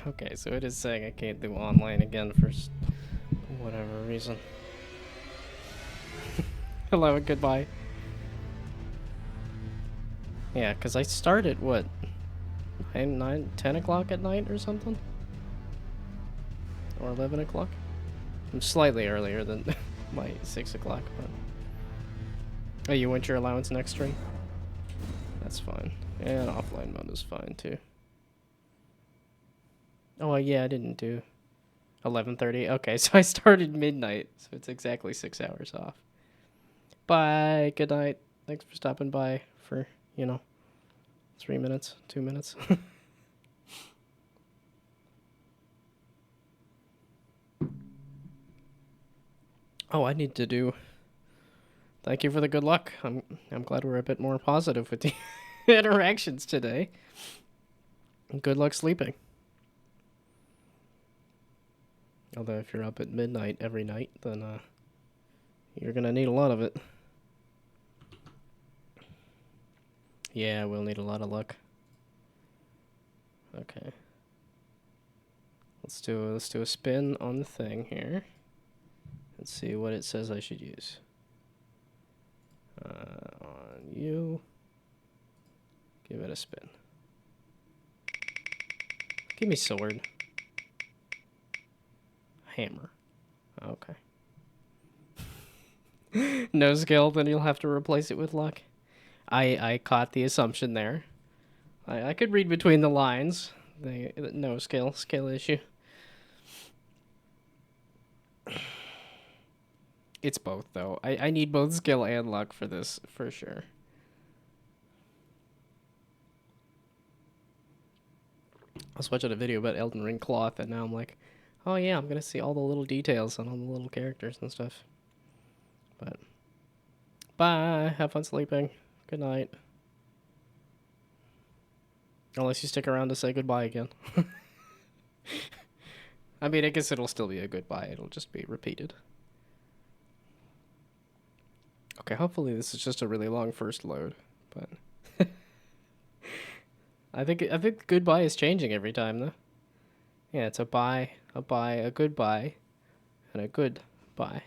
Okay, so it is saying I can't do online again for whatever reason. Hello and goodbye. Yeah, because I start at what? 10 o'clock at night or something? Or 11 o'clock? I'm slightly earlier than my 6 o'clock, but... Oh, you want your allowance next stream? That's fine. And offline mode is fine, too. Oh, yeah, I didn't do 11:30. Okay, so I started midnight, so it's exactly 6 hours off. Bye. Good night. Thanks for stopping by for, 3 minutes, 2 minutes. Oh, I need to do... Thank you for the good luck. I'm glad we're a bit more positive with the interactions today. Good luck sleeping. Although if you're up at midnight every night, then you're gonna need a lot of it. Yeah, we'll need a lot of luck. Okay. Let's do a spin on the thing here. Let's see what it says I should use. On you. Give it a spin. Give me sword. Hammer. Okay. No skill, then you'll have to replace it with luck. I caught the assumption there. I could read between the lines. No skill issue. It's both, though. I need both skill and luck for this, for sure. I was watching a video about Elden Ring cloth, and now I'm like, oh yeah, I'm gonna see all the little details on all the little characters and stuff. But, bye, have fun sleeping. Good night. Unless you stick around to say goodbye again. I mean, I guess it'll still be a goodbye. It'll just be repeated. Okay, hopefully this is just a really long first load, but I think goodbye is changing every time though. Yeah, it's a bye, a goodbye, and a goodbye.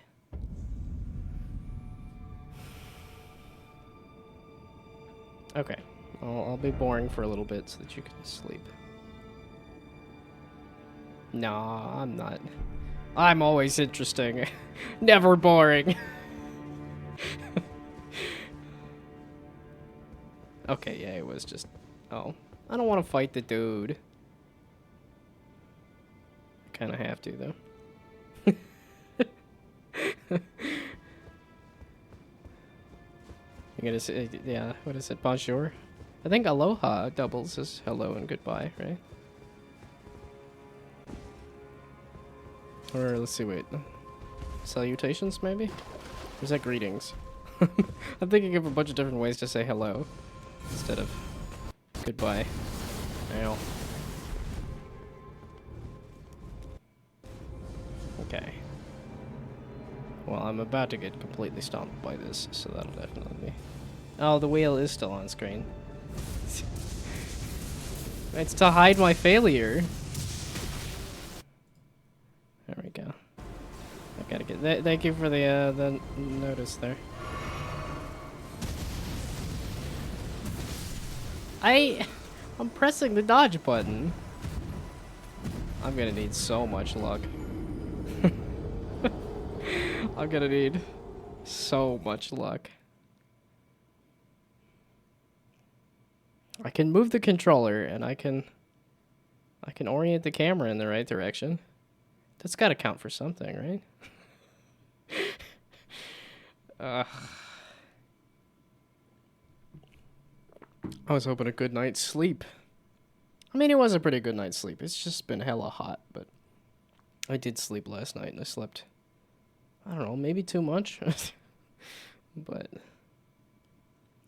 Okay, I'll be boring for a little bit so that you can sleep. No, I'm not. I'm always interesting. Never boring. Okay, yeah, it was just... Oh. I don't want to fight the dude. I kind of have to, though. You gonna say... Yeah, what is it? Bonjour? I think aloha doubles as hello and goodbye, right? Or, let's see, wait. Salutations, maybe? Or is that greetings? I'm thinking of a bunch of different ways to say hello. Instead of goodbye. Ow. Okay. Well, I'm about to get completely stomped by this, so that'll definitely be... Oh, the wheel is still on screen. It's to hide my failure. There we go. I gotta get... Thank you for the notice there. I'm pressing the dodge button. I'm gonna need so much luck. I'm gonna need so much luck. I can move the controller and I can orient the camera in the right direction. That's gotta count for something, right? I was hoping a good night's sleep. I mean, it was a pretty good night's sleep. It's just been hella hot, but I did sleep last night and I slept, I don't know, maybe too much. But,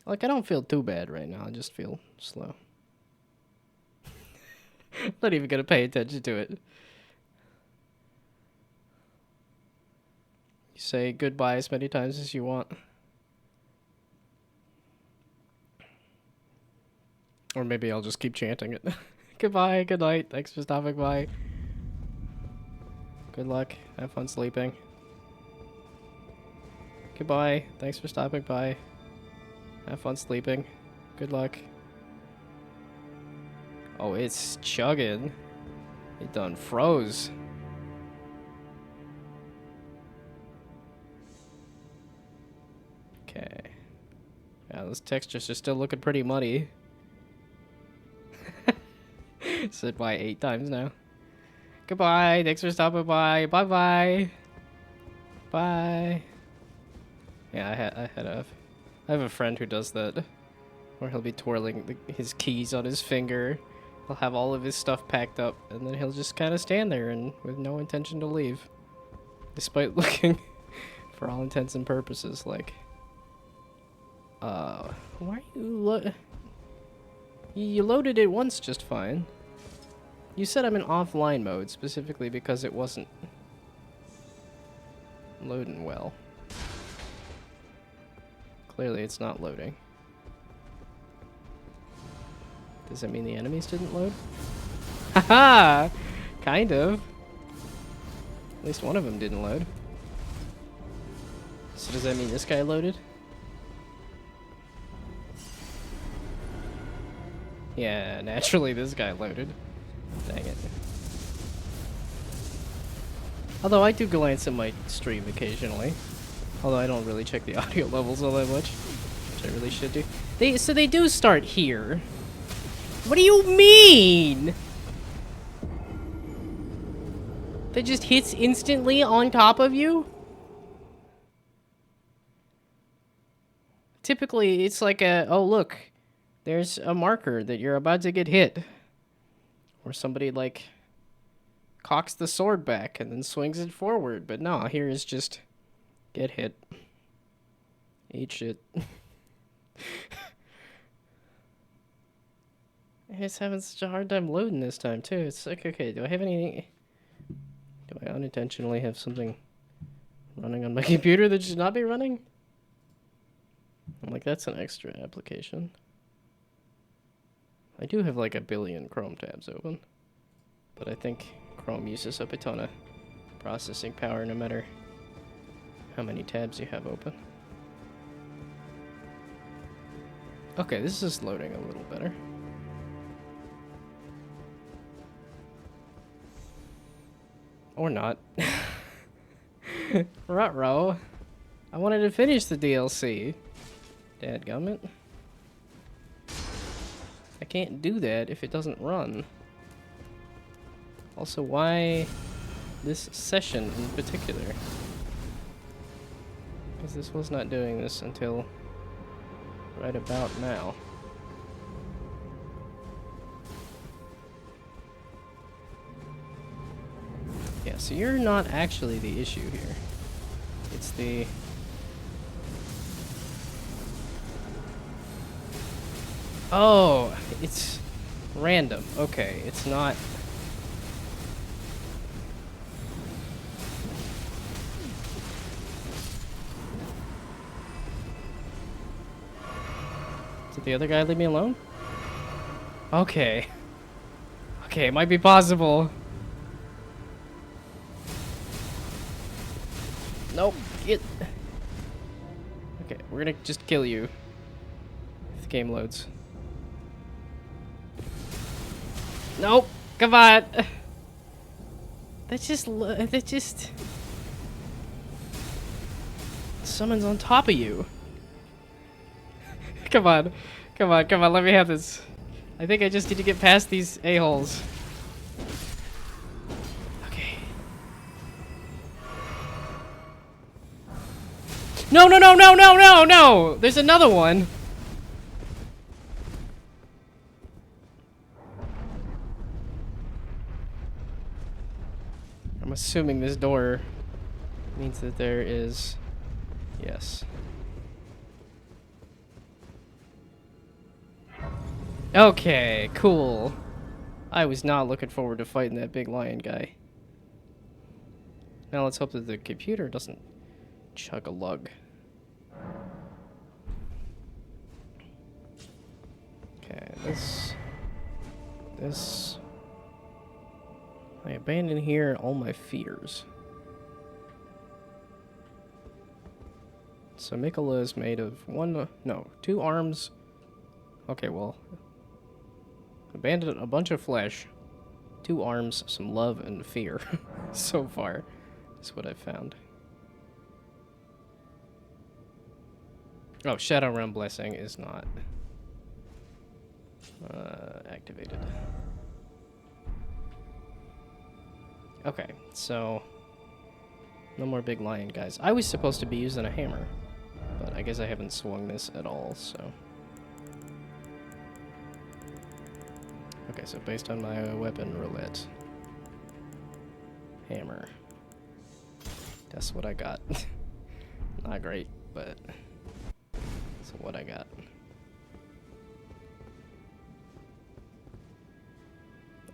like, I don't feel too bad right now. I just feel slow. Not even gonna pay attention to it. You say goodbye as many times as you want. Or maybe I'll just keep chanting it. Goodbye, good night. Thanks for stopping by. Good luck. Have fun sleeping. Goodbye. Thanks for stopping by. Have fun sleeping. Good luck. Oh, it's chugging. It done froze. Okay. Yeah, those textures are still looking pretty muddy. Said bye 8 times now. Goodbye. Thanks for stopping by. Bye-bye. Bye. Yeah, I have a friend who does that. Where he'll be twirling his keys on his finger. He'll have all of his stuff packed up, and then he'll just kind of stand there and with no intention to leave. Despite looking, for all intents and purposes, like... why are you loaded it once just fine. You said I'm in offline mode, specifically because it wasn't loading well. Clearly it's not loading. Does that mean the enemies didn't load? Haha! Kind of. At least one of them didn't load. So does that mean this guy loaded? Yeah, naturally this guy loaded. Dang it. Although I do glance at my stream occasionally. Although I don't really check the audio levels all that much. Which I really should do. So they do start here. What do you mean? That just hits instantly on top of you? Typically, it's like a, oh look, there's a marker that you're about to get hit. Or somebody, like, cocks the sword back and then swings it forward. But no, here is just, get hit. Eat shit. It's having such a hard time loading this time, too. It's like, okay, do I have anything... Do I unintentionally have something running on my computer that should not be running? I'm like, that's an extra application. I do have like a billion Chrome tabs open. But I think Chrome uses up a ton of processing power no matter how many tabs you have open. Okay, this is loading a little better. Or not. Ruh-roh. I wanted to finish the DLC. Dadgummit. I can't do that if it doesn't run. Also, why this session in particular? Because this was not doing this until right about now. Yeah, so you're not actually the issue here. It's the... Oh, it's random. Okay, it's not... Did the other guy leave me alone? Okay. Okay, it might be possible. Nope. Get. Okay, we're gonna just kill you if the game loads. Nope. Come on. That just summons on top of you. Come on. Come on, come on, let me have this. I think I just need to get past these a-holes. Okay. No, no, no, no, no, no, no! There's another one! I'm assuming this door means that there is... Yes. Okay, cool. I was not looking forward to fighting that big lion guy. Now let's hope that the computer doesn't chug a lug. Okay, this... I abandon here all my fears. So Mikola is made of two arms. Okay, well, abandoned a bunch of flesh, 2 arms, some love, and fear. So far, is what I've found. Oh, Shadow Realm Blessing is not activated. Okay, so no more big lion guys. I was supposed to be using a hammer, but I guess I haven't swung this at all, so. Okay, so based on my weapon, roulette. Hammer. That's what I got. Not great, but that's what I got.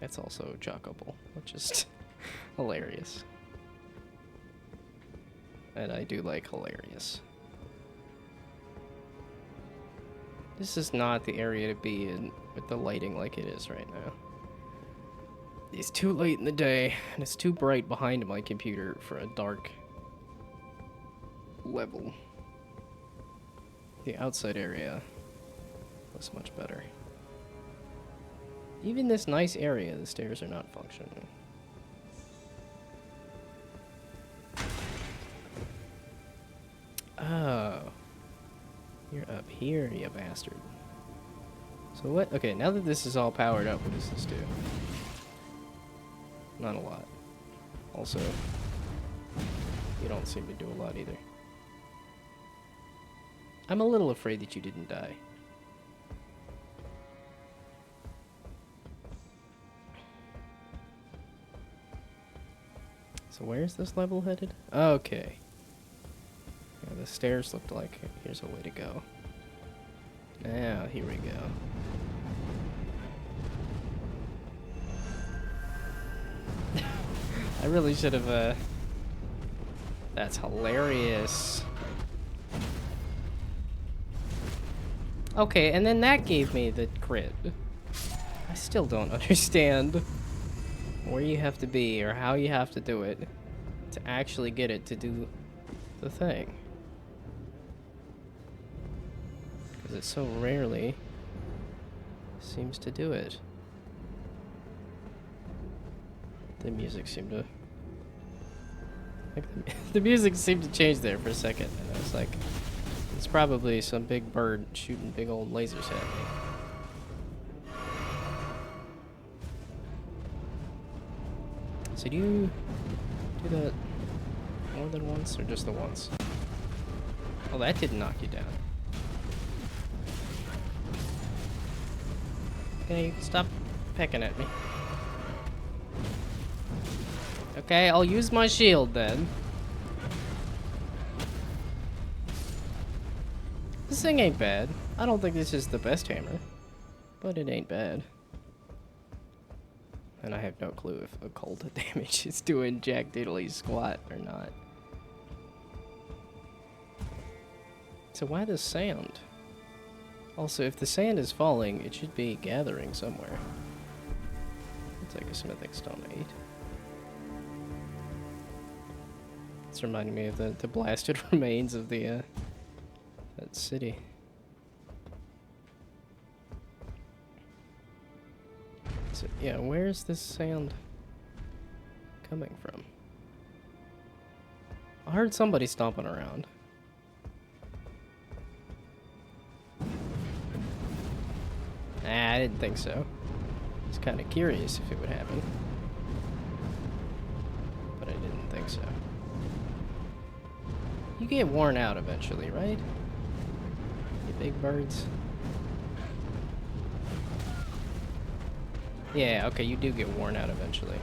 It's also jockable, which is hilarious. And I do like hilarious. This is not the area to be in with the lighting like it is right now. It's too late in the day, and it's too bright behind my computer for a dark level. The outside area was much better. Even this nice area, the stairs are not functioning. Oh. You're up here, you bastard. So what? Okay, now that this is all powered up, what does this do? Not a lot. Also, you don't seem to do a lot either. I'm a little afraid that you didn't die. So where's this level headed? Okay. Yeah, the stairs looked like here's a way to go. Now, here we go. I really should have, That's hilarious. Okay, and then that gave me the crit. I still don't understand where you have to be or how you have to do it to actually get it to do the thing. Because it so rarely seems to do it. The music seemed to... the music seemed to change there for a second, and I was like, it's probably some big bird shooting big old lasers at me. So do you do that more than once, or just the once? Oh, that didn't knock you down. Okay, you can stop pecking at me. Okay, I'll use my shield then. This thing ain't bad. I don't think this is the best hammer, but it ain't bad. And I have no clue if occult damage is doing jack diddly squat or not. So why the sand? Also, if the sand is falling, it should be gathering somewhere. I'll take a smithing stone 8. It's reminding me of the blasted remains of the that city. So yeah, where's this sand coming from? I heard somebody stomping around. Nah, I didn't think so. I was kind of curious if it would happen, but I didn't think so. You get worn out eventually, right? You big birds. Yeah, okay, you do get worn out eventually.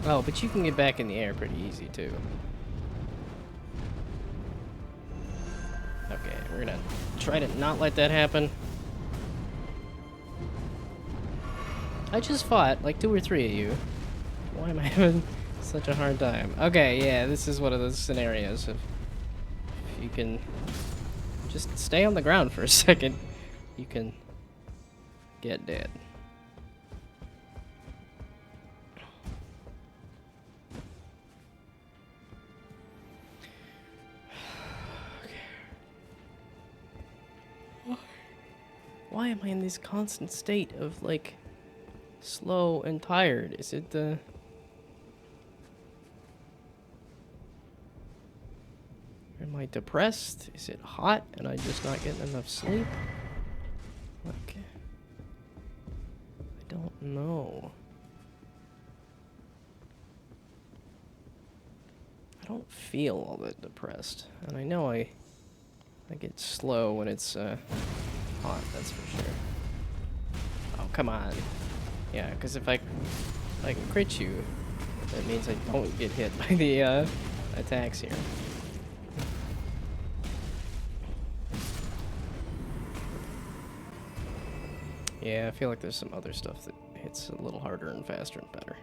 Oh, but you can get back in the air pretty easy, too. Okay, we're gonna try to not let that happen. I just fought like 2 or 3 of you. Why am I having such a hard time? Okay, yeah, this is one of those scenarios of if you can just stay on the ground for a second, you can Get dead. Why am I in this constant state of, like, slow and tired? Is it the... Am I depressed? Is it hot and I'm just not getting enough sleep? Okay. I don't know. I don't feel all that depressed. And I know I get slow when it's hot, that's for sure. Oh, come on. Yeah, because if I can crit you, that means I don't get hit by the attacks here. Yeah, I feel like there's some other stuff that hits a little harder and faster and better.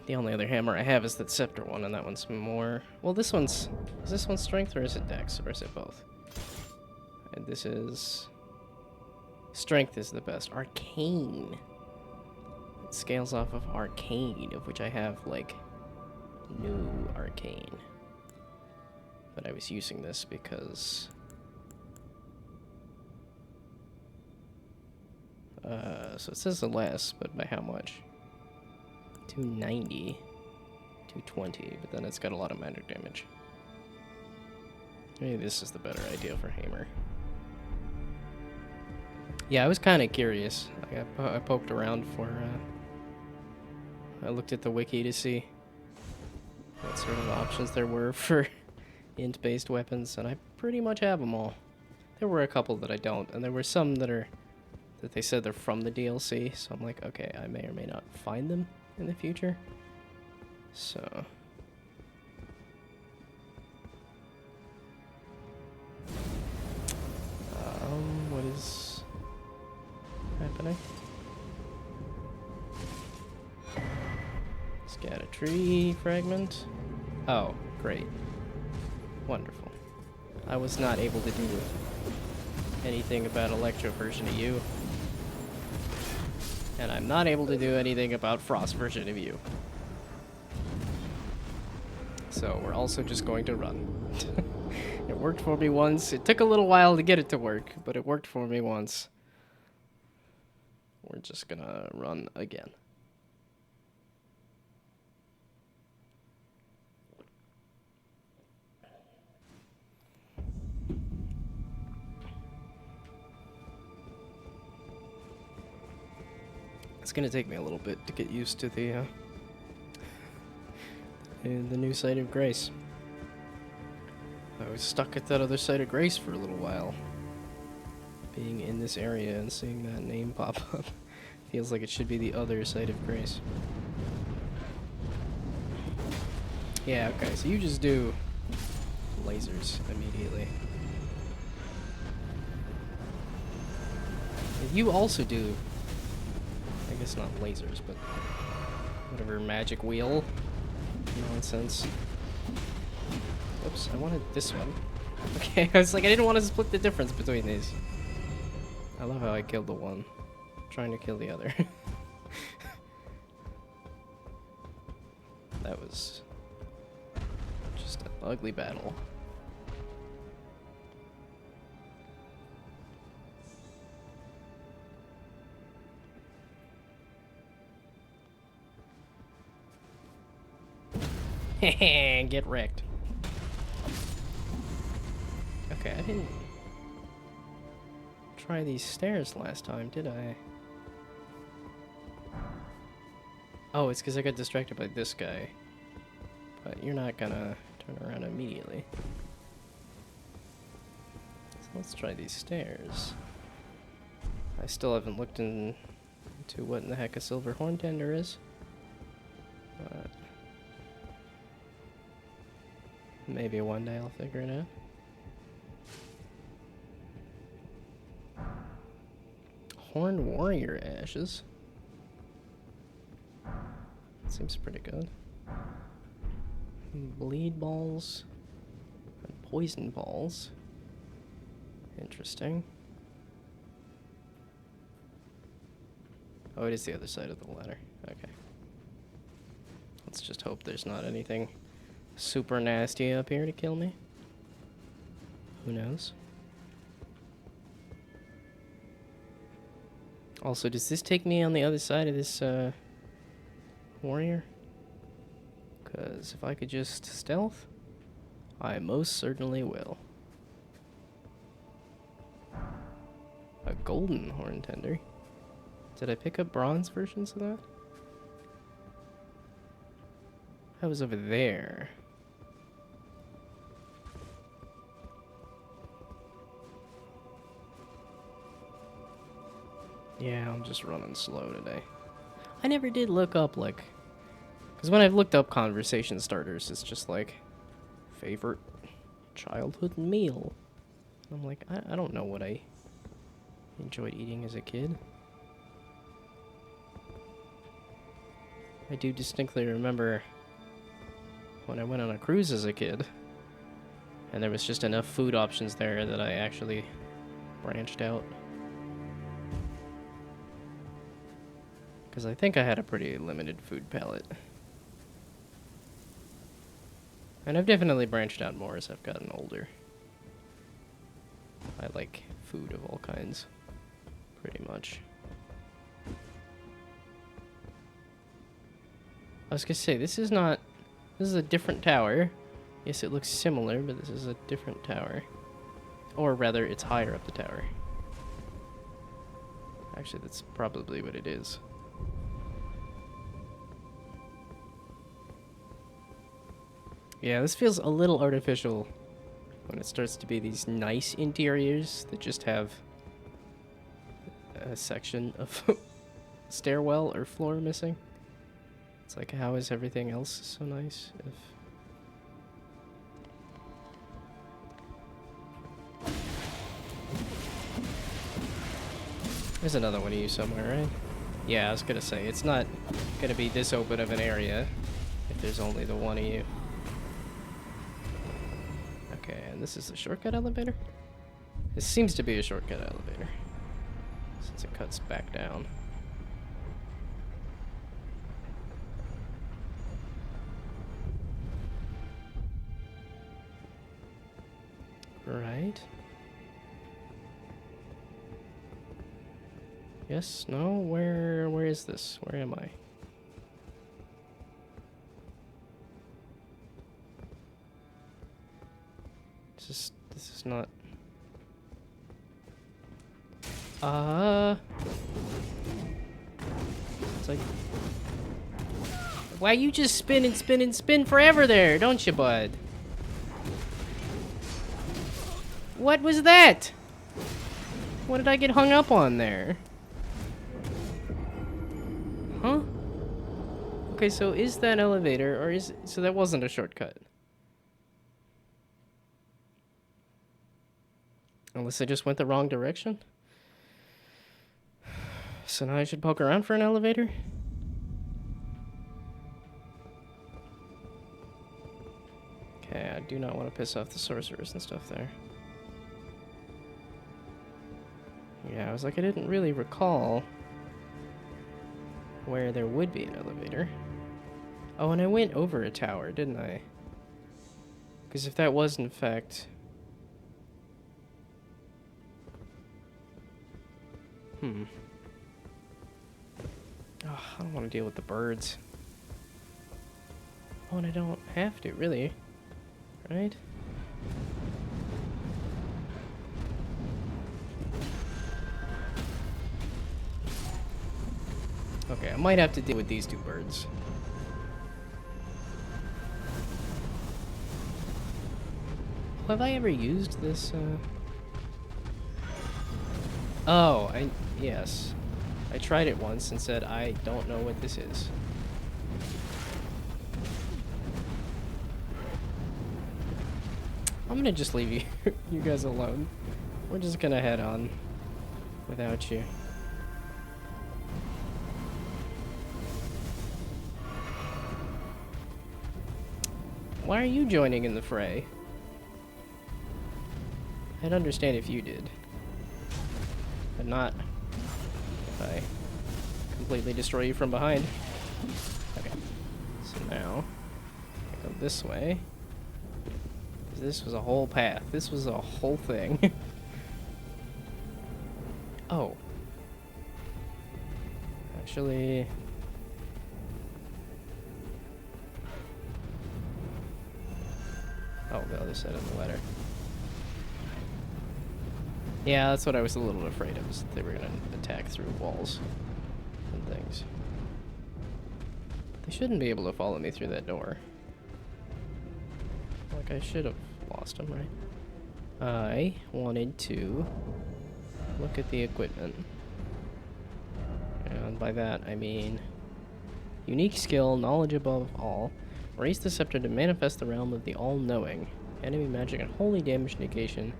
The only other hammer I have is that scepter one, and that one's more... Well, this one's... Is this one strength, or is it dex, or is it both? And this is... Strength is the best. Arcane. It scales off of Arcane, of which I have, like, new Arcane. But I was using this because... so it says the less, but by how much? 290, 220, but then it's got a lot of magic damage. Maybe this is the better idea for hammer. Yeah, I was kind of curious. I poked around for, I looked at the wiki to see what sort of options there were for int-based weapons, and I pretty much have them all. There were a couple that I don't, and there were some that they said they're from the DLC, so I'm like, okay, I may or may not find them in the future. So... what is happening? Scatter tree fragment. Oh, great. Wonderful. I was not able to do anything about Electro version of you. And I'm not able to do anything about Frost version of you. So we're also just going to run. It worked for me once. It took a little while to get it to work, but it worked for me once. We're just gonna run again. It's gonna take me a little bit to get used to the new site of grace. I was stuck at that other site of grace for a little while. Being in this area and seeing that name pop up feels like it should be the other site of grace. Yeah, okay, so you just do lasers immediately. You also do, I guess not lasers, but whatever magic wheel nonsense. Oops, I wanted this one. Okay, I was like, I didn't want to split the difference between these. I love how I killed the one, trying to kill the other. That was just an ugly battle. Get wrecked. Okay, I didn't try these stairs last time, did I? Oh, it's because I got distracted by this guy. But you're not gonna turn around immediately. So let's try these stairs. I still haven't looked into what in the heck a silver horn tender is. But maybe one day I'll figure it out. Horned warrior ashes. Seems pretty good. Bleed balls and poison balls. Interesting. Oh, it is the other side of the ladder. Okay. Let's just hope there's not anything super nasty up here to kill me. Who knows? Also, does this take me on the other side of this, warrior? Because if I could just stealth, I most certainly will. A golden horn tender. Did I pick up bronze versions of that? That was over there. Yeah, I'm just running slow today. I never did look up, like... Because when I've looked up conversation starters, it's just like... Favorite childhood meal. I'm like, I don't know what I enjoyed eating as a kid. I do distinctly remember when I went on a cruise as a kid, and there was just enough food options there that I actually branched out. Because I think I had a pretty limited food palette. And I've definitely branched out more as I've gotten older. I like food of all kinds, pretty much. I was gonna say, this is a different tower. Yes, it looks similar, but this is a different tower. Or rather, it's higher up the tower. Actually, that's probably what it is. Yeah, this feels a little artificial when it starts to be these nice interiors that just have a section of stairwell or floor missing. It's like, how is everything else so nice if... There's another one of you somewhere, right? Yeah, I was gonna say, it's not gonna be this open of an area if there's only the one of you. Okay, and this is the shortcut elevator? This seems to be a shortcut elevator, since it cuts back down. Right. Yes, no, where is this? Where am I? This is not... It's like... Why you just spin and spin and spin forever there, don't you, bud? What was that? What did I get hung up on there? Huh? Okay, so is that elevator, or is... So that wasn't a shortcut. Unless I just went the wrong direction? So now I should poke around for an elevator? Okay, I do not want to piss off the sorcerers and stuff there. Yeah, I was like, I didn't really recall where there would be an elevator. Oh, and I went over a tower, didn't I? Because if that was, in fact... Oh, I don't want to deal with the birds. Oh, and I don't have to, really. Right? Okay, I might have to deal with these two birds. Have I ever used this, Oh, yes. I tried it once and said, I don't know what this is. I'm gonna just leave you guys alone. We're just gonna head on without you. Why are you joining in the fray? I'd understand if you did. But not if I completely destroy you from behind. Okay. So now, I go this way. This was a whole path. This was a whole thing. Oh. Actually... Oh, the other side of the ladder. Yeah, that's what I was a little afraid of, is that they were going to attack through walls and things. They shouldn't be able to follow me through that door. Like, I should have lost them, right? I wanted to look at the equipment. And by that, I mean... Unique skill, knowledge above all. Raise the scepter to manifest the realm of the all-knowing. Enemy magic and holy damage negation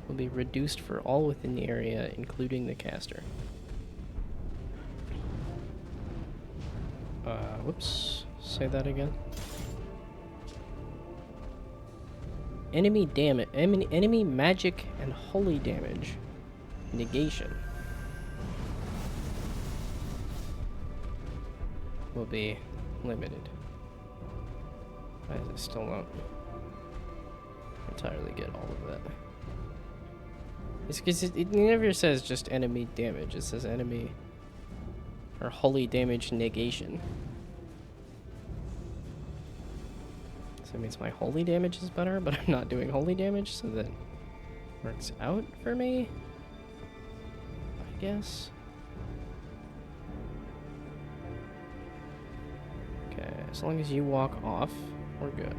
will be reduced for all within the area, including the caster. Whoops. Say that again. Enemy damage, enemy magic and holy damage negation will be limited. I still don't entirely get all of that. It's because it never says just enemy damage. It says enemy or holy damage negation. So it means my holy damage is better, but I'm not doing holy damage, so that works out for me, I guess. Okay, as long as you walk off, we're good.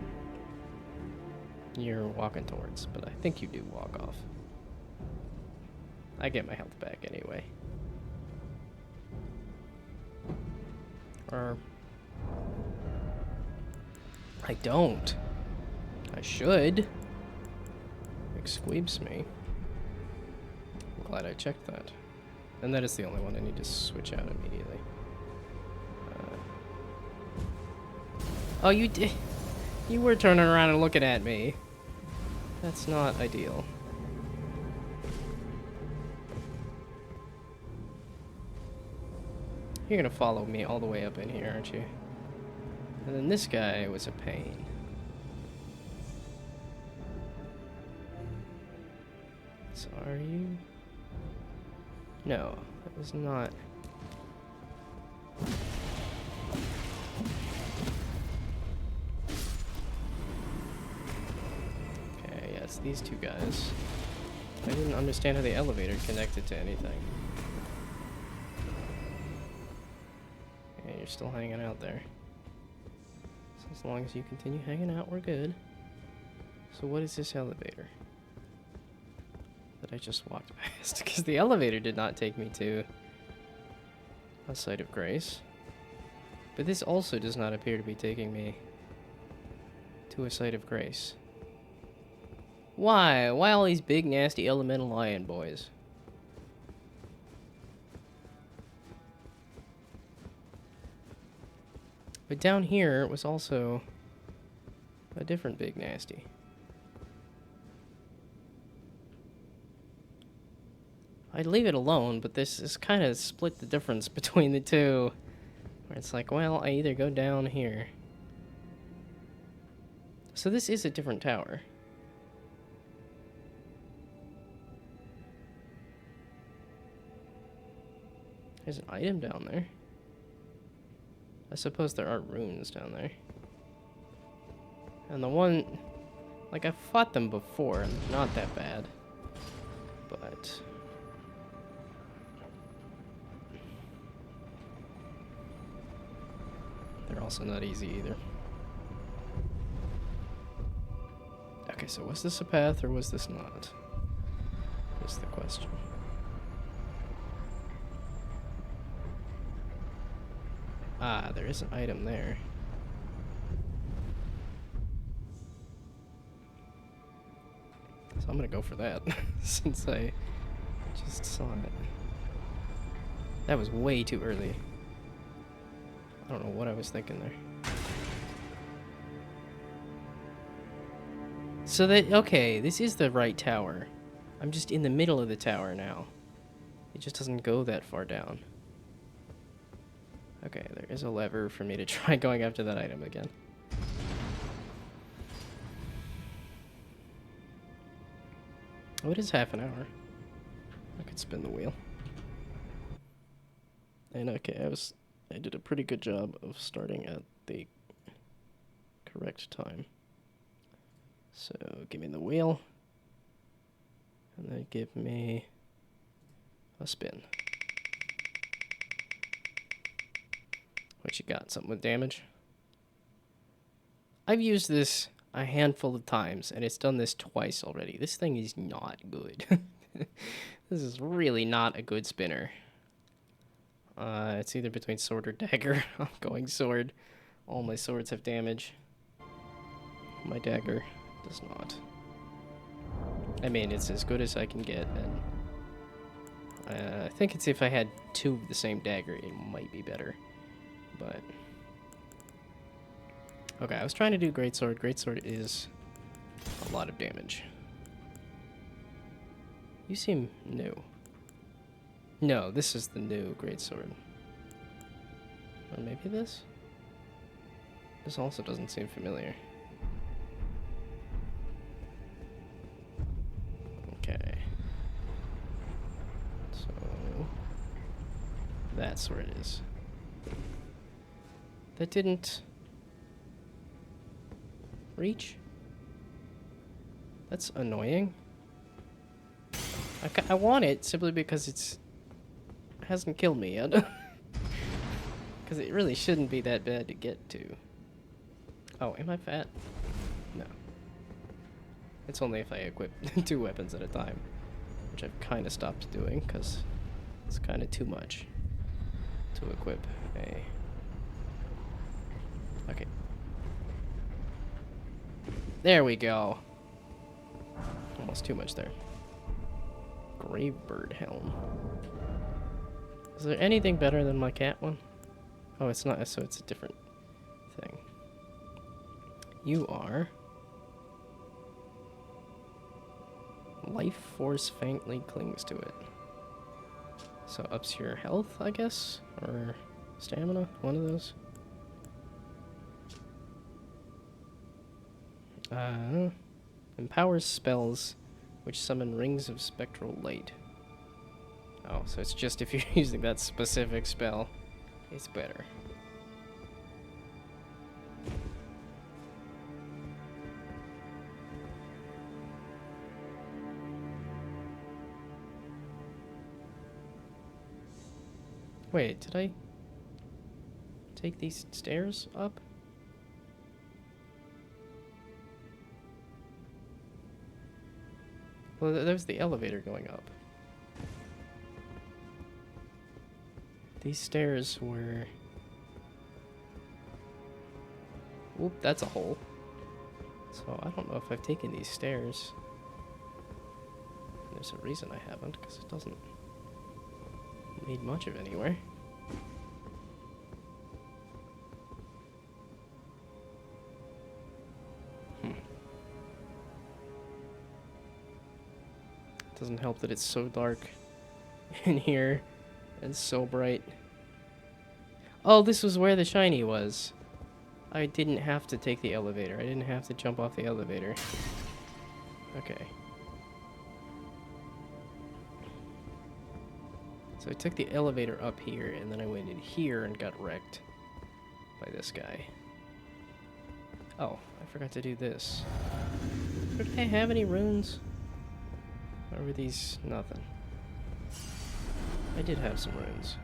You're walking towards, but I think you do walk off. I get my health back anyway. Or... I don't. I should. It squeebs me. I'm glad I checked that. And that is the only one I need to switch out immediately. Oh, you did. You were turning around and looking at me. That's not ideal. You're gonna follow me all the way up in here, aren't you? And then this guy was a pain. So are you? No, that was not. Okay, yeah, it's these two guys. I didn't understand how the elevator connected to anything. Yeah, you're still hanging out there. So as long as you continue hanging out, we're good. So what is this elevator that I just walked past? Because the elevator did not take me to a site of grace. But this also does not appear to be taking me to a site of grace. Why? Why all these big, nasty, elemental lion boys? But down here was also a different big nasty. I'd leave it alone, but this is kind of split the difference between the two. Where it's like, well, I either go down here. So this is a different tower. There's an item down there. I suppose there are runes down there. And the one... Like, I've fought them before, and they're not that bad. But... they're also not easy either. Okay, so was this a path, or was this not? Is the question. Ah, there is an item there. So I'm gonna go for that, since I just saw it. That was way too early. I don't know what I was thinking there. So that, okay, this is the right tower. I'm just in the middle of the tower now. It just doesn't go that far down. Okay, there is a lever for me to try going after that item again. Oh, it is half an hour. I could spin the wheel. And okay, I did a pretty good job of starting at the correct time. So give me the wheel. And then give me a spin. What you got? Something with damage? I've used this a handful of times, and it's done this twice already. This thing is not good. This is really not a good spinner. It's either between sword or dagger. I'm going sword. All my swords have damage. My dagger does not. I mean, it's as good as I can get, and I think it's if I had two of the same dagger, it might be better. But okay, I was trying to do greatsword. Greatsword is a lot of damage. You seem new. No, this is the new greatsword. Or maybe this? This also doesn't seem familiar. Okay. So that's where it is. That didn't reach? That's annoying. I want it simply because it hasn't killed me yet. Because it really shouldn't be that bad to get to. Oh, am I fat? No. It's only if I equip 2 weapons at a time, which I've kind of stopped doing because it's kind of too much to equip a... Okay. There we go. Almost too much there. Gravebird helm. Is there anything better than my cat one? Oh, it's not, so it's a different thing. You are... Life force faintly clings to it. So ups your health, I guess? Or stamina? One of those. Empowers spells which summon rings of spectral light. Oh, so it's just if you're using that specific spell, it's better. Wait, did I take these stairs up? Well, there's the elevator going up. These stairs were... Oop, that's a hole. So I don't know if I've taken these stairs. There's a reason I haven't, because it doesn't lead much of anywhere. Doesn't help that it's so dark in here and so bright. Oh, this was where the shiny was. I didn't have to take the elevator. I didn't have to jump off the elevator. Okay. So I took the elevator up here, and then I went in here and got wrecked by this guy. Oh, I forgot to do this. Did I have any runes? Or were these nothing? I did have some runes.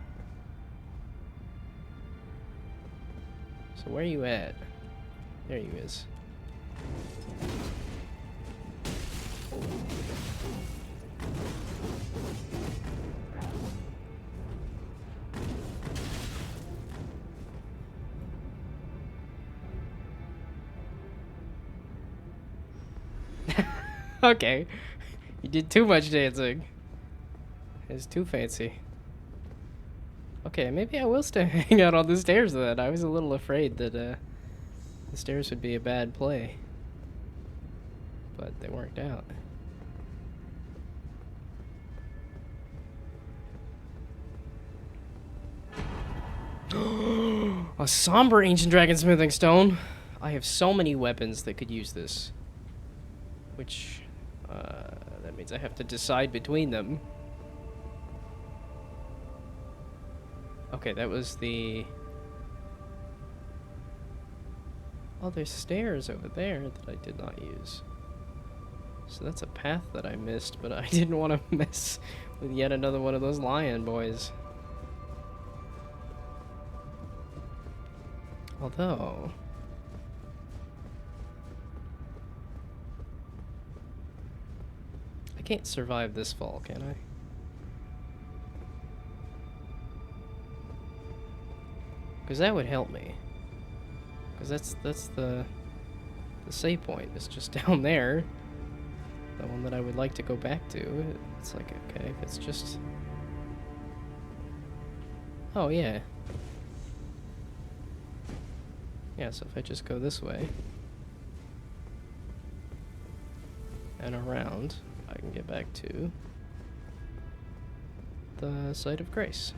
So where are you at? There you is. Okay. You did too much dancing. It's too fancy. Okay, maybe I will stay hang out on the stairs then. I was a little afraid that the stairs would be a bad play. But they worked out. A somber ancient dragon smithing stone. I have so many weapons that could use this. Which, that means I have to decide between them. Okay, that was the... Oh, there's stairs over there that I did not use. So that's a path that I missed, but I didn't want to mess with yet another one of those lion boys. Although... I can't survive this fall, can I? Because that would help me. Because that's the save point. It's just down there. The one that I would like to go back to. It's like, okay, if it's just... Oh, yeah. Yeah, so if I just go this way... and around, I can get back to... the Site of Grace.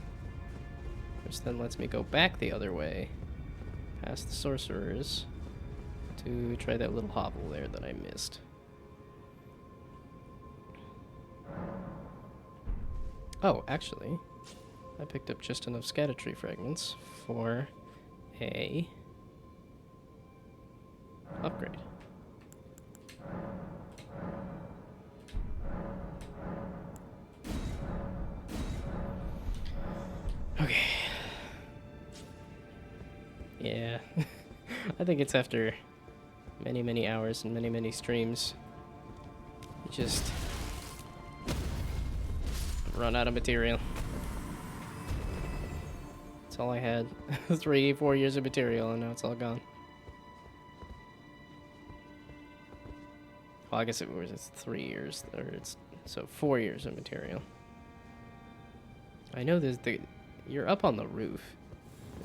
Which then lets me go back the other way, past the sorcerers, to try that little hovel there that I missed. Oh, actually, I picked up just enough scatter-tree fragments for a upgrade. Okay. Yeah. I think it's after many, many hours and many, many streams. You just run out of material. That's all I had. 3-4 years of material, and now it's all gone. Well, I guess it's 3 years, or it's so 4 years of material. I know you're up on the roof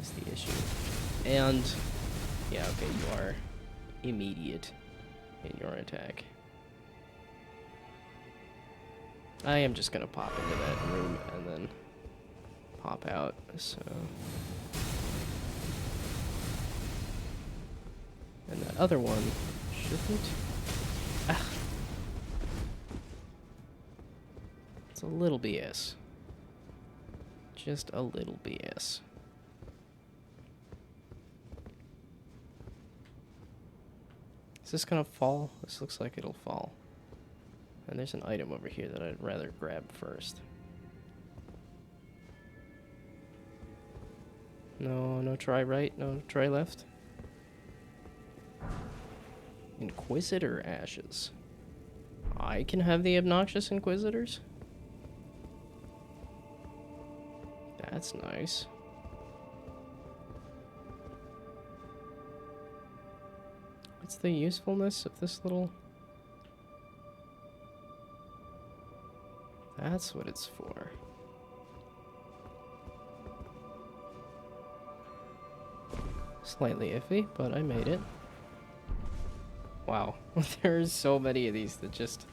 is the issue. And yeah, okay, you are immediate in your attack. I am just gonna pop into that room and then pop out, so... And that other one shouldn't... Ah. It's a little BS. Just a little BS. Is this gonna fall? This looks like it'll fall. And there's an item over here that I'd rather grab first. No, no try right, no try left. Inquisitor ashes. I can have the obnoxious inquisitors? That's nice. What's the usefulness of this little... That's what it's for. Slightly iffy, but I made it. Wow. There's so many of these that just...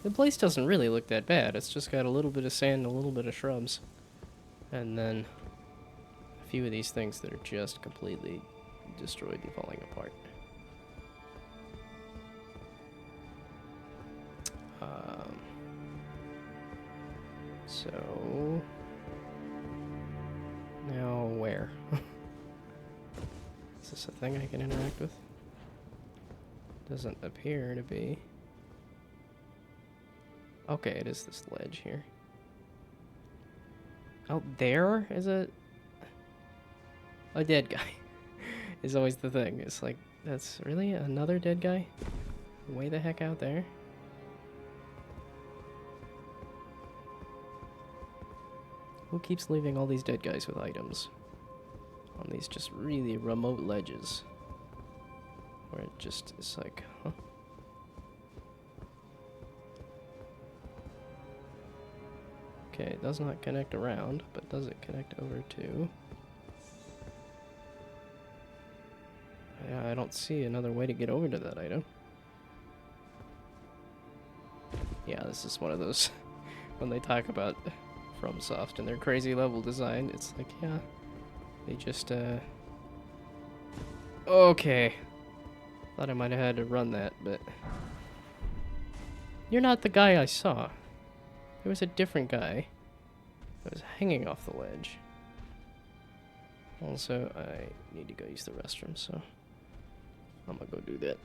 The place doesn't really look that bad. It's just got a little bit of sand and a little bit of shrubs. And then a few of these things that are just completely destroyed and falling apart. So now where? Is this a thing I can interact with? Doesn't appear to be. Okay, it is this ledge here. Oh, there is a dead guy. Is always the thing. It's like, that's really another dead guy? Way the heck out there. Who keeps leaving all these dead guys with items? On these just really remote ledges. Where it just is like, huh? Okay, it does not connect around, but does it connect over to... Yeah, I don't see another way to get over to that item. Yeah, this is one of those, when they talk about FromSoft and their crazy level design, it's like, yeah, They just, Okay. Thought I might have had to run that, but... You're not the guy I saw. There was a different guy that was hanging off the ledge. Also, I need to go use the restroom, so I'm gonna go do that.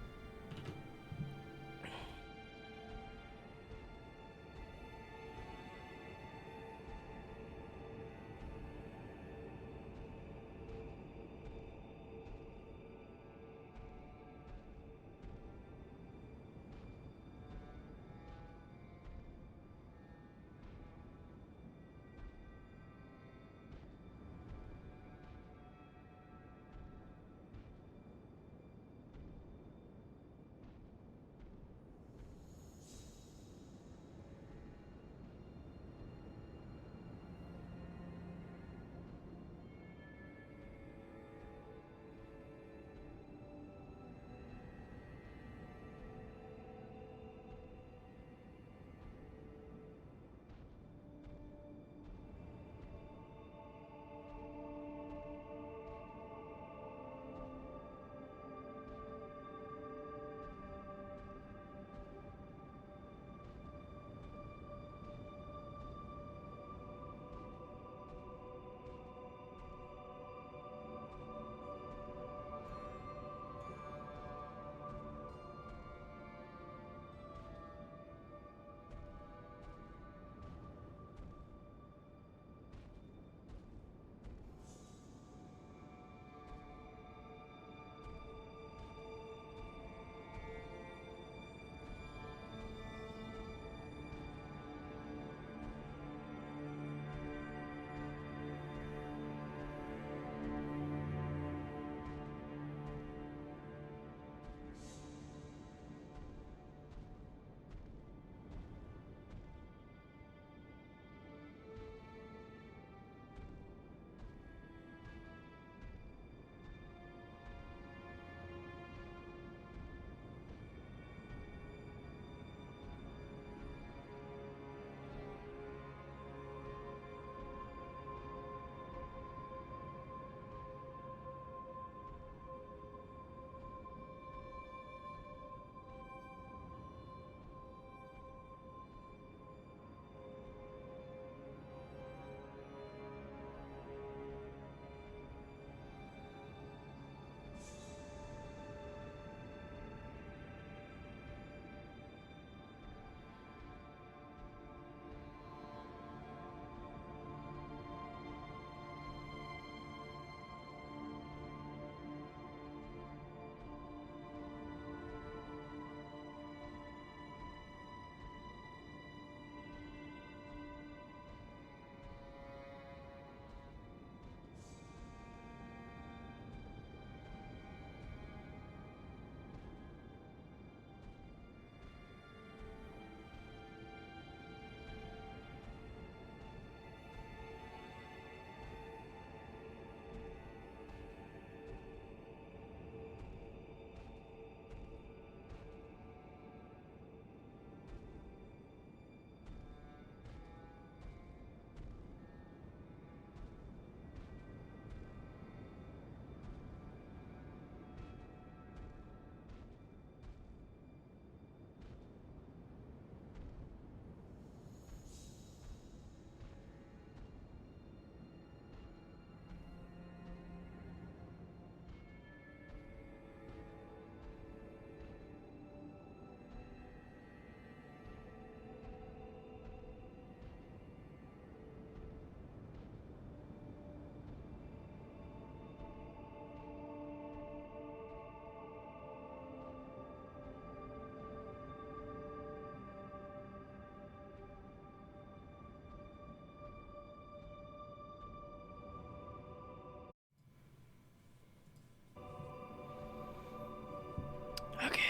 Okay.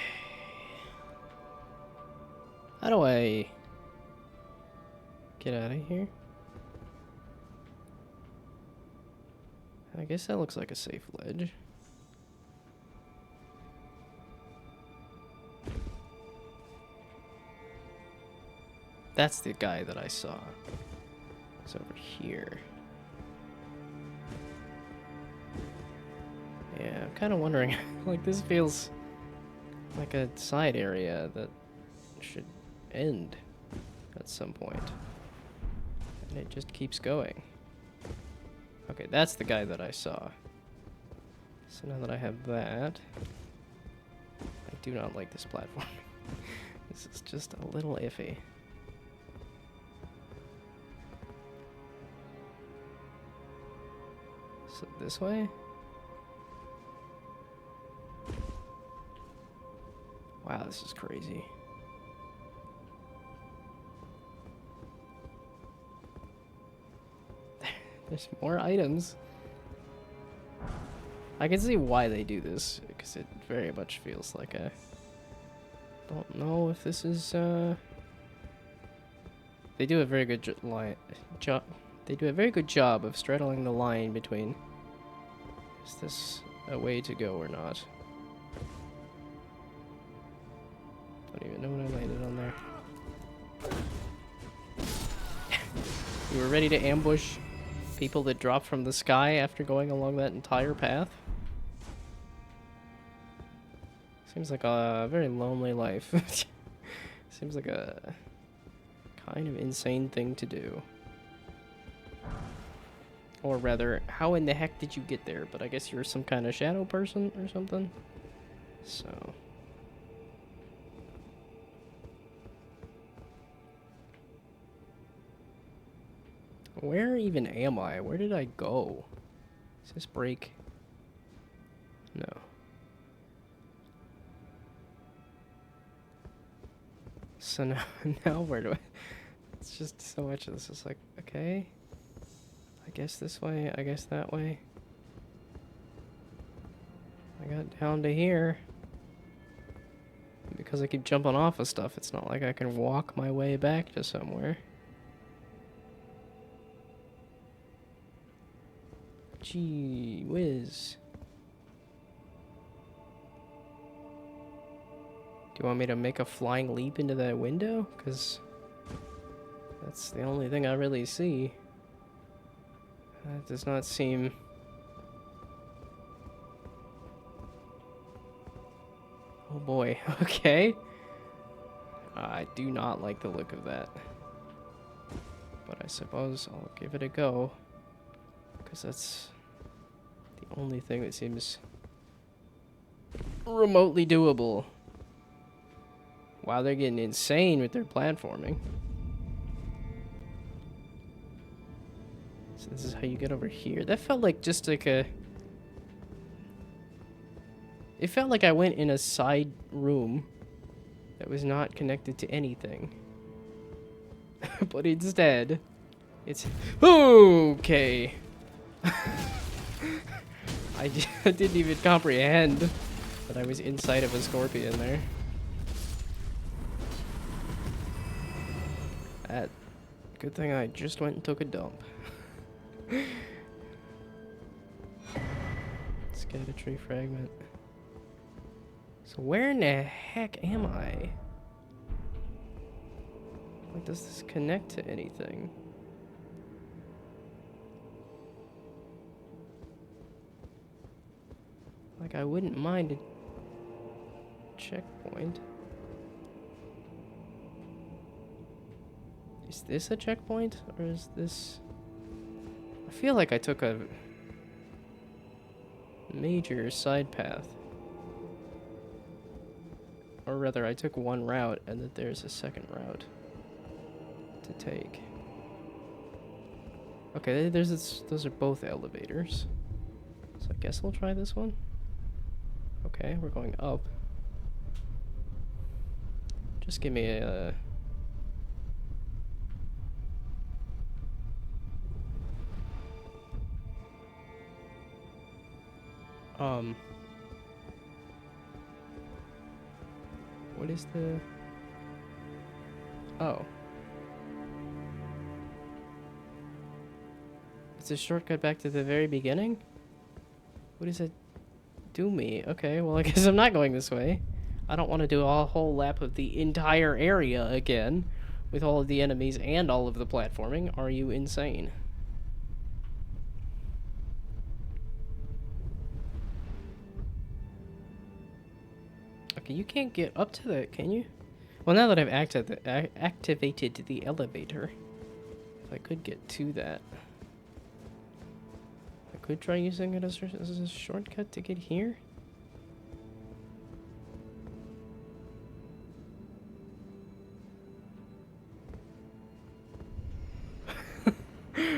How do I get out of here? I guess that looks like a safe ledge. That's the guy that I saw. It's over here. kind of wondering, like, this feels like a side area that should end at some point. And it just keeps going. Okay, that's the guy that I saw. So now that I have that, I do not like this platform. This is just a little iffy. So this way? Wow, this is crazy. There's more items. I can see why they do this, because it very much feels like a... Don't know if this is, They do a very good job. They do a very good job of straddling the line between, is this a way to go or not? Don't even know when I landed on there. You were ready to ambush people that drop from the sky after going along that entire path? Seems like a very lonely life. Seems like a kind of insane thing to do. Or rather, how in the heck did you get there? But I guess you're some kind of shadow person or something? So... Where even am I? Where did I go? Is this break? No. So now where do I... It's just so much of this is like, okay. I guess this way, I guess that way. I got down to here. Because I keep jumping off of stuff, it's not like I can walk my way back to somewhere. Gee whiz. Do you want me to make a flying leap into that window? Because that's the only thing I really see. That does not seem... Oh boy, okay. I do not like the look of that. But I suppose I'll give it a go. Because that's the only thing that seems remotely doable. Wow, they're getting insane with their platforming. So this is how you get over here. That felt like just like a... It felt like I went in a side room that was not connected to anything. But instead, it's... Okay! I didn't even comprehend that I was inside of a scorpion there. Good thing I just went and took a dump. Let's get a tree fragment. So where in the heck am I? Like, does this connect to anything? Like, I wouldn't mind a checkpoint. Is this a checkpoint, or is this... I feel like I took a major side path. Or rather, I took one route, and that there's a second route to take. Okay, those are both elevators. So I guess we'll try this one. Okay, we're going up. Just give me a... What is the... Oh. It's a shortcut back to the very beginning? What does it do me? Okay, well I guess I'm not going this way. I don't want to do a whole lap of the entire area again with all of the enemies and all of the platforming. Are you insane? Okay, you can't get up to that, can you? Well, now that I've activated the elevator, if I could get to that, I could try using it as a shortcut to get here.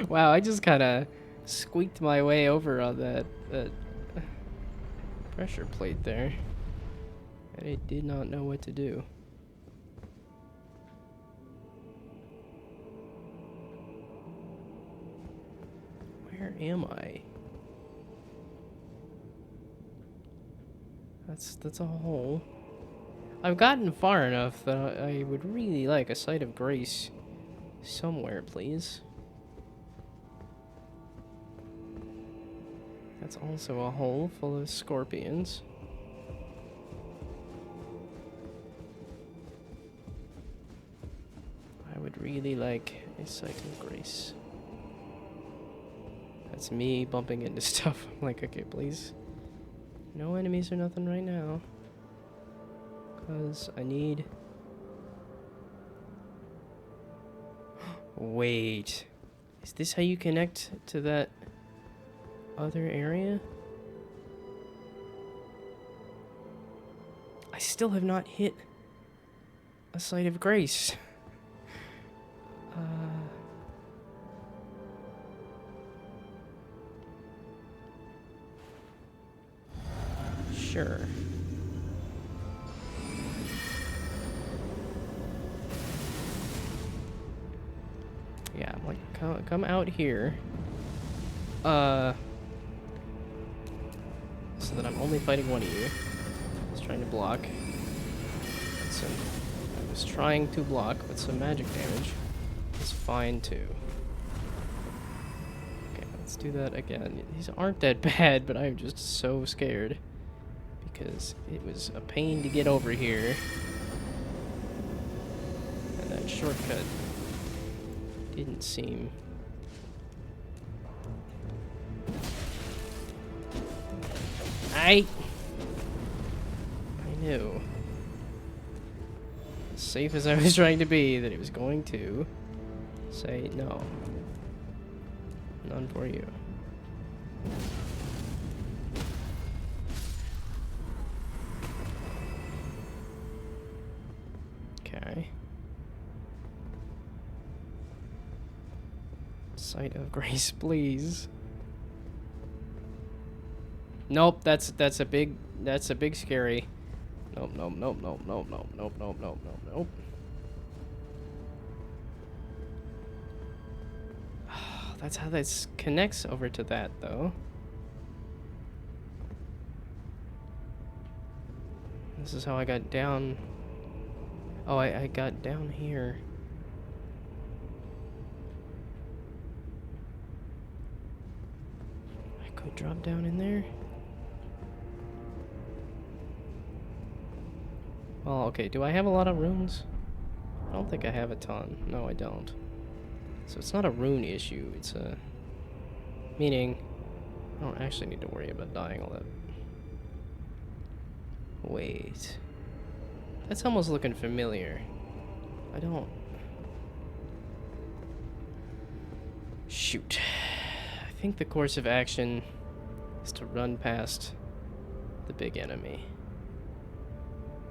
Wow, I just kind of squeaked my way over on that pressure plate there. And it did not know what to do. Where am I? That's a hole. I've gotten far enough that I would really like a site of grace somewhere, please. That's also a hole full of scorpions. I would really like a site of grace. That's me bumping into stuff. I'm like, okay, please. No enemies or nothing right now. Because I need... Wait. Is this how you connect to that other area? I still have not hit a site of grace. Sure. Yeah, I'm like, come out here. So that I'm only fighting one of you. I was trying to block. I was trying to block, but some magic damage is fine too. Okay, let's do that again. These aren't that bad, but I'm just so scared. Because it was a pain to get over here. And that shortcut didn't seem... I knew. As safe as I was trying to be, that it was going to say no. None for you. Okay. Site of grace, please. Nope, that's a big scary. Nope, nope, nope, nope, nope, nope, nope, nope, nope, nope, nope. That's how this connects over to that, though. This is how I got down. Oh, I got down here. I could drop down in there. Well, okay, do I have a lot of runes? I don't think I have a ton. No, I don't. So it's not a rune issue, it's a... Meaning, I don't actually need to worry about dying all that. Wait. That's almost looking familiar. I don't... Shoot. I think the course of action is to run past the big enemy.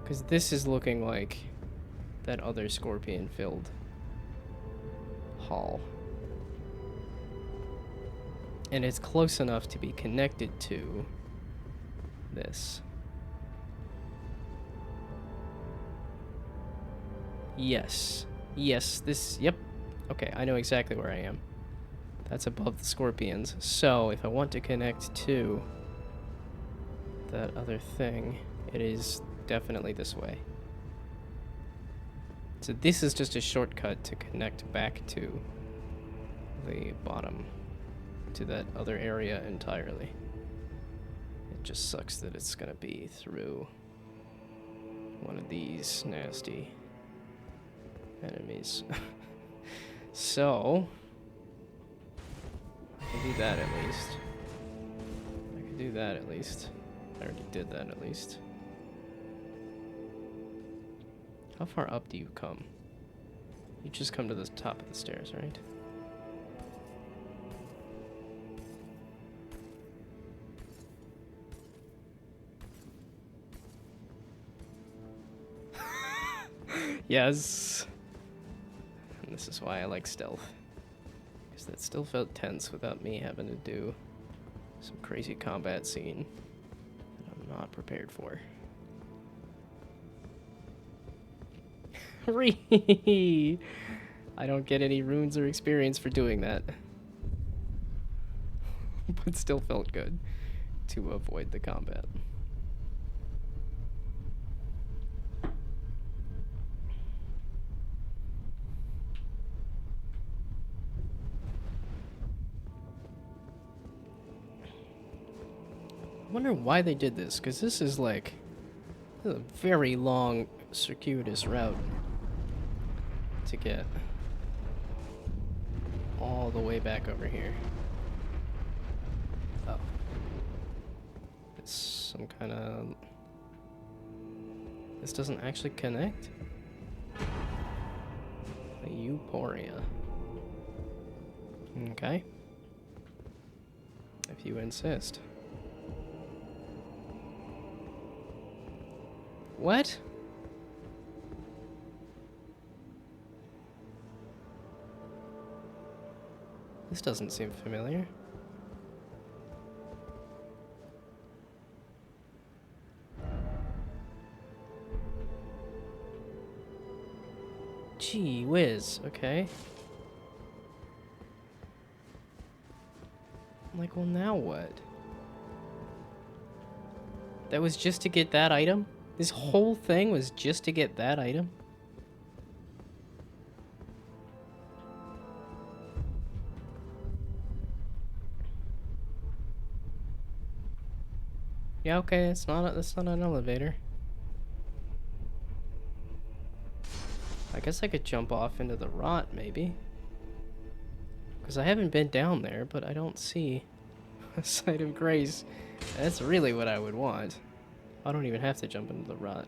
Because this is looking like that other scorpion-filled hall. And it's close enough to be connected to this. Yes. Yes, this... Yep. Okay, I know exactly where I am. That's above the scorpions. So, if I want to connect to that other thing, it is definitely this way. So this is just a shortcut to connect back to the bottom, to that other area entirely. It just sucks that it's gonna be through one of these nasty enemies. So, I can do that at least. I can do that at least. I already did that at least. How far up do you come? You just come to the top of the stairs, right? Yes. And this is why I like stealth. Because that still felt tense without me having to do some crazy combat scene that I'm not prepared for. I don't get any runes or experience for doing that. But still felt good to avoid the combat. I wonder why they did this, because this is like a very long, circuitous route to get all the way back over here. Oh. It's some kind of... This doesn't actually connect? A Euporia. Okay. If you insist. What? This doesn't seem familiar. Gee whiz, okay. I'm like, well, now what? That was just to get that item? This whole thing was just to get that item? Yeah, okay, it's not an elevator. I guess I could jump off into the rot, maybe. Because I haven't been down there, but I don't see a site of grace. That's really what I would want. I don't even have to jump into the rot.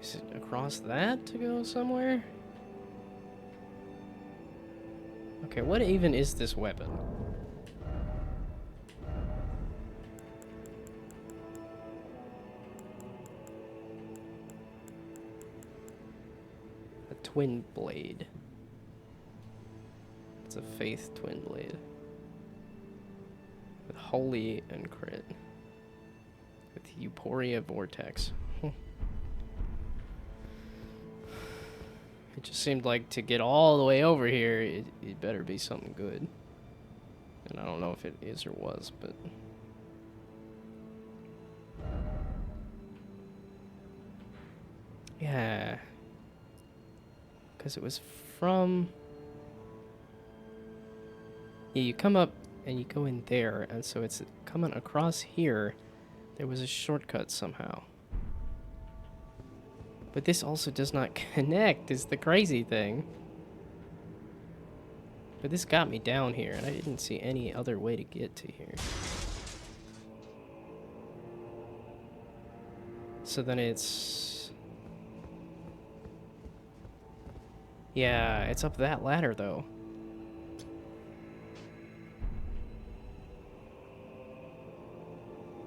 Is it across that to go somewhere? Okay, what even is this weapon? A twin blade. It's a faith twin blade. With holy and crit. With Euporia vortex. It just seemed like to get all the way over here, it better be something good. And I don't know if it is or was, but... Yeah. Because it was from... Yeah, you come up and you go in there, and so it's coming across here. There was a shortcut somehow. But this also does not connect, is the crazy thing. But this got me down here, and I didn't see any other way to get to here. So then it's... Yeah, it's up that ladder, though.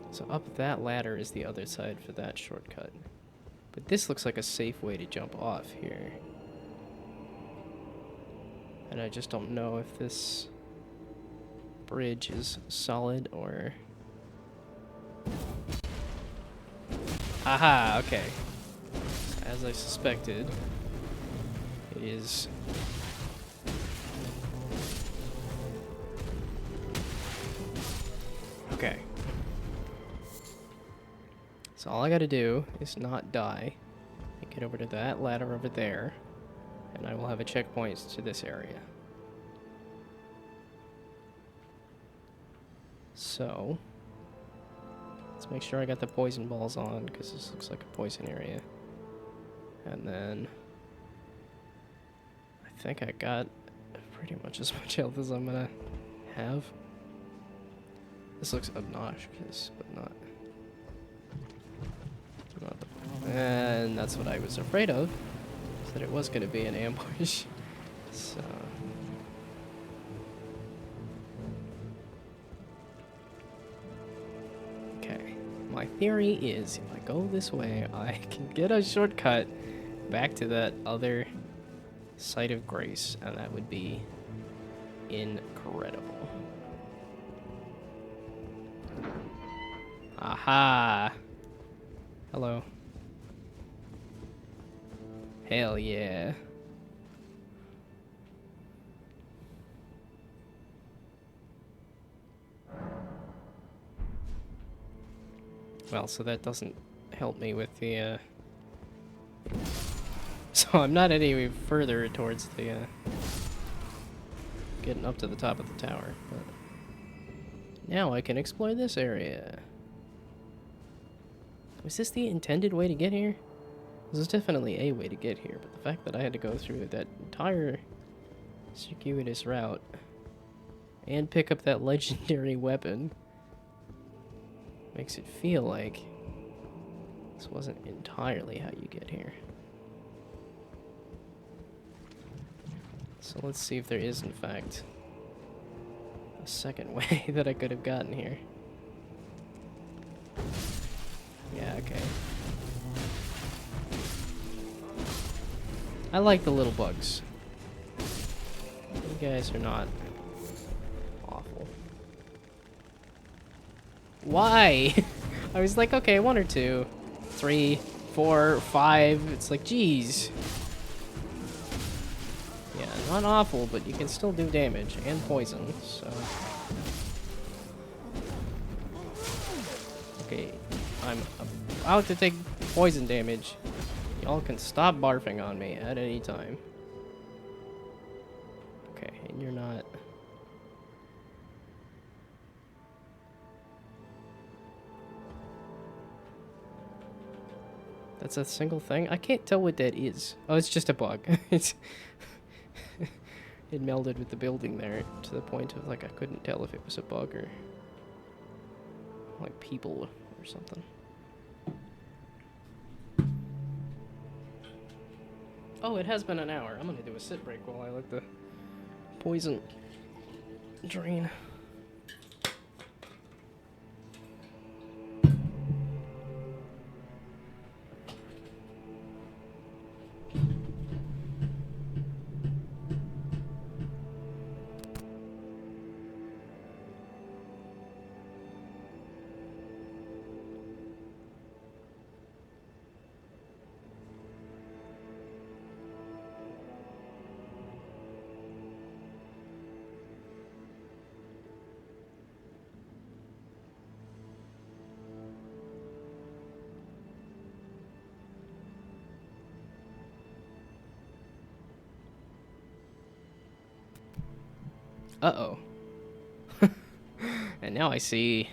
So up that ladder is the other side for that shortcut. But this looks like a safe way to jump off here. And I just don't know if this bridge is solid or... Aha, okay. As I suspected, it is... Okay. So all I gotta do is not die and get over to that ladder over there, and I will have a checkpoint to this area. So, let's make sure I got the poison balls on, because this looks like a poison area. And then, I think I got pretty much as much health as I'm gonna have. This looks obnoxious, but not. And that's what I was afraid of, is that it was going to be an ambush. So... Okay. My theory is, if I go this way, I can get a shortcut back to that other site of grace, and that would be incredible. Aha! Hello. Hell yeah. Well, so that doesn't help me with the, So I'm not any further towards the, getting up to the top of the tower, but... Now I can explore this area. Was this the intended way to get here? This is definitely a way to get here, but the fact that I had to go through that entire circuitous route and pick up that legendary weapon makes it feel like this wasn't entirely how you get here. So let's see if there is, in fact, a second way that I could have gotten here. Yeah, okay. I like the little bugs. You guys are not awful. Why? I was like, okay, 1 or 2, 3, 4, 5. It's like, geez. Yeah, not awful, but you can still do damage and poison, so. Okay, I'm about to take poison damage. Y'all can stop barfing on me at any time. Okay, and you're not... That's a single thing? I can't tell what that is. Oh, it's just a bug. It's... It melded with the building there to the point of, like, I couldn't tell if it was a bug or... like people or something. Oh, it has been an hour. I'm gonna do a sit break while I let the poison drain. Uh-oh. And now I see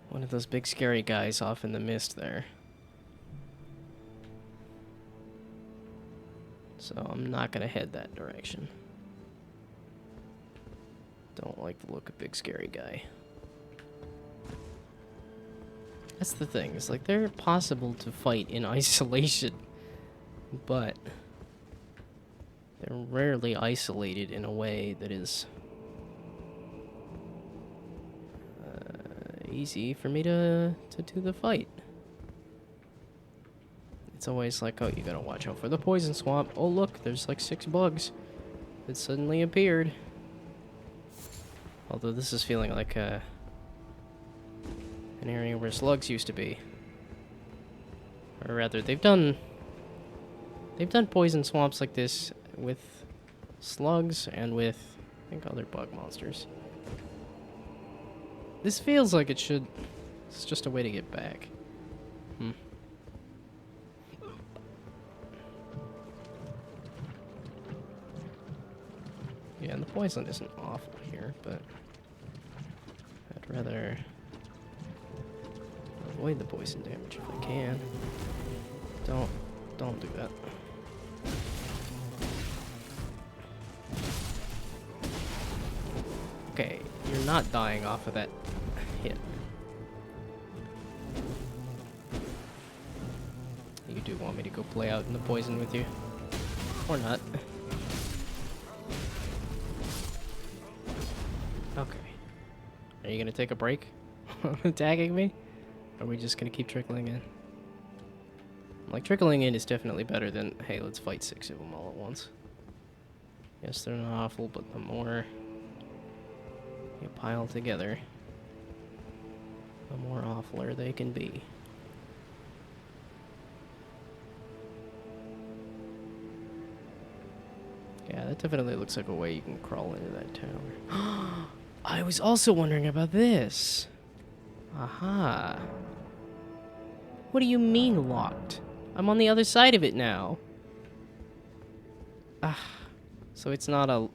one of those big scary guys off in the mist there. So I'm not gonna head that direction. Don't like the look of big scary guy. That's the thing, it's like they're possible to fight in isolation, but they're rarely isolated in a way that is easy for me to do the fight. It's always like, oh, you gotta watch out for the poison swamp. Oh, look, there's like 6 bugs that suddenly appeared. Although this is feeling like an area where slugs used to be. Or rather, they've done poison swamps like this with slugs and with, I think, other bug monsters. This feels like it's just a way to get back. Yeah, and the poison isn't awful here, but I'd rather avoid the poison damage if I can. Don't do that. Okay, you're not dying off of that hit. you do want me to go play out in the poison with you. Or not. Okay. Are you gonna take a break? Attacking me? Or are we just gonna keep trickling in? Like, trickling in is definitely better than, hey, let's fight 6 of them all at once. Yes, they're not awful, but the more you pile together, the more awfuler they can be. Yeah, that definitely looks like a way you can crawl into that tower. I was also wondering about this. Aha. What do you mean locked? I'm on the other side of it now. Ah. So it's not a...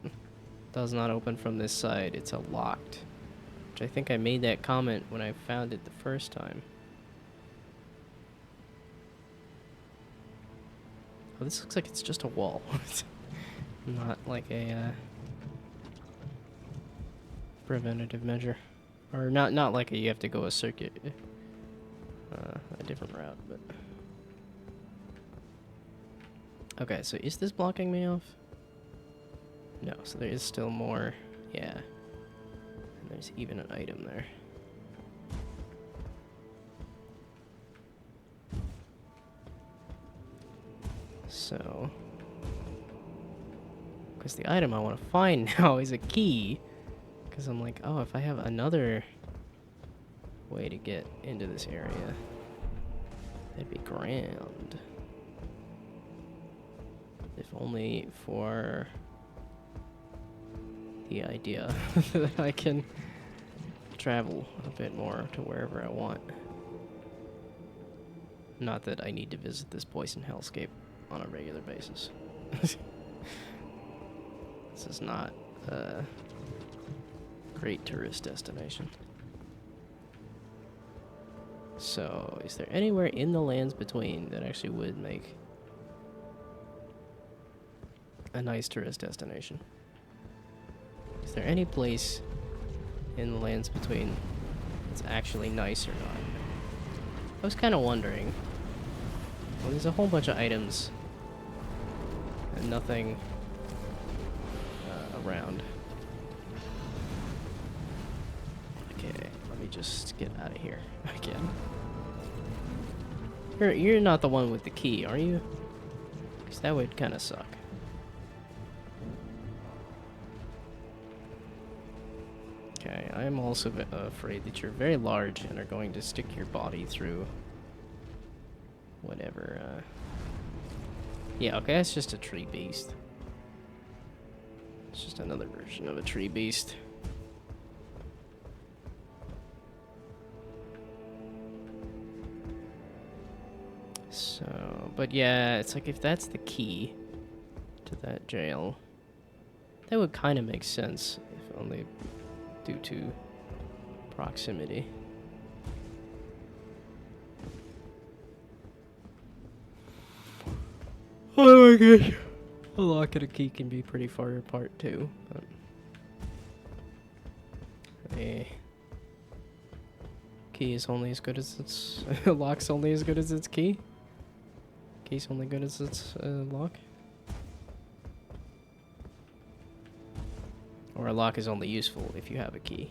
does not open from this side. It's a locked. Which I think I made that comment when I found it the first time. Oh, this looks like it's just a wall. Not like a preventative measure. Or not like you have to go a circuit. A different route, but... Okay, so is this blocking me off? No, so there is still more. Yeah. And there's even an item there. So... because the item I want to find now is a key. Because I'm like, oh, if I have another way to get into this area, that'd be grand. If only for the idea that I can travel a bit more to wherever I want. Not that I need to visit this poison hellscape on a regular basis. This is not a great tourist destination. So, is there anywhere in the lands between that actually would make a nice tourist destination? Is there any place in the lands between that's actually nice or not? I was kind of wondering. Well, there's a whole bunch of items and nothing around. Okay, let me just get out of here again. You're not the one with the key, are you? Because that would kind of suck. Okay, I'm also afraid that you're very large and are going to stick your body through whatever. Yeah, okay, it's just a tree beast. It's just another version of a tree beast. So, but yeah, it's like if that's the key to that jail, that would kind of make sense, if only due to proximity. Oh my gosh. A lock and a key can be pretty far apart too. But a key is only as good as its lock's only as good as its key. Key's only good as its lock. Or a lock is only useful if you have a key.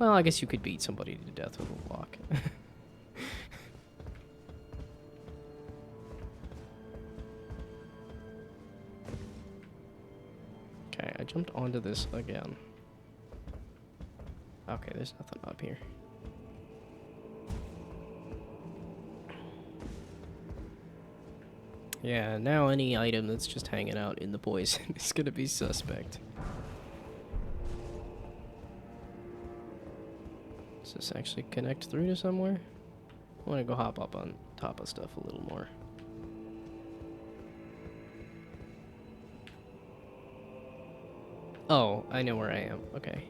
Well, I guess you could beat somebody to death with a lock. Okay, I jumped onto this again. Okay, there's nothing up here. Yeah, now any item that's just hanging out in the poison is gonna be suspect. Does this actually connect through to somewhere? I wanna go hop up on top of stuff a little more. Oh, I know where I am. Okay.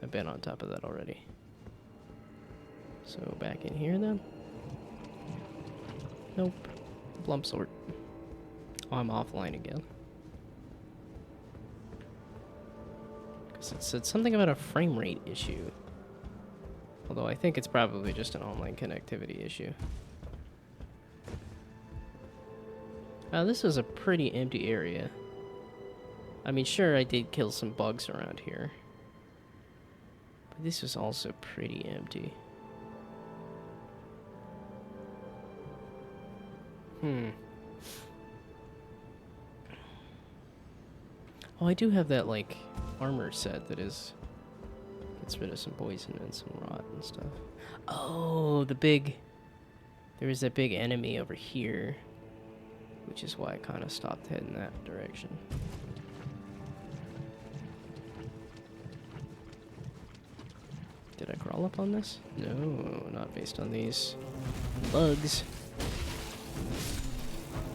I've been on top of that already. So back in here then? Nope. Plump sort. Oh, I'm offline again. Because it said something about a frame rate issue. Although I think it's probably just an online connectivity issue. Now, this was a pretty empty area. I mean, sure, I did kill some bugs around here. But this was also pretty empty. Oh, I do have that, like, armor set that gets rid of some poison and some rot and stuff. Oh, there is that big enemy over here, which is why I kind of stopped heading that direction. Did I crawl up on this? No, not based on these bugs.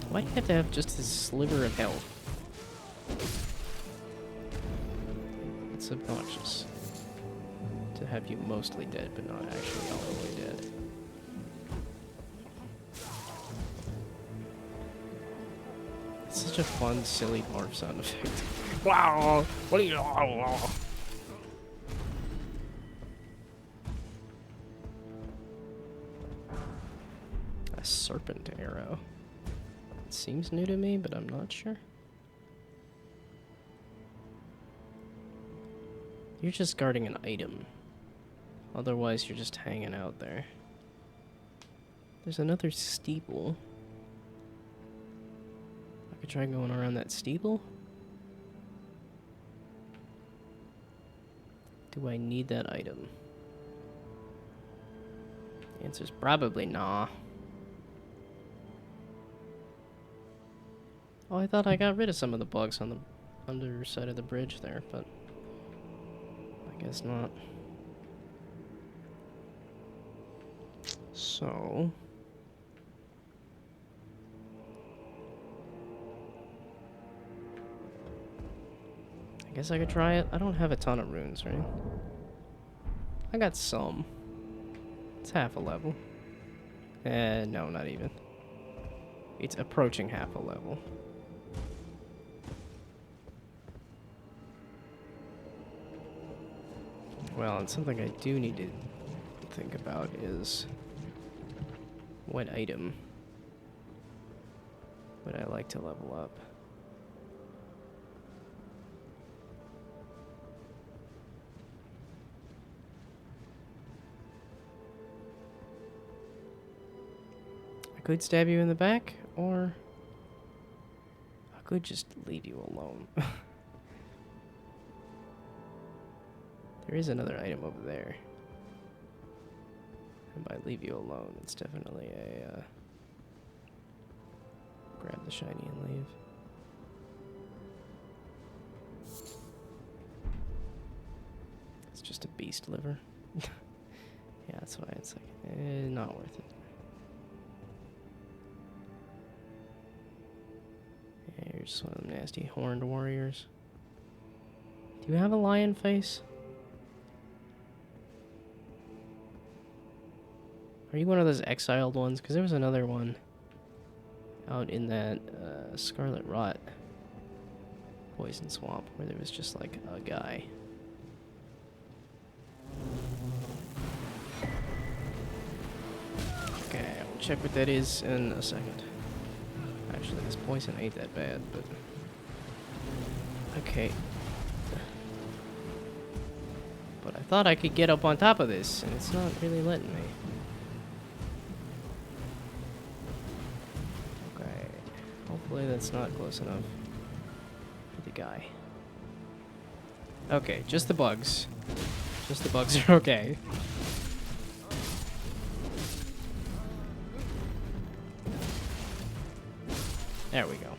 Why do you have to have just this sliver of health? It's obnoxious to have you mostly dead, but not actually all the way dead. It's such a fun, silly dwarf sound effect. Wow! What are you? A serpent arrow. It seems new to me, but I'm not sure. You're just guarding an item. Otherwise, you're just hanging out there. There's another steeple. I could try going around that steeple. Do I need that item? The answer's probably nah. Oh, I thought I got rid of some of the bugs on the underside of the bridge there, but I guess not. So... I guess I could try it. I don't have a ton of runes, right? I got some. It's half a level. No, not even. It's approaching half a level. Well, and something I do need to think about is what item would I like to level up? I could stab you in the back, or I could just leave you alone. There is another item over there. And by leave you alone, it's definitely a, grab the shiny and leave. It's just a beast liver. Yeah, that's why it's like, not worth it. Yeah, you're just one of them nasty horned warriors. Do you have a lion face? Are you one of those exiled ones? Because there was another one out in that Scarlet Rot poison swamp where there was just like a guy. Okay, I'll check what that is in a second. Actually, this poison ain't that bad, but... Okay. But I thought I could get up on top of this, and it's not really letting me. Hopefully that's not close enough for the guy. Okay, just the bugs. Just the bugs are okay. There we go.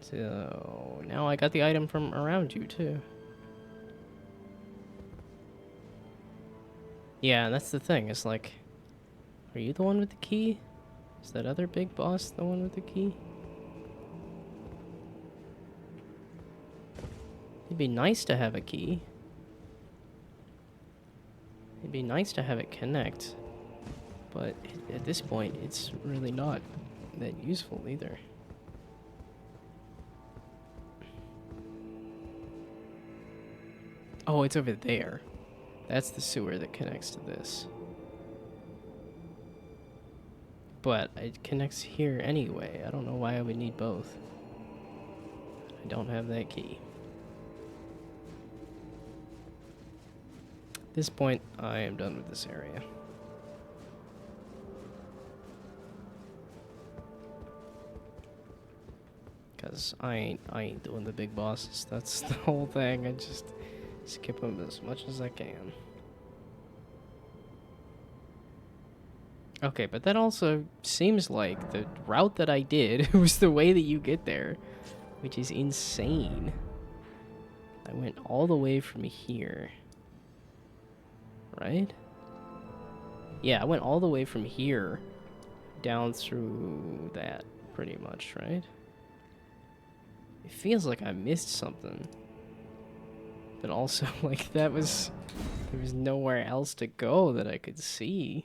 So, now I got the item from around you, too. Yeah, that's the thing. It's like, are you the one with the key? Is that other big boss the one with the key? It'd be nice to have a key. It'd be nice to have it connect. But at this point, it's really not that useful either. Oh, it's over there. That's the sewer that connects to this. But it connects here anyway. I don't know why I would need both. I don't have that key. At this point, I am done with this area. Because I ain't doing the big bosses. That's the whole thing. I just skip them as much as I can. Okay, but that also seems like the route that I did was the way that you get there, which is insane. I went all the way from here, right? Yeah, I went all the way from here down through that, pretty much, right? It feels like I missed something. But also, like, there was nowhere else to go that I could see.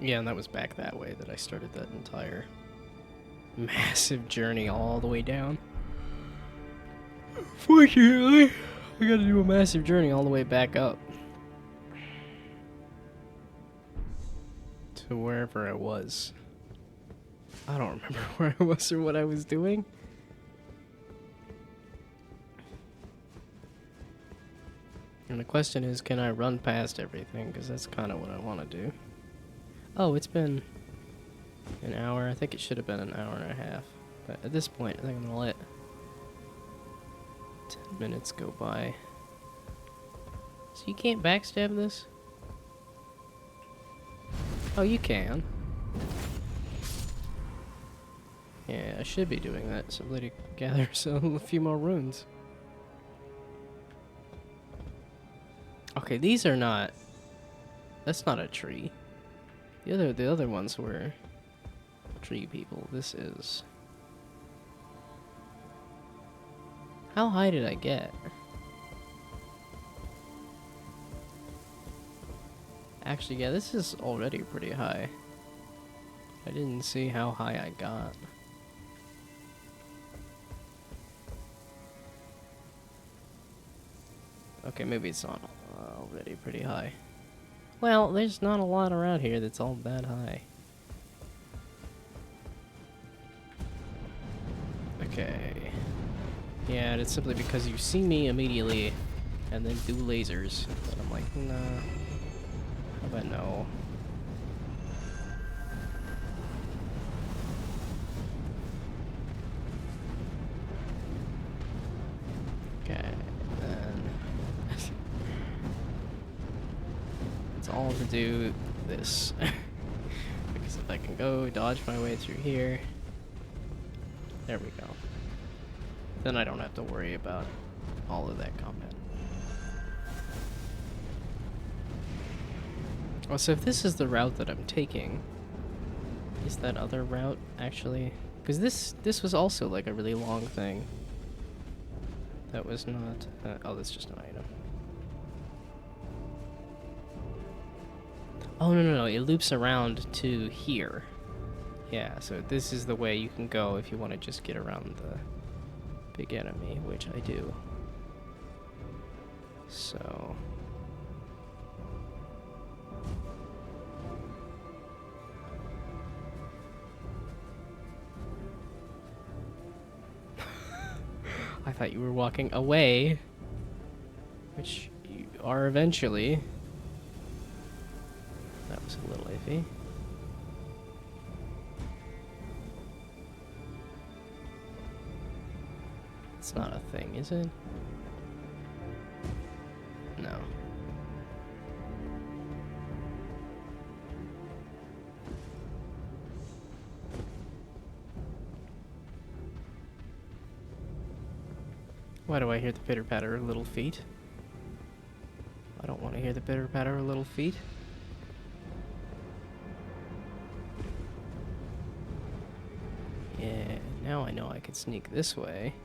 Yeah, and that was back that way that I started that entire massive journey all the way down. Fortunately, I gotta do a massive journey all the way back up. To wherever I was. I don't remember where I was or what I was doing. And the question is, can I run past everything? Because that's kind of what I want to do. Oh, it's been an hour. I think it should have been an hour and a half. But at this point, I think I'm going to let 10 minutes go by. So you can't backstab this? Oh, you can. Yeah, I should be doing that simply to gather a few more runes. Okay, these are not... That's not a tree. The other ones were tree people. This is... How high did I get? Actually, yeah, this is already pretty high. I didn't see how high I got. Okay, maybe it's not already pretty high. Well, there's not a lot around here that's all that high. Okay. Yeah, it's simply because you see me immediately and then do lasers. And I'm like, nah. How about no? Okay, then it's all to do this. Because if I can go dodge my way through here, there we go. Then I don't have to worry about all of that combat. Oh, so if this is the route that I'm taking, is that other route actually? Because this was also like a really long thing. That was not... oh, that's just an item. Oh, no, it loops around to here. Yeah, so this is the way you can go if you want to just get around the big enemy, which I do. So... I thought you were walking away, which you are eventually. That was a little iffy. It's not a thing, is it? No. Why do I hear the pitter-patter of little feet? I don't want to hear the pitter-patter of little feet. Yeah, now I know I can sneak this way.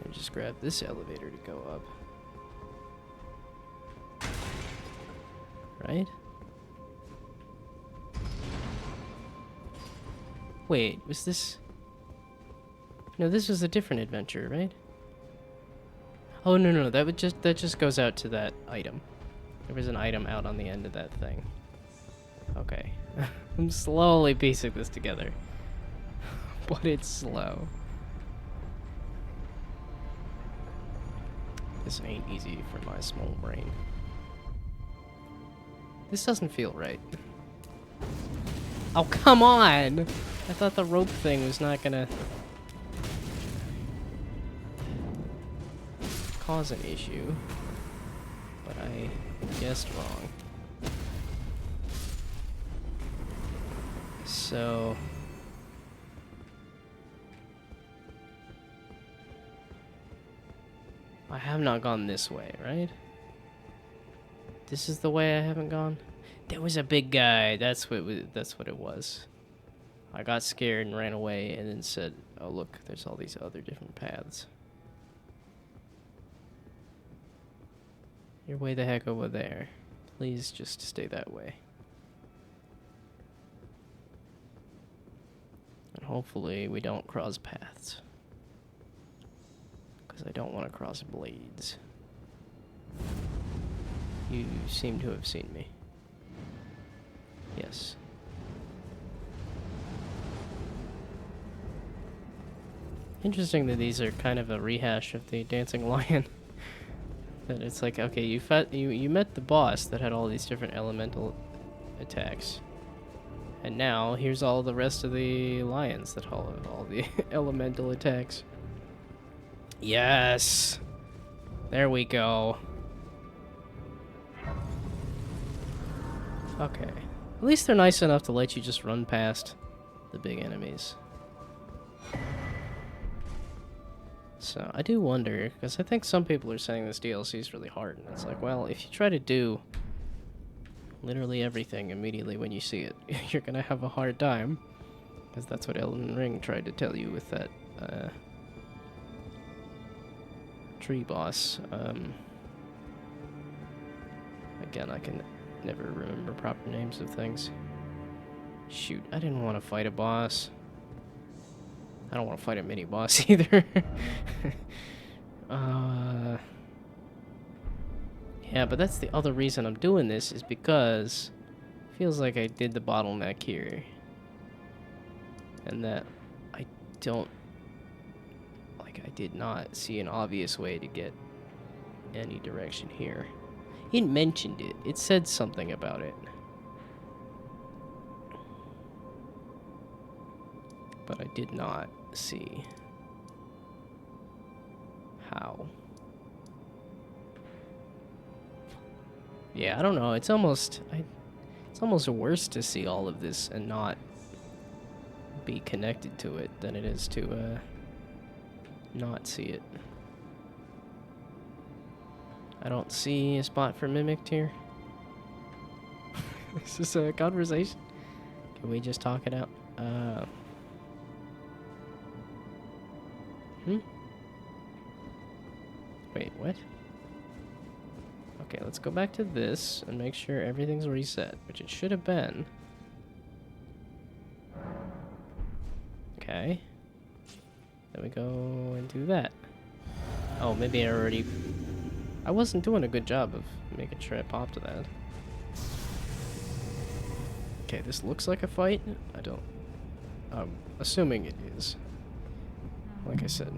And just grab this elevator to go up. Right? Wait, was this... No, this was a different adventure, right? Oh, no, no, that just goes out to that item. There was an item out on the end of that thing. Okay. I'm slowly piecing this together. But it's slow. This ain't easy for my small brain. This doesn't feel right. Oh, come on! I thought the rope thing was not gonna cause an issue, but I guessed wrong. So... I have not gone this way, right? This is the way I haven't gone? There was a big guy. That's what it was. I got scared and ran away and then said, "Oh, look, there's all these other different paths." You're way the heck over there. Please just stay that way. And hopefully we don't cross paths. Because I don't want to cross blades. You seem to have seen me. Yes. Interesting that these are kind of a rehash of the Dancing Lion. That it's like, okay, you met the boss that had all these different elemental attacks. And now, here's all the rest of the lions that have all the elemental attacks. Yes! There we go. Okay. At least they're nice enough to let you just run past the big enemies. So, I do wonder, because I think some people are saying this DLC is really hard, and it's like, well, if you try to do literally everything immediately when you see it, you're gonna have a hard time. Because that's what Elden Ring tried to tell you with that, tree boss. Again, I can never remember proper names of things. Shoot, I didn't want to fight a boss. I don't want to fight a mini boss either. Yeah, but that's the other reason I'm doing this, is because it feels like I did the bottleneck here. And that I don't... Like, I did not see an obvious way to get any direction here. It mentioned it. It said something about it. But I did not see how. Yeah, I don't know. It's almost worse to see all of this and not be connected to it than it is to not see it. I don't see a spot for mimicked here. Is this a conversation? Can we just talk it out? Wait, what? Okay, let's go back to this and make sure everything's reset, which it should have been. Okay. Then we go and do that. Oh, maybe I wasn't doing a good job of making sure I popped to that. Okay, this looks like a fight. I'm assuming it is. Like I said.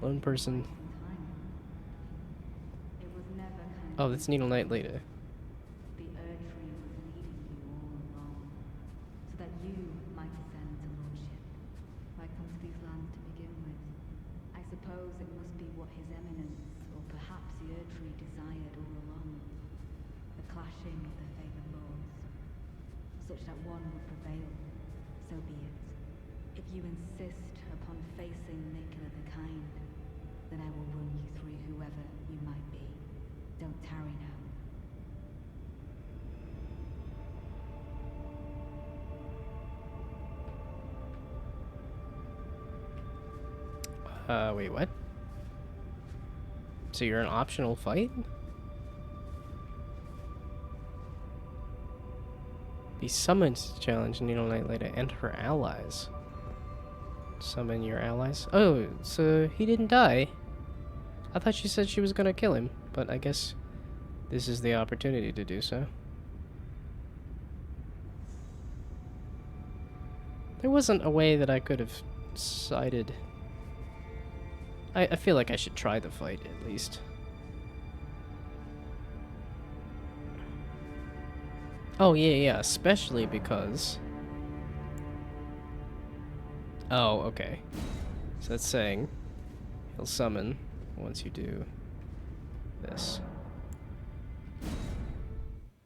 Lone person. Oh, that's Needle Knight later. The Earth Tree was leading you all along, so that you might ascend to lordship. Why come to these lands to begin with? I suppose it must be what His Eminence, or perhaps the Earth Tree, desired all along. The clashing of the favored lords, such that one would prevail. So be it. If you insist upon facing Nicola the Kind, then I will run you through whoever you might be. Don't tarry now. Wait, what? So you're an optional fight? Be summoned to challenge Needle Knight later and her allies. Summon your allies? Oh, so he didn't die. I thought she said she was gonna kill him, but I guess this is the opportunity to do so. There wasn't a way that I could have decided. I feel like I should try the fight at least. Oh yeah, especially because... Oh, okay. So that's saying he'll summon once you do this.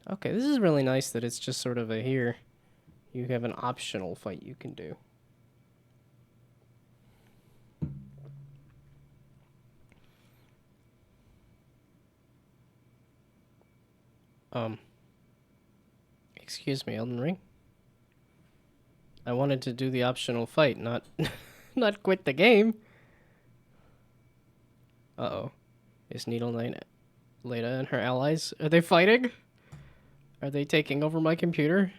Okay, this is really nice that it's just sort of a here. You have an optional fight you can do. Excuse me, Elden Ring? I wanted to do the optional fight, not not quit the game. Uh-oh. Is Needle Knight Leda and her allies, are they fighting? Are they taking over my computer?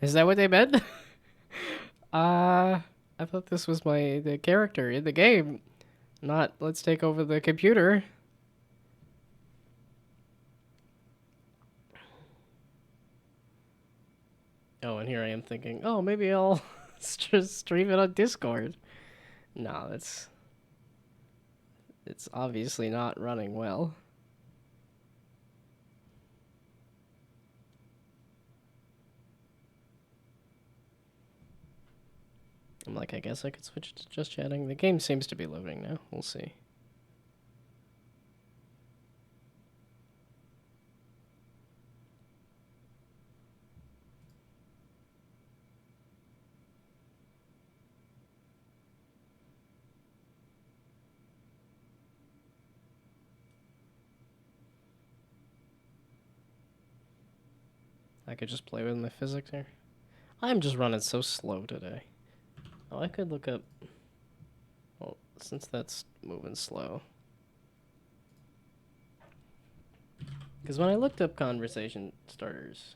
Is that what they meant? I thought this was the character in the game. Not, let's take over the computer. Oh, and here I am thinking, oh, maybe I'll just stream it on Discord. No, it's obviously not running well. I'm like, I guess I could switch to just chatting. The game seems to be loading now. We'll see. I could just play with my physics here. I'm just running so slow today. Oh, I could look up... Well, since that's moving slow. Because when I looked up conversation starters...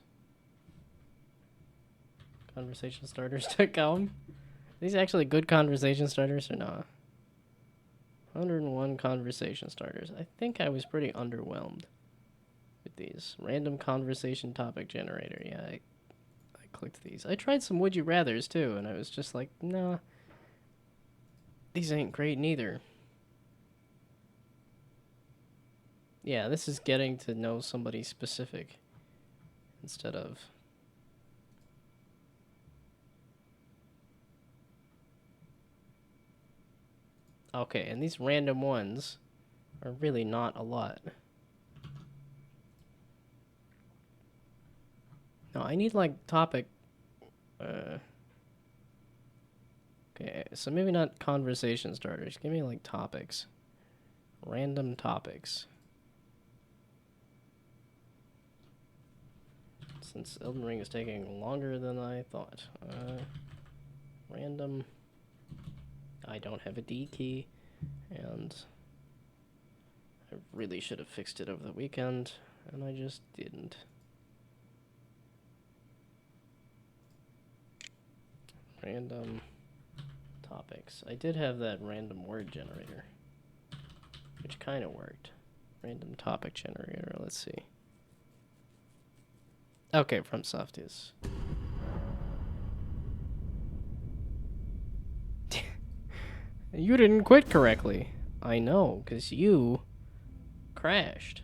Conversationstarters.com? These actually good conversation starters or not? 101 conversation starters. I think I was pretty underwhelmed with these. Random conversation topic generator. Yeah, I clicked these. I tried some Would You Rathers too, and I was just like, nah. These ain't great neither. Yeah, this is getting to know somebody specific instead of... Okay, and these random ones are really not a lot. No, I need like topic... Okay, so maybe not conversation starters. Give me like topics. Random topics. Since Elden Ring is taking longer than I thought. Random... I don't have a D key, and I really should have fixed it over the weekend, and I just didn't. Random topics. I did have that random word generator, which kind of worked. Random topic generator, let's see. Okay, FromSoft is... You didn't quit correctly. I know, because you crashed.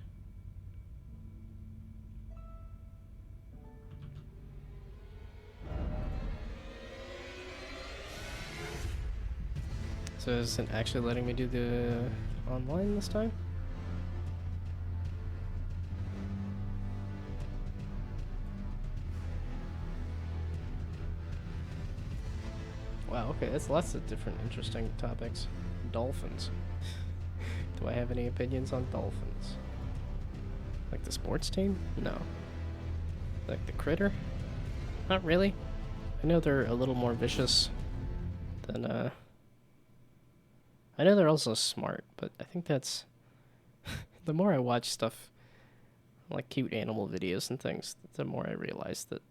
So is it actually letting me do the online this time? Wow, okay, that's lots of different interesting topics. Dolphins. Do I have any opinions on dolphins? Like the sports team? No. Like the critter? Not really. I know they're a little more vicious than, I know they're also smart, but I think that's... The more I watch stuff like cute animal videos and things, the more I realize that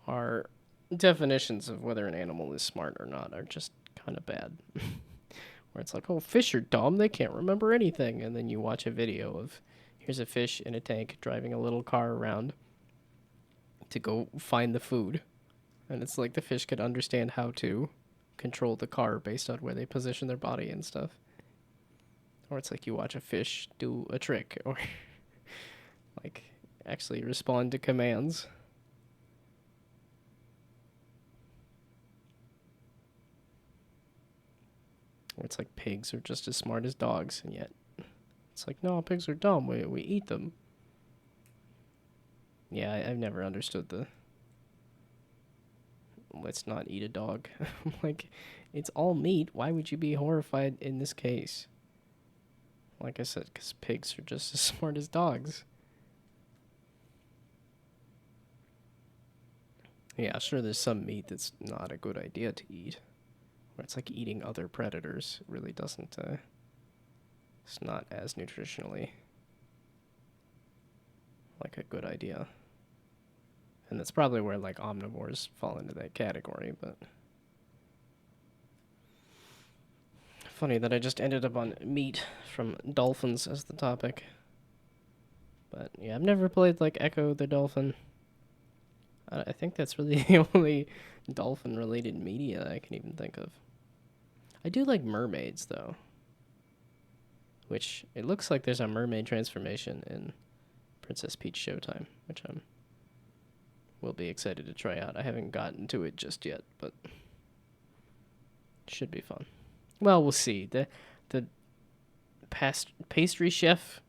our definitions of whether an animal is smart or not are just kind of bad. Where it's like, oh, fish are dumb, they can't remember anything. And then you watch a video of here's a fish in a tank driving a little car around to go find the food. And it's like the fish could understand how to control the car based on where they position their body and stuff. Or it's like you watch a fish do a trick or like actually respond to commands. Or it's like pigs are just as smart as dogs, and yet it's like, no, pigs are dumb. We eat them. Yeah, I've never understood the let's not eat a dog. Like, it's all meat. Why would you be horrified in this case? Like I said, because pigs are just as smart as dogs. Yeah, sure, there's some meat that's not a good idea to eat. Where it's like eating other predators. It really doesn't, it's not as nutritionally like a good idea. And that's probably where like omnivores fall into that category, but funny that I just ended up on meat from dolphins as the topic. But yeah, I've never played like Echo the Dolphin. I think that's really the only dolphin related media I can even think of. I do like mermaids though. Which it looks like there's a mermaid transformation in Princess Peach Showtime, which will be excited to try out. I haven't gotten to it just yet, but should be fun. Well, we'll see. The past pastry chef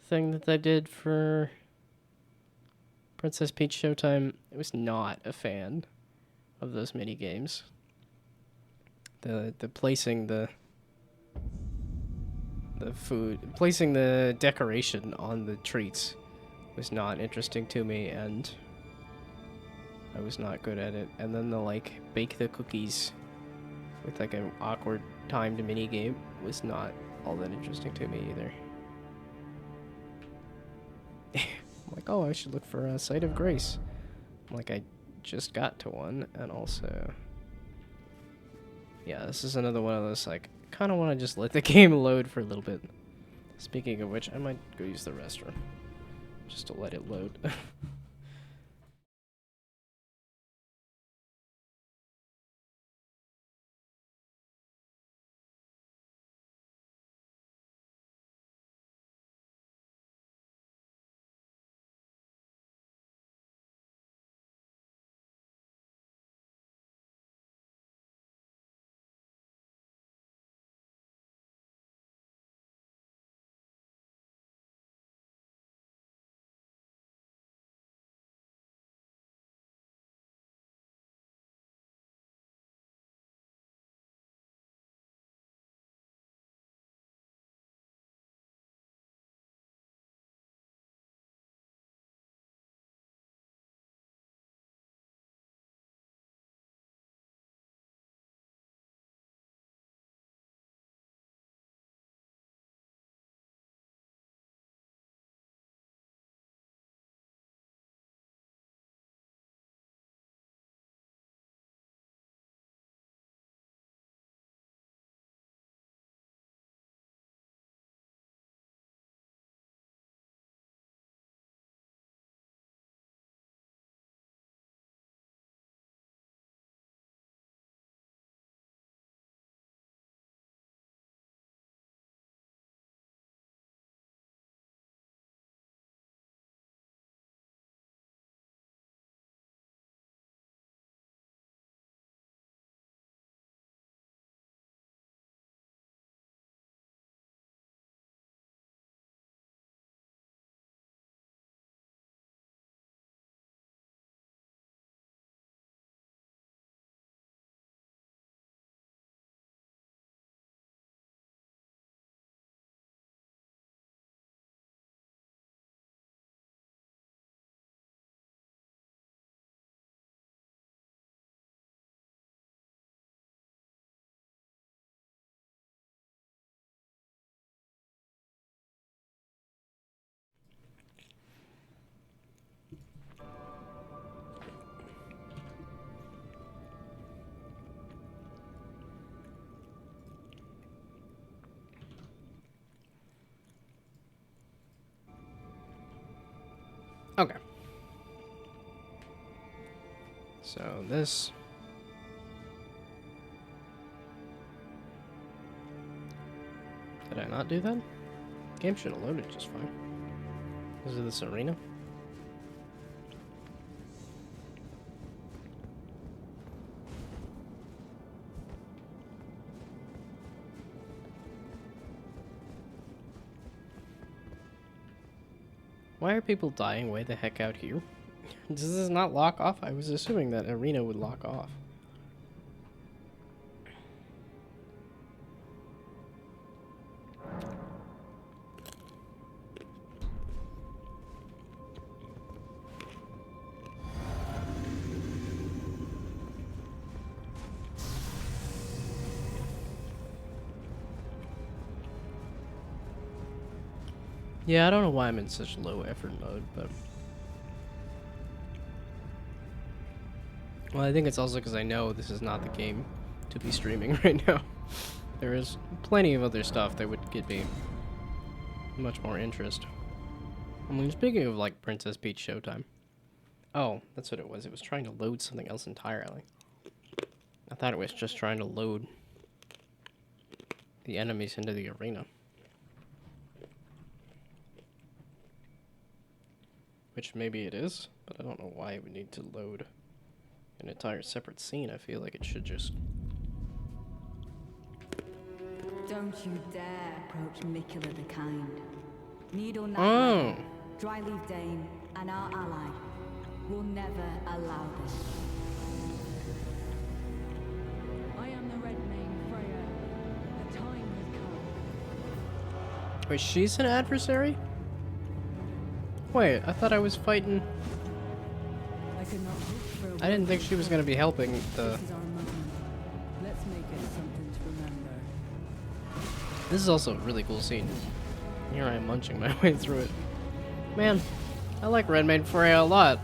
thing that I did for Princess Peach Showtime, I was not a fan of those mini games. The placing the food, placing the decoration on the treats was not interesting to me, and I was not good at it. And then the like bake the cookies with like an awkward timed mini game was not all that interesting to me either. I'm like, oh, I should look for a Site of Grace. I'm like, I just got to one, and also, yeah, this is another one of those like, kind of want to just let the game load for a little bit. Speaking of which, I might go use the restroom just to let it load. Okay. So this... Did I not do that? Game should have loaded just fine. Is it this arena? Why are people dying way the heck out here? Does this not lock off? I was assuming that arena would lock off. Yeah, I don't know why I'm in such low effort mode, but... Well, I think it's also because I know this is not the game to be streaming right now. There is plenty of other stuff that would get me much more interest. I mean, speaking of, like, Princess Peach Showtime. Oh, that's what it was. It was trying to load something else entirely. I thought it was just trying to load the enemies into the arena. Which maybe it is, but I don't know why it would need to load an entire separate scene. I feel like it should just... Don't you dare approach Mikula the Kind. Needle Oh! Dryleaf Dane, and our ally will never allow this. I am the Red Mane Freya. The time has come. Wait, she's an adversary? Wait, I thought I was fighting... I could not hope for a I didn't think she was going to be helping the... This is our moment. Let's make it something to remember. This is also a really cool scene. Here I am munching my way through it. Man, I like Red Mane Freya a lot.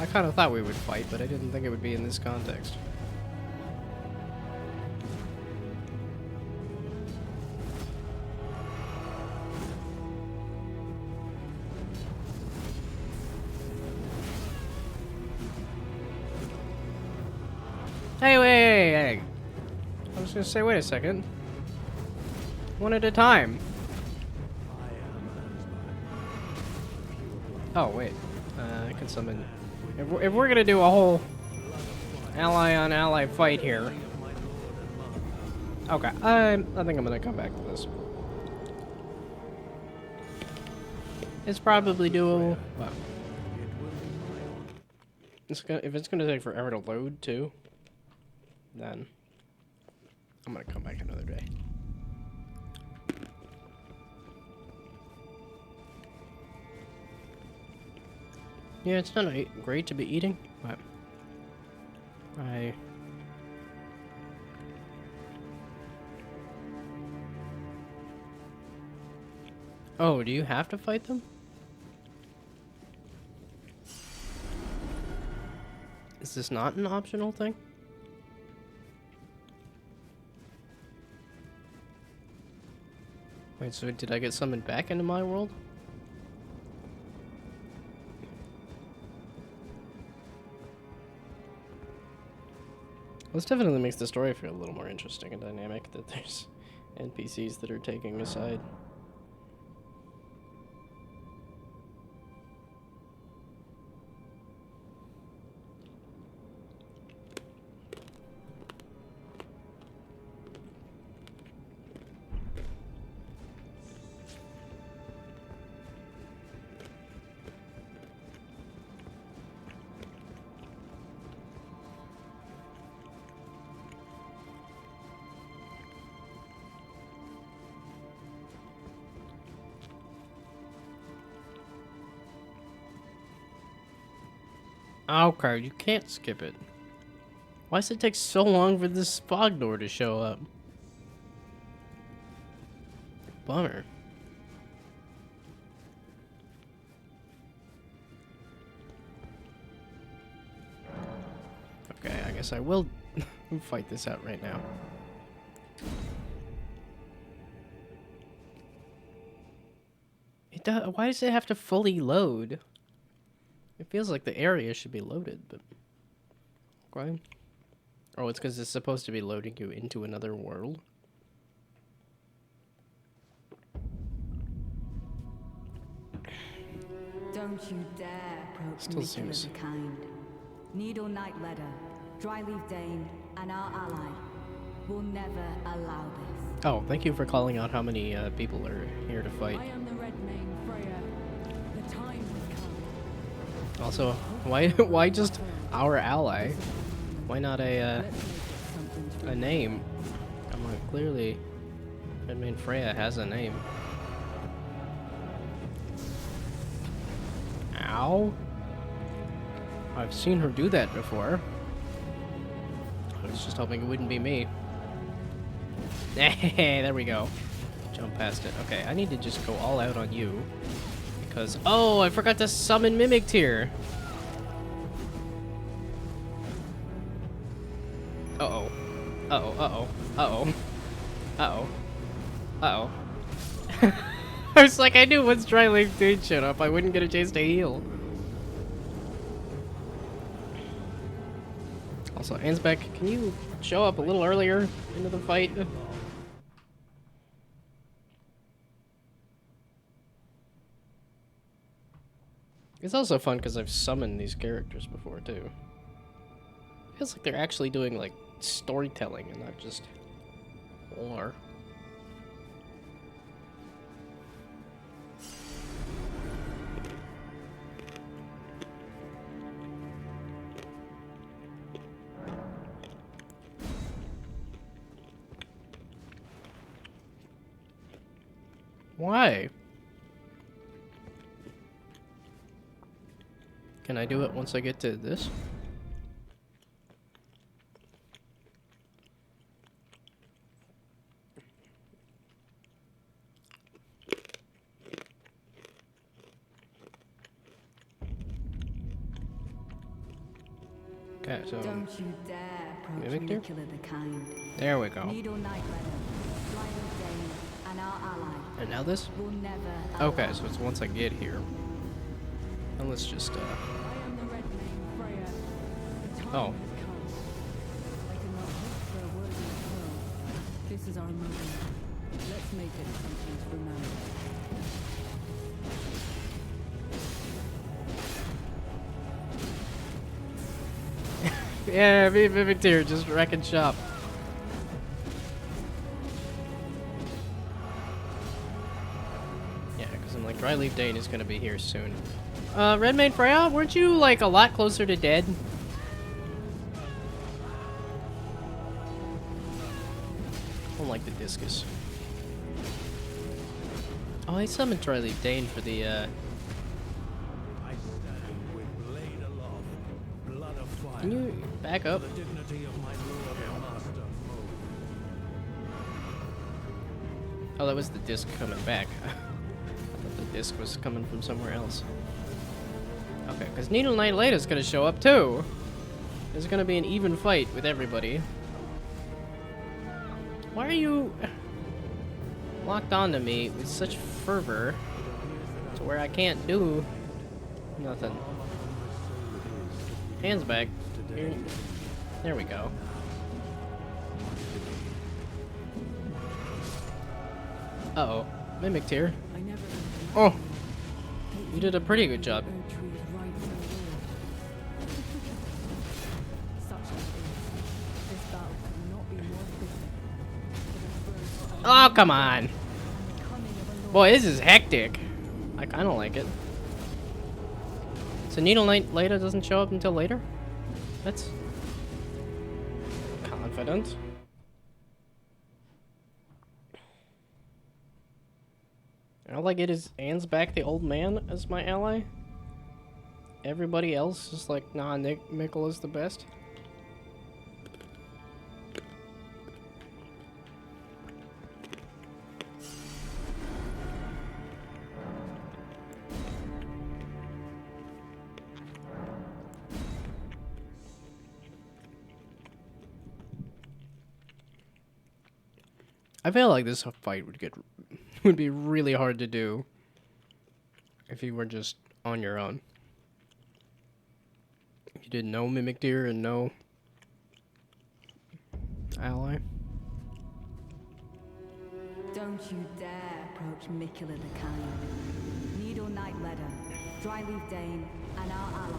I kind of thought we would fight, but I didn't think it would be in this context. Hey. I was gonna say, wait a second. One at a time. Oh, wait. I can summon... If we're gonna do a whole ally-on-ally fight here... Okay, I think I'm gonna come back to this. It's probably doable. Well, if it's gonna take forever to load, too, then I'm gonna come back another day. Yeah, it's not great to be eating, but Oh, do you have to fight them? Is this not an optional thing? Wait, so did I get summoned back into my world? This definitely makes the story feel a little more interesting and dynamic, that there's NPCs that are taking a side. Okay, you can't skip it. Why does it take so long for this fog door to show up? Bummer. Okay, I guess I will fight this out right now. Why does it have to fully load? It feels like the area should be loaded, but... Okay. Oh, it's because it's supposed to be loading you into another world? Don't you dare approach Still Nicola seems... the Kind. Needle Knight Ledder, Dryleaf Dane, and our ally will never allow this. Oh, thank you for calling out how many people are here to fight. I am the Red Mane, Freya. The time has come. Also, why just our ally? Why not a name? Come on, clearly, I mean Freya has a name. Ow! I've seen her do that before. I was just hoping it wouldn't be me. Hey, there we go. Jump past it. Okay, I need to just go all out on you. Because, oh, I forgot to summon Mimic Tear. Uh-oh. Uh-oh, uh-oh, uh-oh. Uh-oh. Uh-oh. I was like, I knew once Dryleaf Dane showed up, I wouldn't get a chance to heal. Also, Ansbeck, can you show up a little earlier into the fight? It's also fun because I've summoned these characters before, too. Feels like they're actually doing, like, storytelling and not just lore. Why? Can I do it once I get to this? Okay, so Don't you dare approach Mimic Tear? Nicola the Kind. There we go. Needle Knight Ledder, Dryleaf Dane, and our ally And now this? will never Okay, allow so it's once I get here. And let's just, I am the Red Mane, Freya. The time Oh. has come. I cannot hope for a worthy world. This is our moment. Let's make it something to remember. Yeah, Mimic Tear, just wrecking shop. Yeah, because I'm like, Dryleaf Dane is gonna be here soon. Red Mane Freya, weren't you, like, a lot closer to dead? I don't like the discus. Oh, I summoned Dryleaf Dane for the, I stand with blade aloft, blood of fire. Can you back up? The dignity of my lord and master foe. Oh, that was the disc coming back. I thought the disc was coming from somewhere else. Okay, because Needle Knight Leda's gonna show up too. There's gonna be an even fight with everybody. Why are you locked onto me with such fervor to where I can't do nothing? Hands back. Here. There we go. Uh-oh. Mimic Tear. I never Oh! You did a pretty good job. Erdtree's right so well. Such as it is. This battle could not be more fitting. For the first Oh, come on! and the coming of a lord. Boy, this is hectic. I kind of like it. So Needle Knight Leda doesn't show up until later? That's confident. All I get is Ansback the old man as my ally. Everybody else is like, nah, Nicola's the best. I feel like this fight would be really hard to do if you were just on your own. You did no mimic deer and no ally. Don't you dare approach Mikula the Kind. Needle Knight Ledder, Dryleaf Dane, and our allies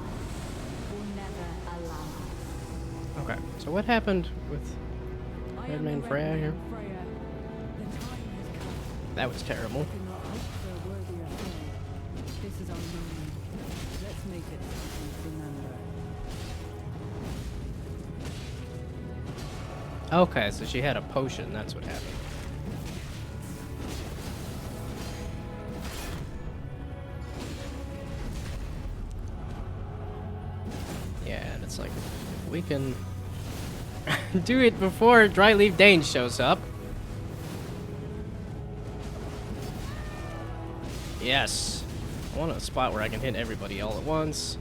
will never allow us. Okay, so what happened with I am Redman the Freya Red here? Man Freya. The time has come. That was terrible. I cannot hope for a worthier fate. This is our moment. Let's make it something to remember. Okay, so she had a potion, that's what happened. Yeah, and it's like, if we can do it before Dryleaf Dane shows up. Yes. I want a spot where I can hit everybody all at once.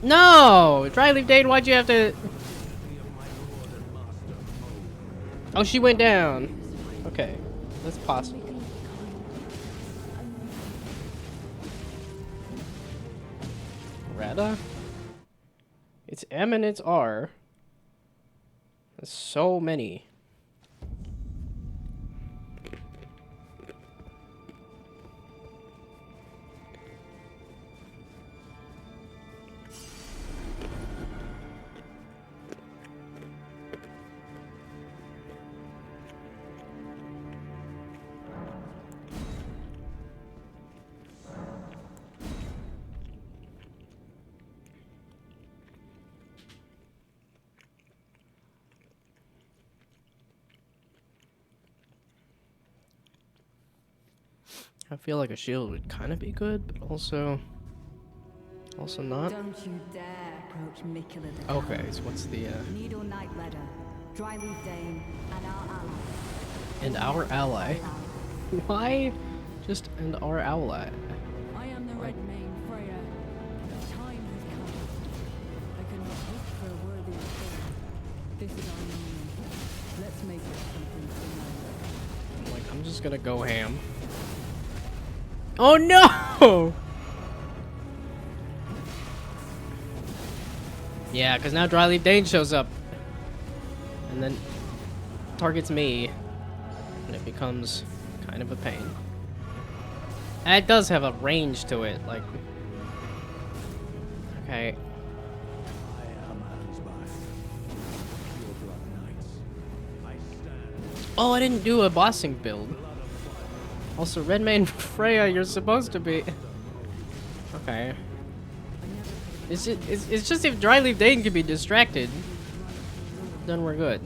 No! Dryleaf Dane, why'd you have to... Oh, she went down. Okay, that's possible. Retta? It's M and it's R. There's so many. I feel like a shield would kind of be good, but also not. Don't you dare approach Mikula the Okay, Kind. so what's the Needle Knight Ledder, Dryleaf Dane, and our allies. and our ally? Why just and our ally? I am the Red Man Freya. The time has come. I cannot hope for a worthier fate. This is our moment. Let's make it something to remember. Like, I'm just gonna go ham. Oh no! Yeah, because now Dryleaf Dane shows up. And then targets me. And it becomes kind of a pain. And it does have a range to it, like... Okay. I am Ansbach, your blood knights. I stand Oh, I didn't do a bossing build. Also, Redman Freya, you're supposed to be... Okay. It's just if Dryleaf Dane can be distracted, then we're good.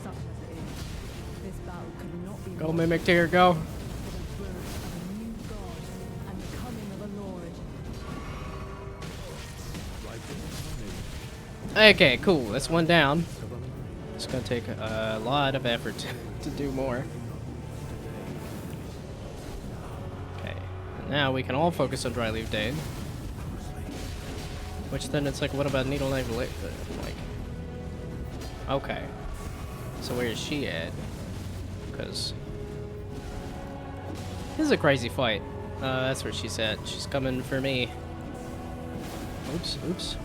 Such as it is, this battle could not be Go, won Mimic Tear, go. for the birth of a new god and the coming of a lord. Okay, cool. That's one down. It's gonna take a lot of effort to do more. Okay. And now we can all focus on Dryleaf Dane. Which then it's like, what about Needle Knight like, okay. So where is she at? Because this is a crazy fight. That's where she's at. She's coming for me. Oops, oops.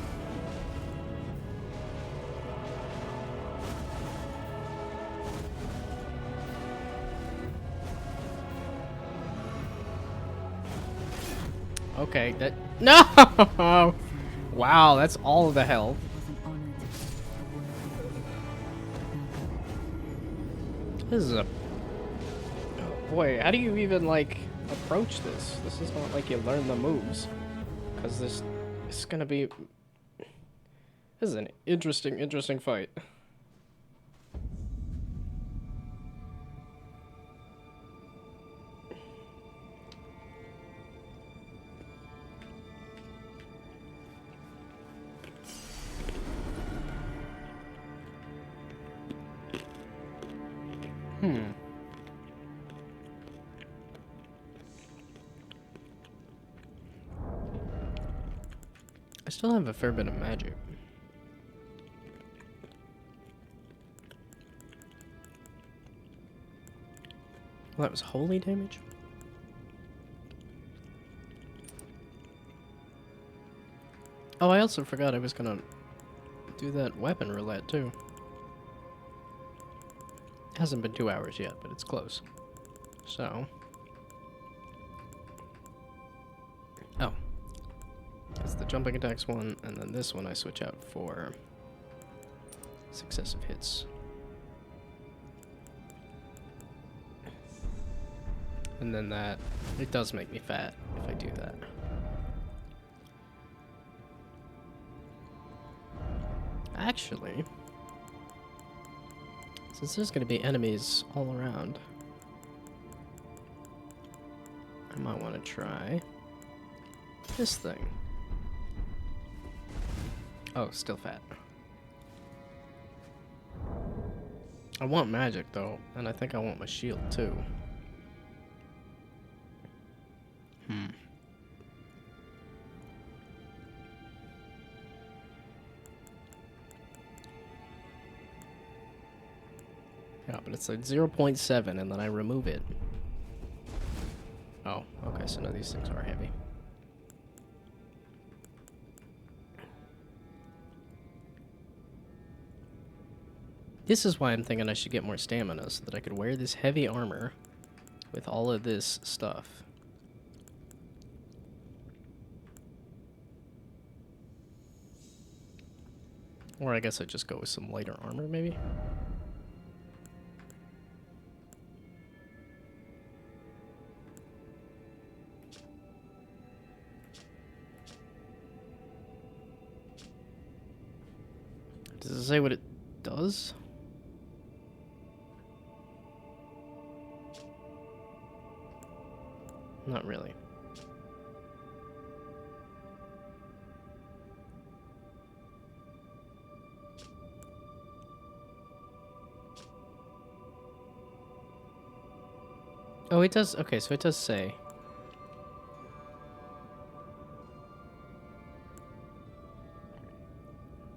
Okay, that... No! Wow, that's all of the health. Was an honor to be a worthy. This is a... Oh boy, how do you even, like, approach this? This is not like you learn the moves. Because this is gonna be... This is an interesting fight. I still have a fair bit of magic. Well, that was holy damage? Oh, I also forgot I was gonna do that weapon roulette too. Hasn't been 2 hours yet, but it's close. So. Oh. It's the jumping attacks one, and then this one I switch out for successive hits. And then that, it does make me fat if I do that. Actually, since there's going to be enemies all around, I might want to try this thing. Oh, still fat. I want magic though, and I think I want my shield too. Yeah, but it's like 0.7 and then I remove it. Oh, okay, so now these things are heavy. This is why I'm thinking I should get more stamina so that I could wear this heavy armor with all of this stuff. Or I guess I'd just go with some lighter armor, maybe? Does it say what it does? Not really. Oh, it does. Okay, so it does say.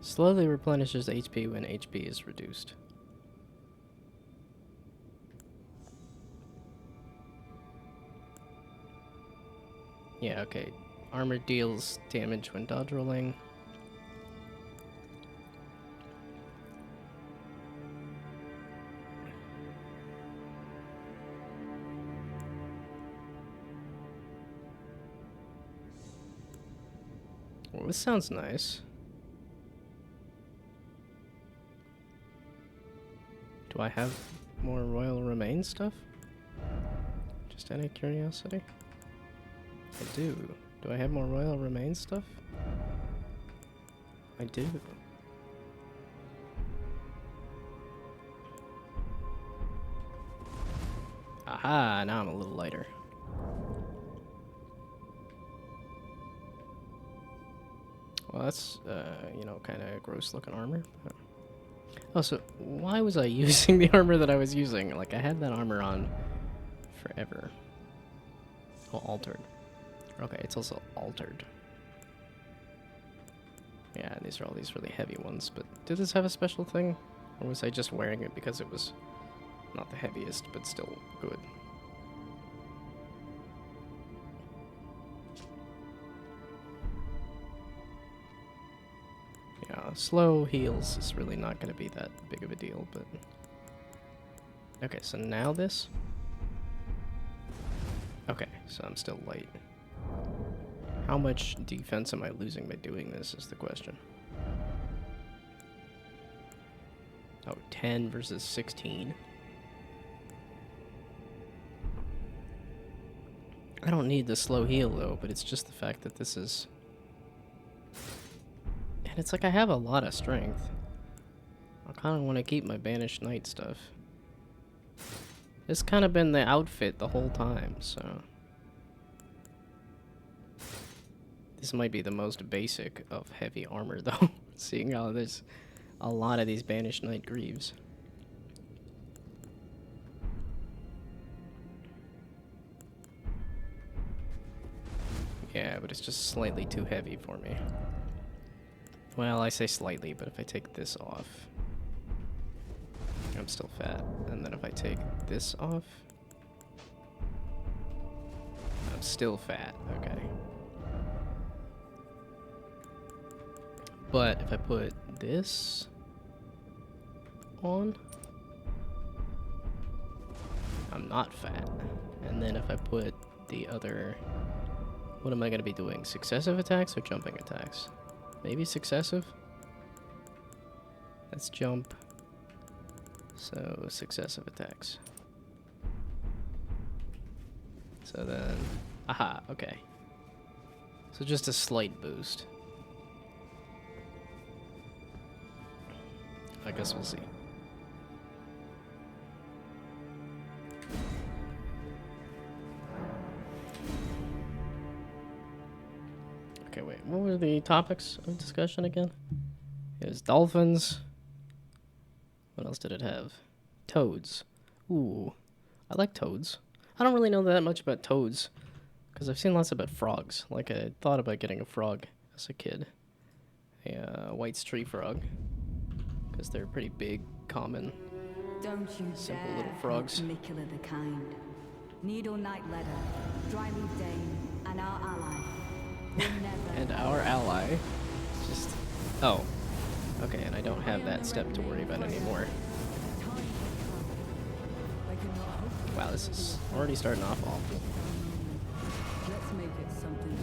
Slowly replenishes HP when HP is reduced. Yeah, okay. Armor deals damage when dodge rolling. Well, this sounds nice. Do I have more Royal Remains stuff? Just out of curiosity? I do. Do I have more Royal Remains stuff? I do. Aha, now I'm a little lighter. Well, that's, you know, kind of gross looking armor. Oh, so why was I using the armor that I was using? Like, I had that armor on forever. Oh, altered. Okay, it's also altered. Yeah, these are all these really heavy ones, but did this have a special thing? Or was I just wearing it because it was not the heaviest, but still good? Yeah, slow heals is really not going to be that big of a deal, but... Okay, so now this? Okay, so I'm still light. How much defense am I losing by doing this is the question. Oh, 10 versus 16. I don't need the slow heal though, but it's just the fact that this is... And it's like I have a lot of strength. I kind of want to keep my Banished Knight stuff. It's kind of been the outfit the whole time, so... This might be the most basic of heavy armor, though, seeing how there's a lot of these Banished Knight Greaves. Yeah, but it's just slightly too heavy for me. Well, I say slightly, but if I take this off, I'm still fat. And then if I take this off, I'm still fat. Okay. But if I put this on, I'm not fat. And then if I put the other, what am I going to be doing? Successive attacks or jumping attacks? Maybe successive? Let's jump. So successive attacks. So then, aha, okay. So just a slight boost. I guess we'll see. Okay, wait, what were the topics of discussion again? It was dolphins. What else did it have? Toads. Ooh, I like toads. I don't really know that much about toads, because I've seen lots about frogs. Like, I thought about getting a frog as a kid. A white tree frog. Because they're pretty big, common, Don't you simple dare little frogs. hurt Nicola the Kind. Needle Knight Leather, Dryleaf Dane, and our ally. Will never And our ally. Just... Oh. Okay, and I don't have that step to worry about anymore. Time has come. I cannot hope for Wow, this is already starting off awful. Let's make it something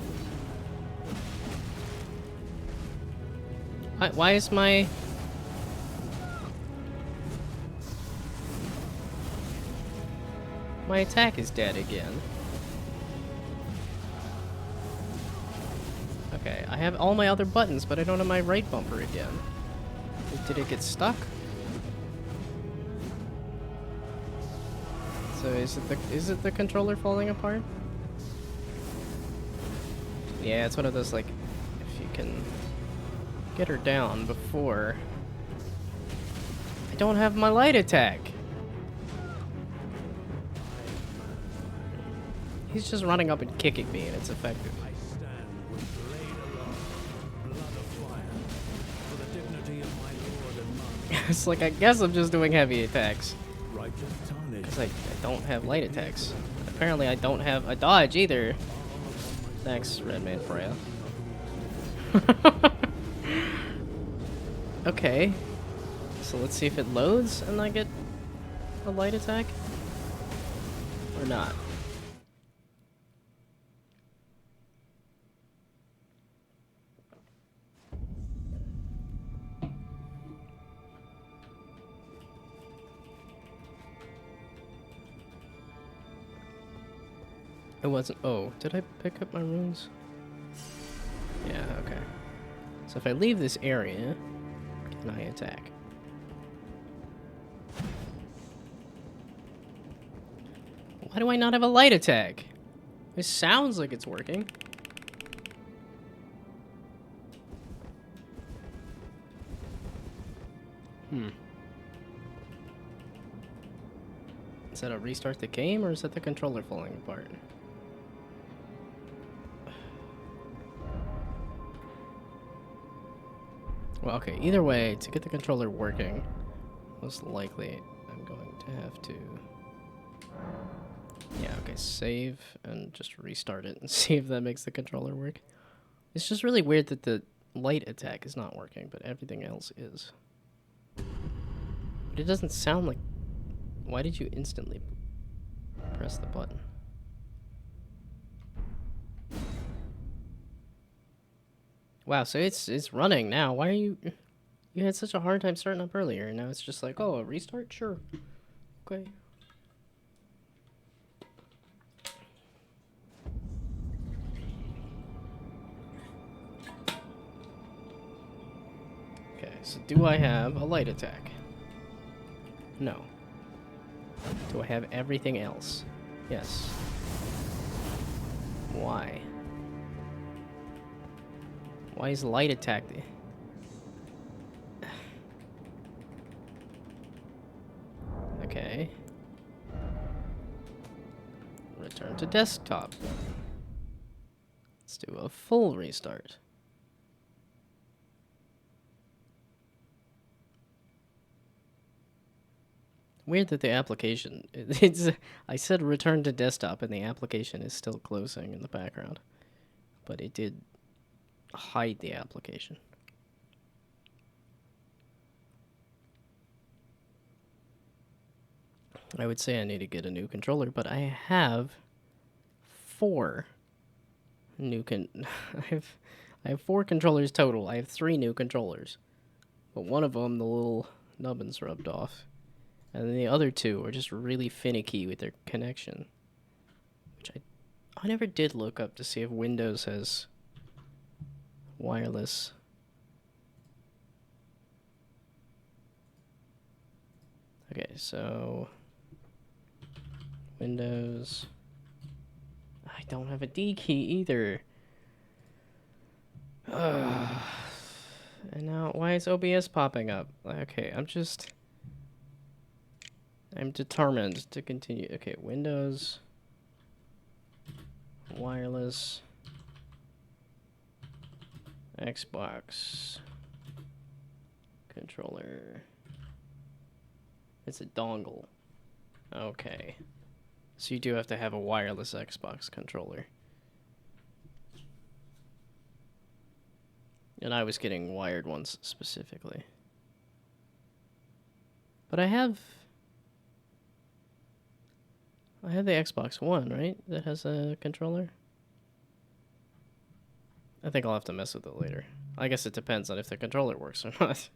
to remember. Why is my... My attack is dead again. Okay, I have all my other buttons, but I don't have my right bumper again. Did it get stuck? So is it the controller falling apart? Yeah, it's one of those, like, if you can get her down before... I don't have my light attack! He's just running up and kicking me, and it's effective. I stand with blade aloft, blood afire, for the dignity of my lord and master. It's like, I guess I'm just doing heavy attacks. Righteous tarnish. Because I don't have light attacks. Apparently I don't have a dodge either. Thanks, Redman Freya. Okay. So let's see if it loads and I get a light attack. Or not. It wasn't. Oh, did I pick up my runes? Yeah, okay. So if I leave this area, can I attack? Why do I not have a light attack? It sounds like it's working. Is that a restart the game, or is that the controller falling apart? Well, okay, either way, to get the controller working, most likely I'm going to have to... Yeah, okay, save and just restart it and see if that makes the controller work. It's just really weird that the light attack is not working, but everything else is. But it doesn't sound like... Why did you instantly press the button? Wow, so it's running now. Why are you... You had such a hard time starting up earlier, and now it's just like, oh, a restart? Sure. Okay. Okay, so do I have a light attack? No. Do I have everything else? Yes. Why? Why is light attack the... Okay. Return to desktop. Let's do a full restart. Weird that the application... It's, I said return to desktop and the application is still closing in the background. But it did hide the application. I would say I need to get a new controller, but I have 4 new I have 4 controllers total. I have 3 new controllers. But one of them, the little nubbins rubbed off. And then the other 2 are just really finicky with their connection. Which I never did look up to see if Windows has wireless. Okay, so Windows. I don't have a D key either. And now, why is OBS popping up? Okay, I'm determined to continue. Okay, Windows, wireless, Xbox, controller. It's a dongle. Okay. So you do have to have a wireless Xbox controller. And I was getting wired ones specifically. But I have the Xbox One, right? That has a controller. I think I'll have to mess with it later. I guess it depends on if the controller works or not.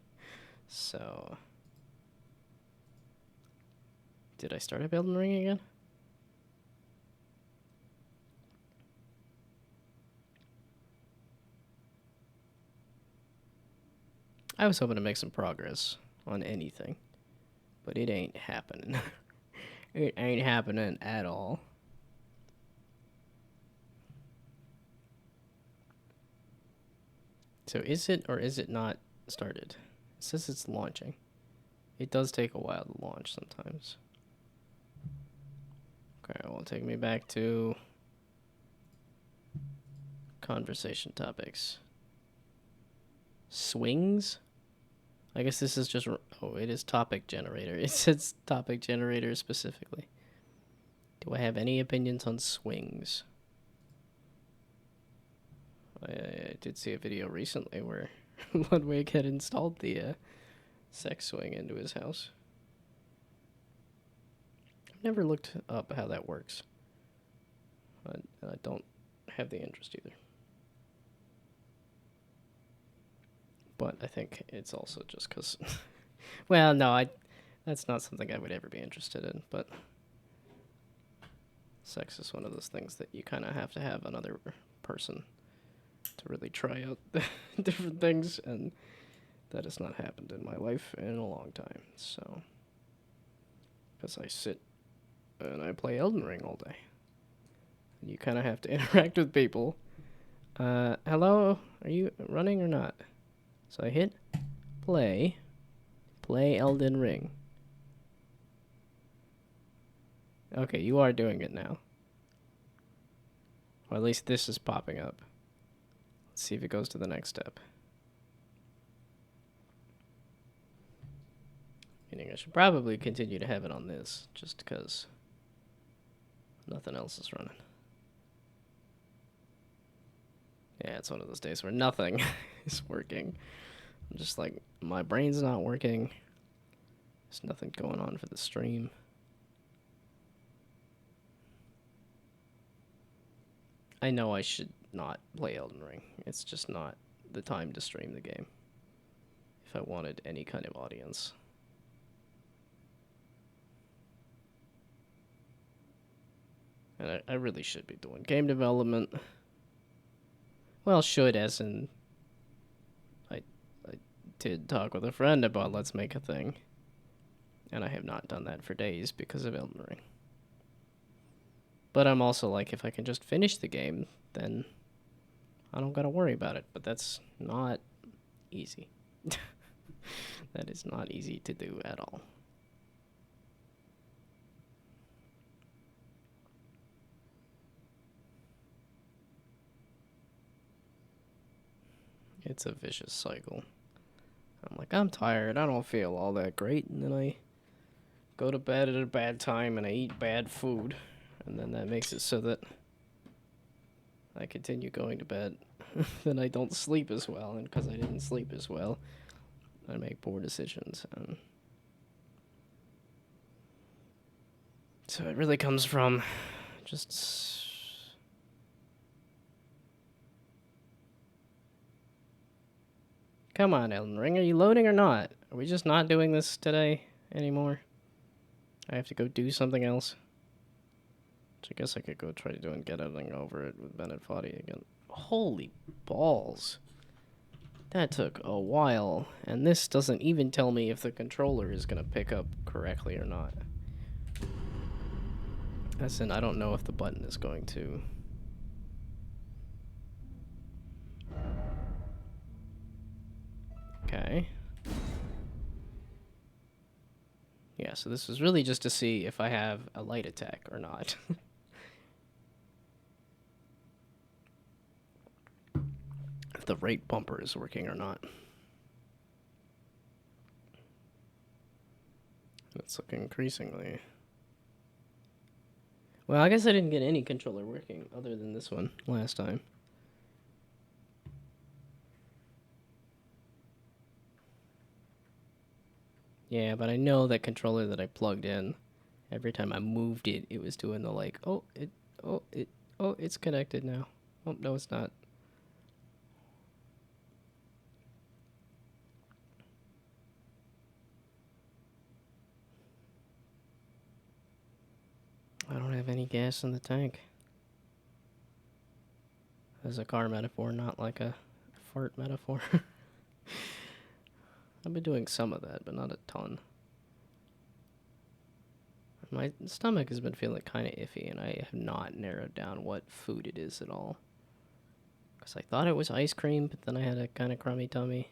So, did I start up Elden Ring again? I was hoping to make some progress on anything, but it ain't happening. It ain't happening at all. So is it or is it not started? It says it's launching. It does take a while to launch sometimes. Okay, well, take me back to conversation topics. Swings? I guess this is just... Oh, it is topic generator. It says topic generator specifically. Do I have any opinions on swings? I did see a video recently where Ludwig had installed the sex swing into his house. I've never looked up how that works. And I don't have the interest either. But I think it's also just because... well, no, that's not something I would ever be interested in, but... Sex is one of those things that you kind of have to have another person to really try out different things, and that has not happened in my life in a long time, so... Because I sit and I play Elden Ring all day. And you kind of have to interact with people. Hello? Are you running or not? So I hit play Elden Ring. Okay, you are doing it now. Or at least this is popping up. Let's see if it goes to the next step. Meaning I should probably continue to have it on this, just because nothing else is running. Yeah, it's one of those days where nothing is working. I'm just like, my brain's not working. There's nothing going on for the stream. I know I should not play Elden Ring. It's just not the time to stream the game if I wanted any kind of audience. And I really should be doing game development. Well, should as in... I did talk with a friend about let's make a thing. And I have not done that for days because of Elden Ring. But I'm also like, if I can just finish the game, then I don't gotta worry about it. But that's not easy. That is not easy to do at all. It's a vicious cycle. I'm like, I'm tired. I don't feel all that great. And then I go to bed at a bad time and I eat bad food. And then that makes it so that I continue going to bed. Then I don't sleep as well. And because I didn't sleep as well, I make poor decisions. And So it really comes from just... Come on, Elden Ring, are you loading or not? Are we just not doing this today anymore? I have to go do something else. Which I guess I could go try doing Get Editing over it with Bennett Foddy again. Holy balls. That took a while, and this doesn't even tell me if the controller is going to pick up correctly or not. As in, I don't know if the button is going to... Okay. Yeah, so this was really just to see if I have a light attack or not. If the rate bumper is working or not. It's looking increasingly... Well, I guess I didn't get any controller working other than this one last time. Yeah, but I know that controller that I plugged in, every time I moved it, it was doing the like, oh, it's connected now. Oh, no, it's not. I don't have any gas in the tank. As a car metaphor, not like a fart metaphor. I've been doing some of that, but not a ton. My stomach has been feeling kind of iffy, and I have not narrowed down what food it is at all. Because I thought it was ice cream, but then I had a kind of crummy tummy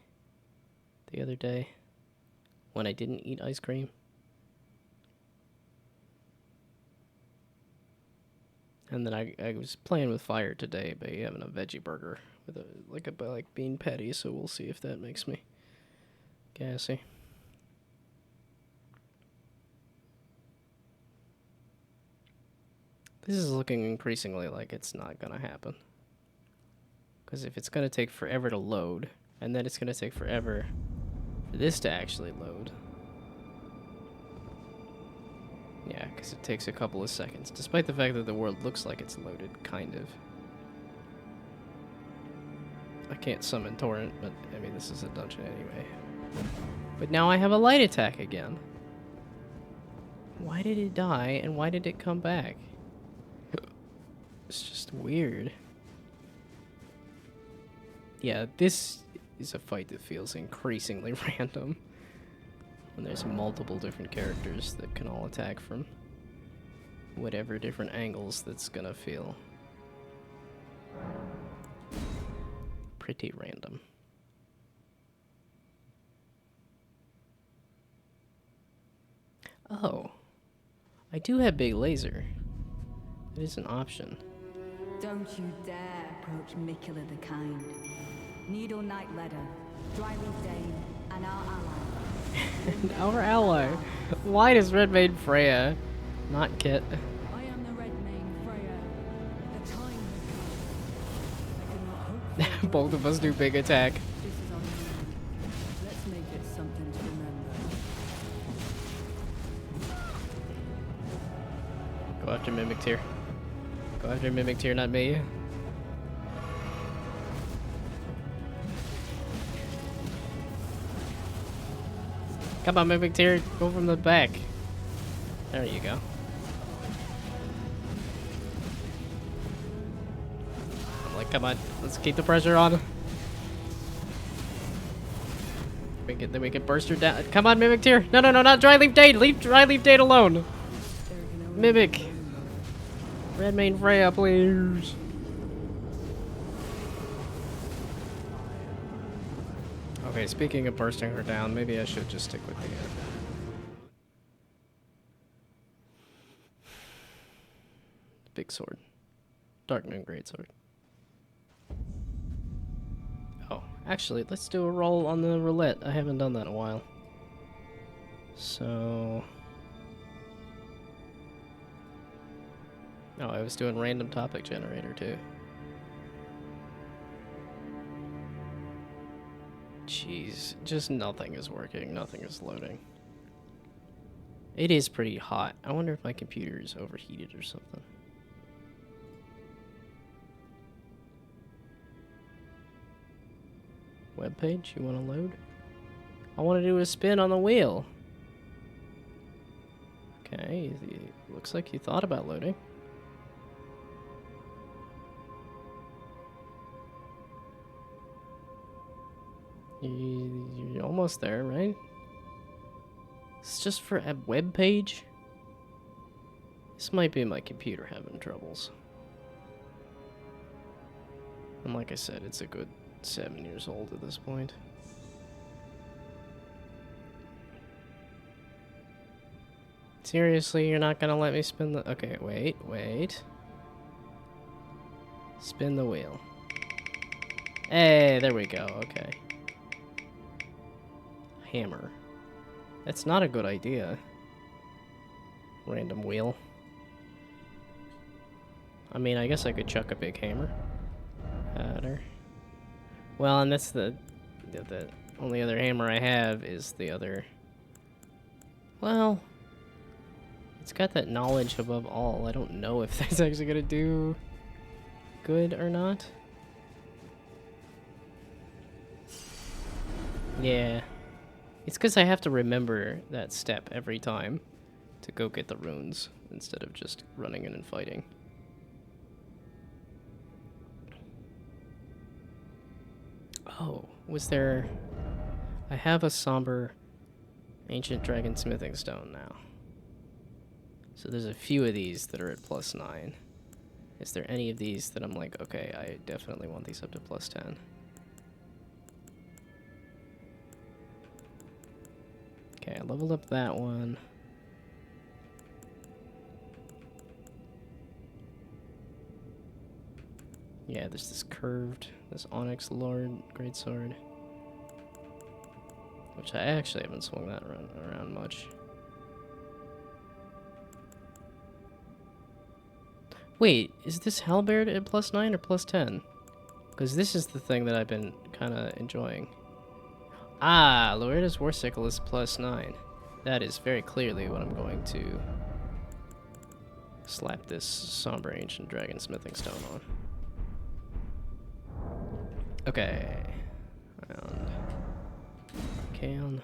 the other day when I didn't eat ice cream. And then I was playing with fire today by having a veggie burger with a like bean patty, so we'll see if that makes me gassy. This is looking increasingly like it's not gonna happen. Because if it's gonna take forever to load, and then it's gonna take forever for this to actually load. Yeah, because it takes a couple of seconds, despite the fact that the world looks like it's loaded, kind of. I can't summon Torrent, but, I mean, this is a dungeon anyway. But now I have a light attack again. Why did it die, and why did it come back? It's just weird. Yeah, this is a fight that feels increasingly random. When there's multiple different characters that can all attack from whatever different angles that's gonna feel pretty random. Oh, I do have big laser. It is an option. Don't you dare approach Mikula the Kind. Needle Knight Ledder, Dryleaf Dane, and our ally. Our ally. Why does Red Maid Freya, not Kit? I am the Red Mane Freya. The time has come. I cannot hope for Both of us do big attack. This is our moment. Let's make it something to remember. Go after Mimic Tear. Go after Mimic Tear, not me. Come on, Mimic Tear, go from the back. There you go. I'm like, come on, let's keep the pressure on. Then we can burst her down. Come on, Mimic Tear. No, not Dryleaf Dane. Leave Dryleaf Dane alone. Mimic. Red Mane Freya, please. Okay, speaking of bursting her down, maybe I should just stick with the big sword. Dark Moon Greatsword. Oh, actually, let's do a roll on the roulette. I haven't done that in a while. So... Oh, I was doing random topic generator too. Jeez, just nothing is working, nothing is loading. It is pretty hot. I wonder if my computer is overheated or something. Web page, you want to load? I want to do a spin on the wheel. Okay, looks like you thought about loading. You're almost there, right? It's just for a web page. This might be my computer having troubles. And like I said, it's a good 7 years old at this point. Seriously, you're not gonna let me spin the... Okay, wait. Spin the wheel. Hey, there we go, okay. Hammer. That's not a good idea. Random wheel. I mean, I guess I could chuck a big hammer at her. Well, and that's the only other hammer I have is the other... Well... It's got that knowledge above all. I don't know if that's actually gonna do good or not. Yeah. It's because I have to remember that step every time to go get the runes instead of just running in and fighting. Oh, was there... I have a somber ancient dragon smithing stone now. So there's a few of these that are at +9. Is there any of these that I'm like, okay, I definitely want these up to +10? Okay, I leveled up that one. Yeah, there's this curved, this Onyx Lord Greatsword. Which I actually haven't swung that around much. Wait, is this halberd at +9 or +10? Because this is the thing that I've been kind of enjoying. Ah, Loretta's War Sickle is +9. That is very clearly what I'm going to slap this Somber Ancient Dragon Smithing Stone on. Okay. Round. Arcane.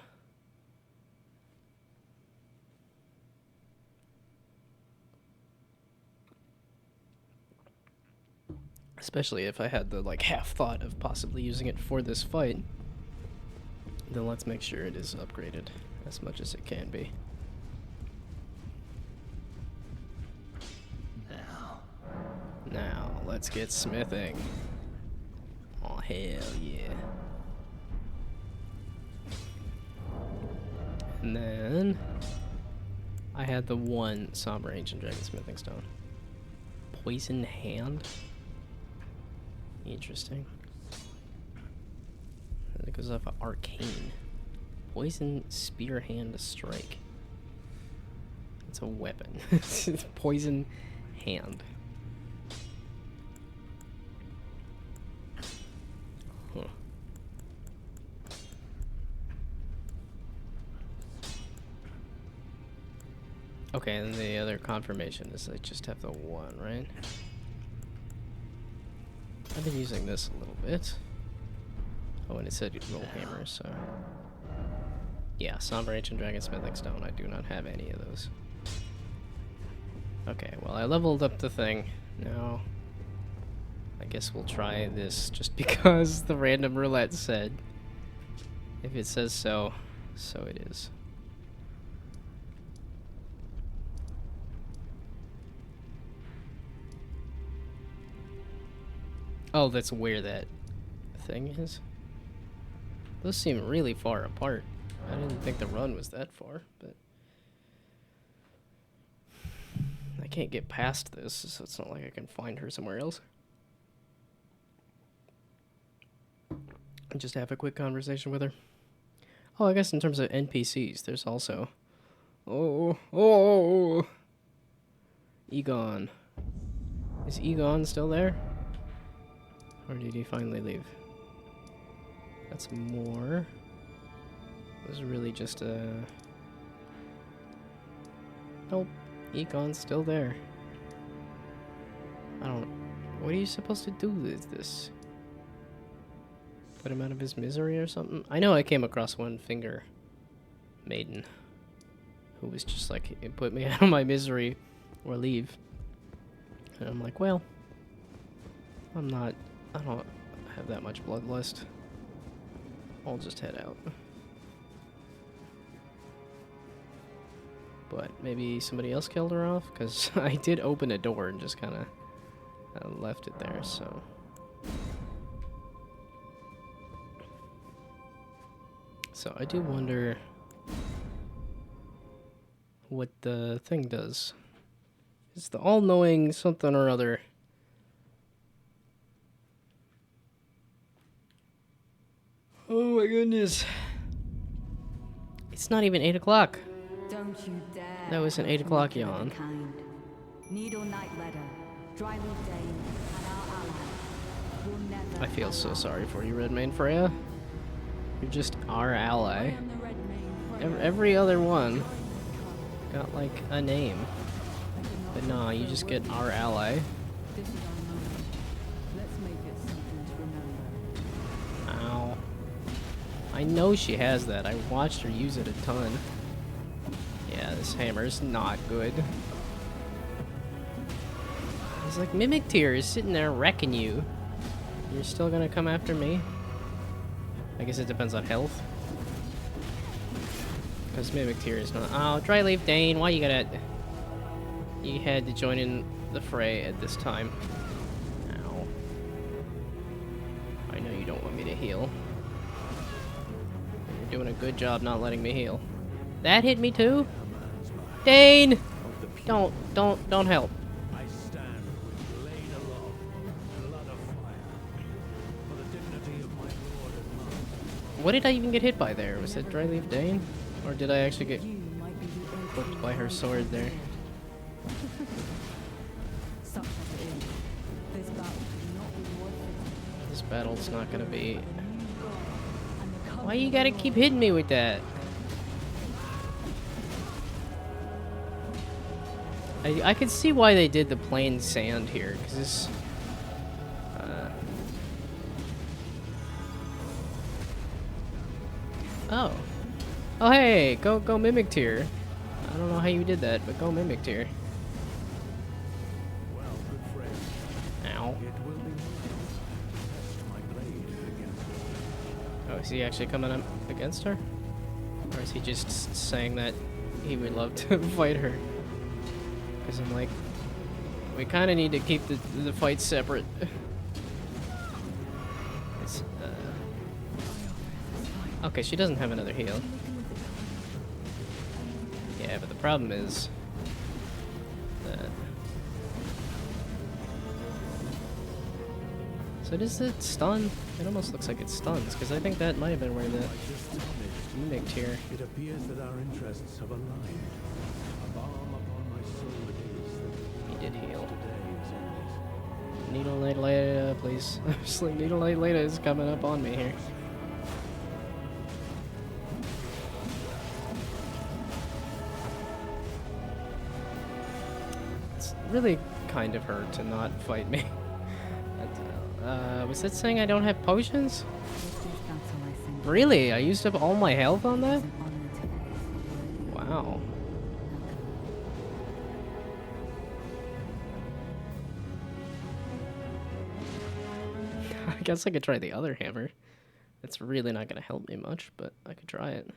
Especially if I had the like half thought of possibly using it for this fight, then let's make sure it is upgraded as much as it can be. Now let's get smithing. Oh hell yeah. And then I had the one Somber Ancient Dragon Smithing Stone. Poison Hand? Interesting. And it goes off of Arcane. Poison Spear Hand Strike. It's a weapon. Poison Hand. Huh. Okay, and the other confirmation is I just have the one, right? I've been using this a little bit. Oh, and it said roll hammer, so... Yeah, Somber Ancient Dragon Smithing Stone. I do not have any of those. Okay, well, I leveled up the thing. Now, I guess we'll try this just because the random roulette said. If it says so, so it is. Oh, that's where that thing is? Those seem really far apart. I didn't think the run was that far, but... I can't get past this, so it's not like I can find her somewhere else. And just have a quick conversation with her. Oh, I guess in terms of NPCs, there's also... Oh! Egon. Is Egon still there? Or did he finally leave? That's more. It was really just a... Nope. Econ's still there. I don't... What are you supposed to do with this? Put him out of his misery or something? I know I came across one finger maiden who was just like, it put me out of my misery or leave. And I'm like, well, I don't have that much bloodlust. I'll just head out. But maybe somebody else killed her off? Because I did open a door and just kind of left it there, so... So I do wonder what the thing does. It's the all-knowing something or other. Oh my goodness. It's not even 8 o'clock. Don't you dare. That was an 8 o'clock yawn. Needle Knight Ledder, Dryleaf Dane, and our ally will never. I feel so sorry for you, Redmane Freya. You're just our ally. am the red mane Freya. Every other one got like a name. But nah, you just get our ally. This is our moment. Let's make it something to remember. Ow. I know she has that. I watched her use it a ton. Yeah, this hammer's not good. It's like Mimic Tear is sitting there wrecking you. You're still gonna come after me? I guess it depends on health. Because Mimic Tear is not... Oh, Dryleaf Dane, why you gotta... You had to join in the fray at this time. Ow. I know you don't want me to heal. You're doing a good job not letting me heal. That hit me too? Dane! Don't help. I stand with blade aloft, blood of fire, for the dignity of my lord and master. What did I even get hit by there? Was it Dryleaf Dane? Or did I actually get You might be the earth clipped by her sword there? Such as it is. This battle cannot be worth it. This battle's not gonna be... And the Why you gotta keep hitting me with that? I can see why they did the plain sand here, because this... Oh. Oh, hey! Go Mimic Tear. I don't know how you did that, but go Mimic Tear. Well, good friend, Ow. it will be worth it to test my blade against her. Oh, is he actually coming up against her? Or is he just saying that he would love to fight her? Because I'm like, we kind of need to keep the fight separate. It's, okay, she doesn't have another heal. Yeah, but the problem is that... So does it stun? It almost looks like it stuns, because I think that might have been where the Like this tonic, Mimic Tear... it appears that our interests have aligned. A balm upon my soul it is that He did heal. today is ended. Needle Knight Leda, please. Just like Needle Knight Leda is coming up on me here. It's really kind of her to not fight me. Was that saying I don't have potions? Really? I used up all my health on that? Wow. I guess I could try the other hammer. It's really not going to help me much, but I could try it.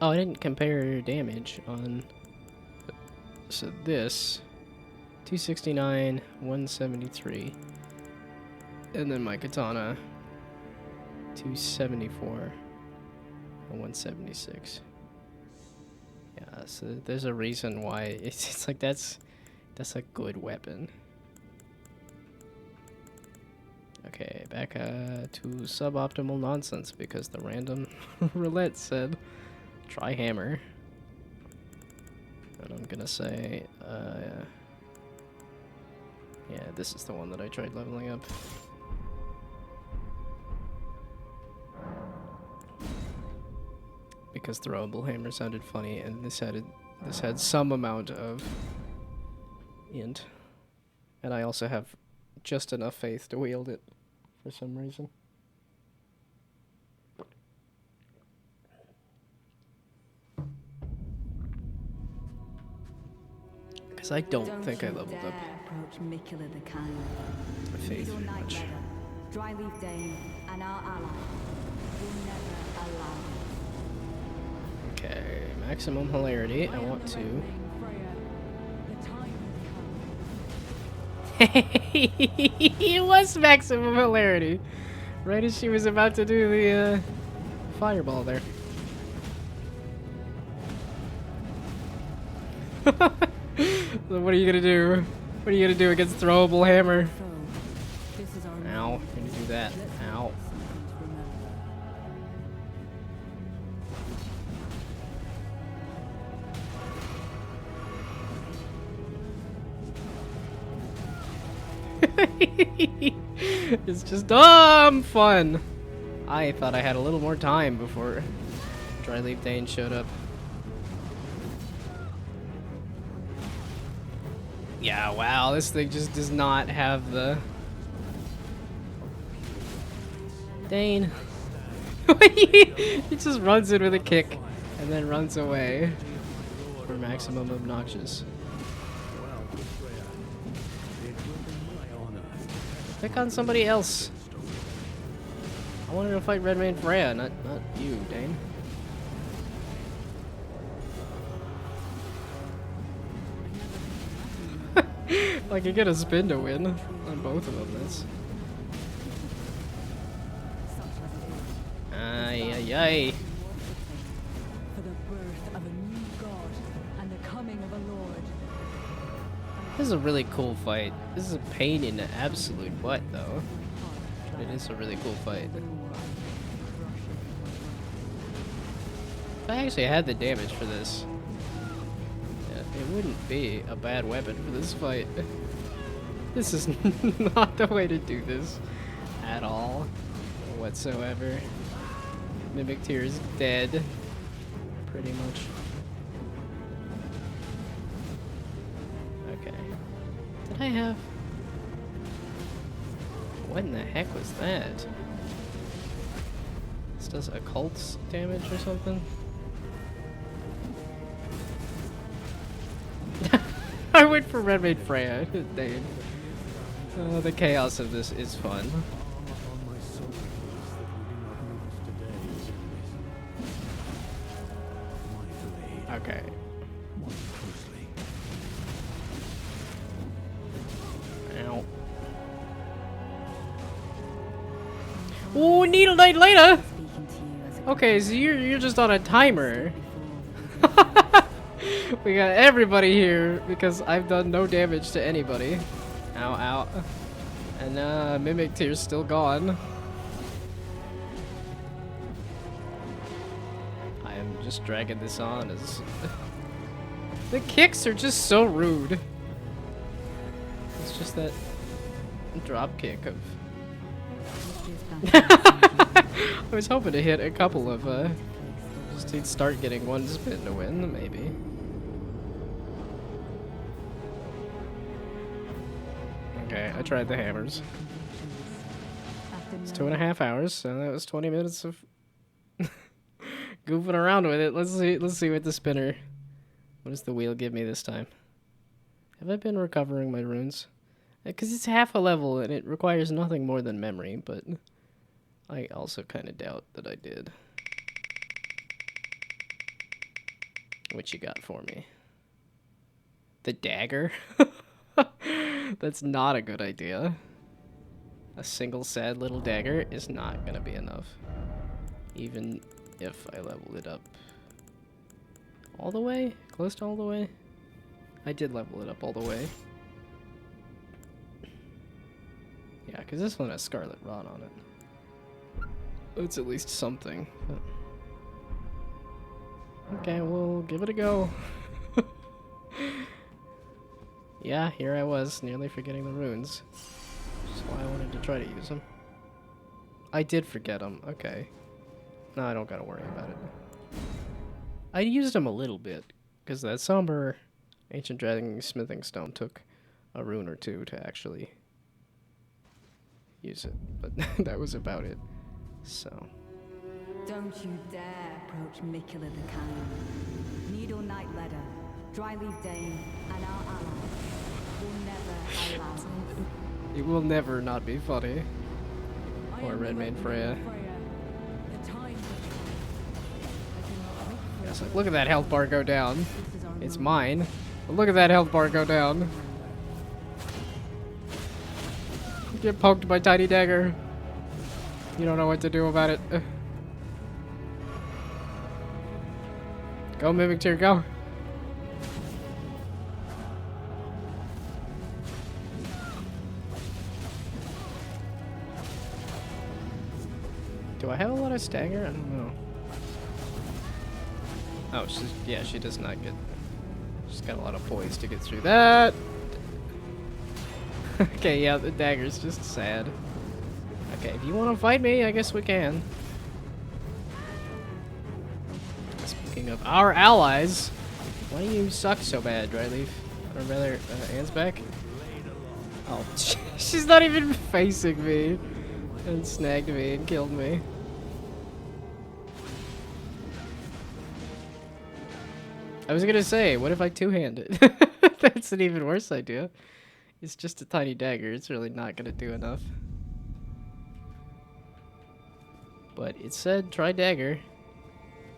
Oh, I didn't compare damage on... So this... 269, 173. And then my katana... 274 and 176. Yeah, so there's a reason why it's like that's a good weapon. Okay, back to suboptimal nonsense because the random roulette said try hammer. And I'm gonna say yeah, this is the one that I tried leveling up. because throwable hammer sounded funny, and this had some amount of int. And I also have just enough faith to wield it for some reason. Because I don't think I leveled up approach Mikula the Kind. faith Your very Night much. Letter, Dryleaf Dane, and our ally will never allow it. Okay, maximum hilarity. I want to. Main Freya, the time has come. It was maximum hilarity. Right as she was about to do the fireball there. So what are you gonna do? What are you gonna do against throwable hammer? So, this is our Ow, moment. gonna do that. Let's make Ow. something to remember. It's just dumb fun. I thought I had a little more time before Dryleaf Dane showed up. Yeah, wow, this thing just does not have the... Dane. He just runs in with a kick and then runs away for maximum obnoxious. Well, good Freya. It will be my honor. Pick on somebody else. I wanted to fight Redmane Freya, not you, Dane. Like, you get a spin to win on both of them. That's... Ay, ay, ay. For the birth of a new god and the coming of a lord. This is a really cool fight. This is a pain in the absolute butt, though. But it is a really cool fight. If I actually had the damage for this, yeah, it wouldn't be a bad weapon for this fight. This is not the way to do this at all, whatsoever. Mimic Tear is dead, pretty much. Okay. Did I have... What in the heck was that? This does occult damage or something? I went for Redmane Freya. Dang. The chaos of this is fun. On my soul that we do not lose today. My blade. Okay. Watch closely. Ow. Ooh, Needle Knight later! Speaking to you as a Okay, so you're just on a timer. before We got everybody here because I've done no damage to anybody. Ow, ow. And Mimic Tear's still gone. I am just dragging this on as... The kicks are just so rude. It's just that drop kick of... I was hoping to hit a couple of, just to start getting one spin to win, maybe. Okay, I tried the hammers. It's 2.5 hours, so that was 20 minutes of goofing around with it. Let's see what the spinner... What does the wheel give me this time? Have I been recovering my runes? Because it's half a level and it requires nothing more than memory, but I also kind of doubt that I did. What you got for me? The dagger? That's not a good idea. A single sad little dagger is not gonna be enough. Even if I level it up all the way? Close to all the way? I did level it up all the way. Yeah, because this one has Scarlet Rot on it. It's at least something. But... Okay, we'll give it a go. Yeah, here I was, nearly forgetting the runes. Which is why I wanted to try to use them. I did forget them, okay. No, I don't gotta worry about it. I used them a little bit, because that somber ancient dragon smithing stone took a rune or two to actually use it, but that was about it. So, Don't you dare approach Mikula the Kind. Needle Knight Ledder, Dryleaf Dane, and our allies will never allow this. it will never not be funny. I Or am the Red Mane Red Freya. Mane Freya. The time has come. I cannot hope for Yes, a like, look at that health bar go down. This is our It's moment. mine. But look at that health bar go down. Get poked by Tiny Dagger. You don't know what to do about it. Go, Mimic Tear, go. Do I have a lot of stagger? I don't know. Oh, yeah, she does not get... She's got a lot of poise to get through that. Okay, yeah, the dagger's just sad. Okay, if you want to fight me, I guess we can. Speaking of our allies, why do you suck so bad, Dryleaf? Or rather, Anne's back? Oh, she's not even facing me. And snagged me and killed me. I was gonna say, what if I two-hand it? That's an even worse idea. It's just a tiny dagger. It's really not gonna do enough. But it said try dagger.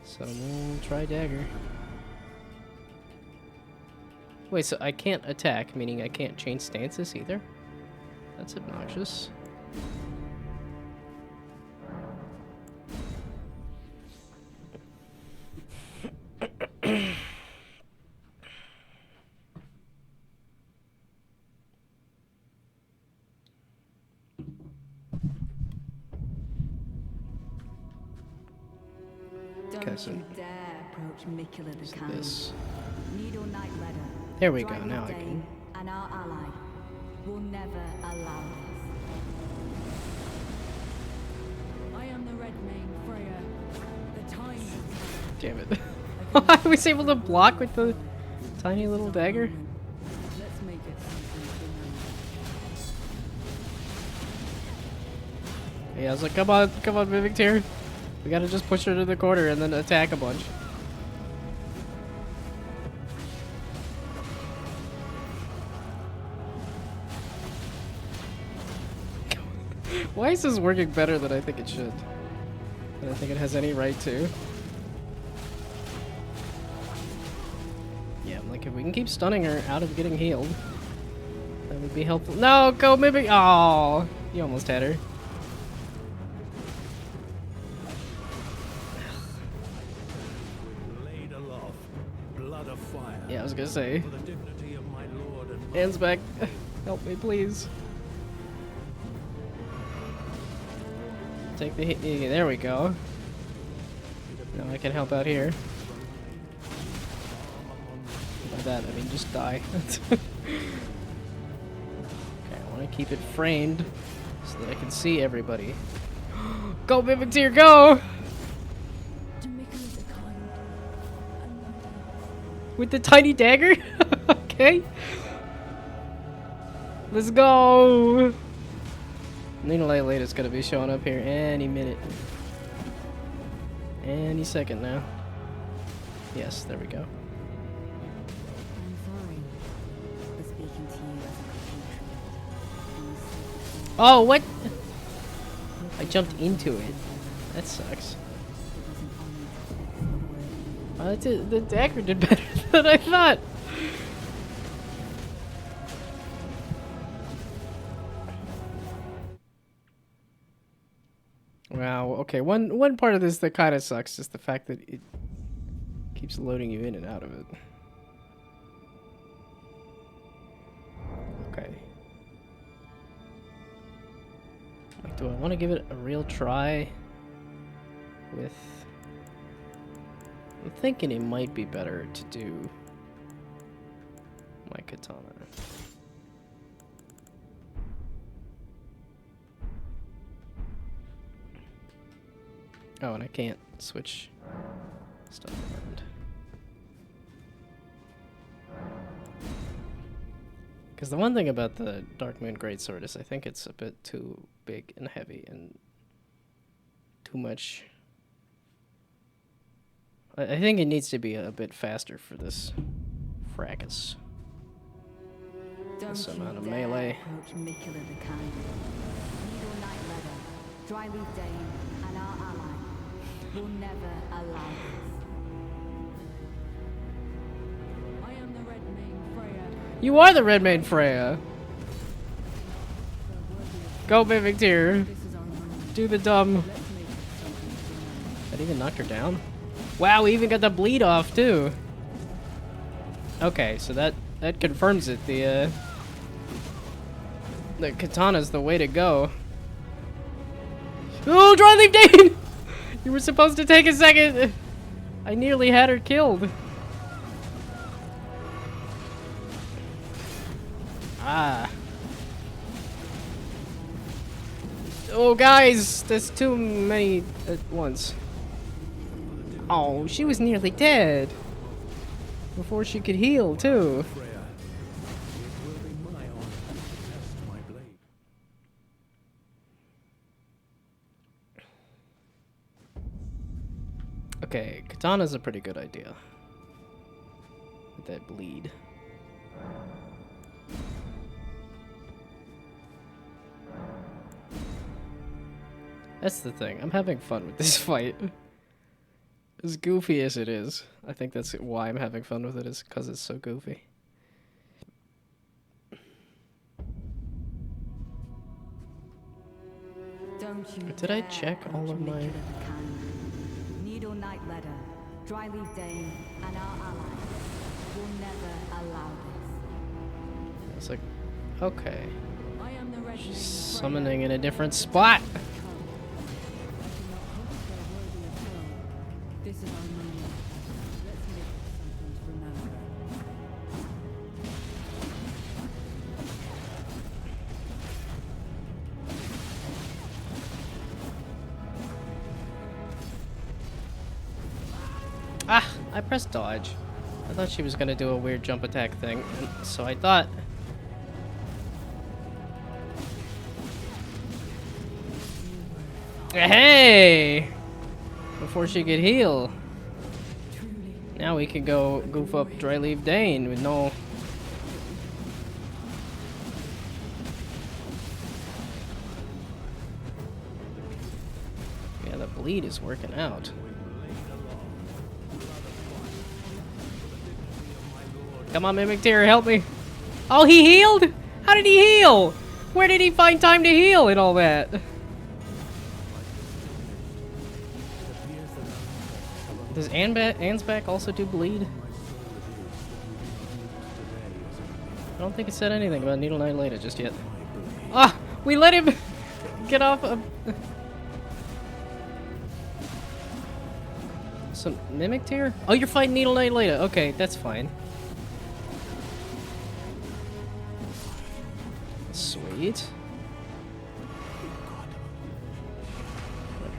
So we'll try dagger. Wait, so I can't attack, meaning I can't change stances either? That's obnoxious. Okay, Don't so you dare approach Mikula the Kind. this. Needle Knight Ledder. There we go, Dryleaf now I Dane, can. And our ally will never allow this. I am the Red Mane Freya. The time has come. Damn it. I was able to block with the tiny little dagger. Let's make it something to know. Yeah, I was like, come on, Mimic Tear. We gotta just push her to the corner and then attack a bunch. Why is this working better than I think it should? I don't think it has any right to. Yeah, I'm like, if we can keep stunning her out of getting healed, that would be helpful. No, go Mimic! Oh, you almost had her. Laid aloft, blood of fire. Yeah, I was gonna say. For the dignity of my lord and master. Hands back. Help me, please. Take the hit. Yeah, there we go. Now I can help out here. By that, I mean just die. Okay, I want to keep it framed so that I can see everybody. Go, Mimic Tear, go! To Mikula the Kind. With the tiny dagger? Okay. Let's go! Nina Late is gonna be showing up here any minute. Any second now. Yes, there we go. I'm sorry for speaking to you as a compatriot. Oh, what? I jumped into it. That sucks. The dagger did better than I thought. Wow. Okay. One part of this that kind of sucks is the fact that it keeps loading you in and out of it. Okay. Like, do I want to give it a real try with... I'm thinking it might be better to do my katana. Oh, and I can't switch stuff around. Because the one thing about the Dark Moon Greatsword is I think it's a bit too big and heavy and too much. I think it needs to be a bit faster for this fracas. This amount of melee. Approach Mikula the Kind. Needle Night Leather, Dryleaf Dane, and our ally will never allow this. I am the Red Mane Freya. You are the Red Mane Freya. The worthy of Go, Mimic Tear. this is our moment. Do the dumb. Let's make something for That even knocked her down? Wow, we even got the bleed off too. Okay, so that confirms it. The katana's the way to go. Oh, Dryleaf Dane! You were supposed to take a second. I nearly had her killed. Ah. Oh, guys, there's too many at once. Oh, she was nearly dead. Before she could heal, too. Freya, it will be my honor to test my blade. Okay, katana's a pretty good idea. With that bleed. That's the thing. I'm having fun with this fight. As goofy as it is. I think that's why I'm having fun with it, is because it's so goofy. Don't you Did I dare check all approach of my- Mikula the Kind. Needle Night Leather, Dryleaf Dane, and our ally will never allow this. It's like, okay. I am the Red Mane Freya. Summoning in a different spot. Come. I cannot hope for a worthier foe. This is our moment. Let's make something to remember. Ah, I pressed dodge. I thought she was gonna do a weird jump attack thing, and so I thought. Hey! Before she could heal. Truly, Now we can go goof up Dryleaf Dane with no. Yeah, the bleed is working out. Come on, Mimic Tear, help me. Oh, he healed? How did he heal? Where did he find time to heal and all that? Does Ansback also do bleed? I don't think it said anything about Needle Knight Leda just yet. Ah! We let him get off of... Some Mimic Tear? Oh, you're fighting Needle Knight Leda. Okay, that's fine. Sweet.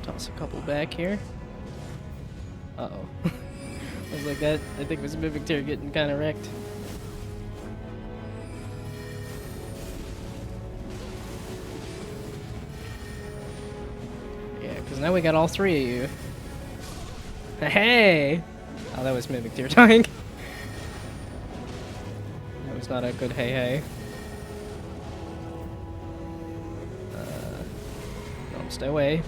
Toss a couple back here. Uh-oh. I was like that. I think it was Mimic Tear getting kind of wrecked. Yeah, because now we got all three of you. Hey! Oh, that was Mimic Tear dying. That was not a good hey. No, stay away.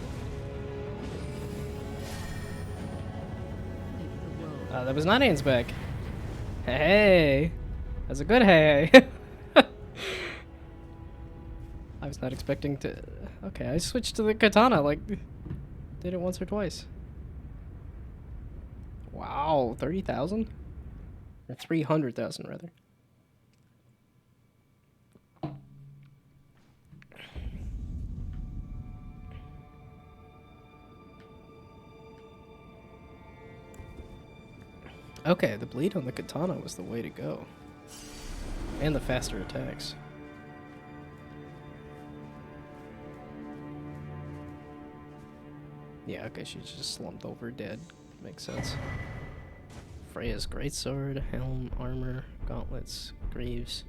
That was not Ansback. Hey! That's a good hey. I was not expecting to... Okay, I switched to the katana, like... Did it once or twice. Wow, 30,000? Or 300,000, rather. Okay, the bleed on the katana was the way to go. And the faster attacks. Yeah, okay, she's just slumped over dead. Makes sense. Freya's greatsword, helm, armor, gauntlets, greaves.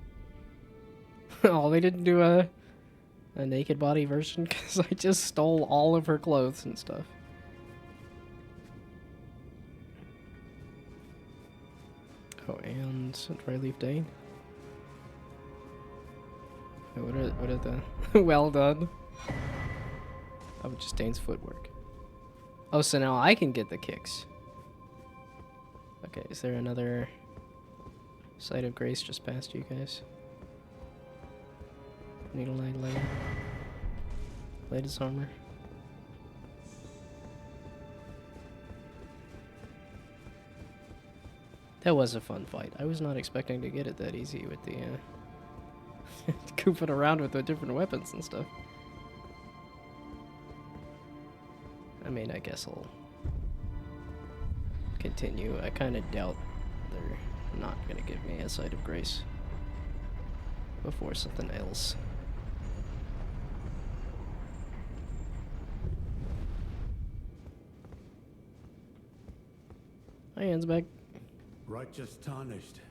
Oh, they didn't do a naked body version because I just stole all of her clothes and stuff. Oh, and dry leaf Dane. Oh, what are the well done? Oh, just Dane's footwork. Oh, so now I can get the kicks. Okay, is there another Sight of Grace just past you guys? Needle Eye Blade. Latest armor. That was a fun fight. I was not expecting to get it that easy with the goofing around with the different weapons and stuff. I mean, I guess I'll continue. I kind of doubt they're not gonna give me a Sight of Grace before something else. My hand's back. Righteous tarnished.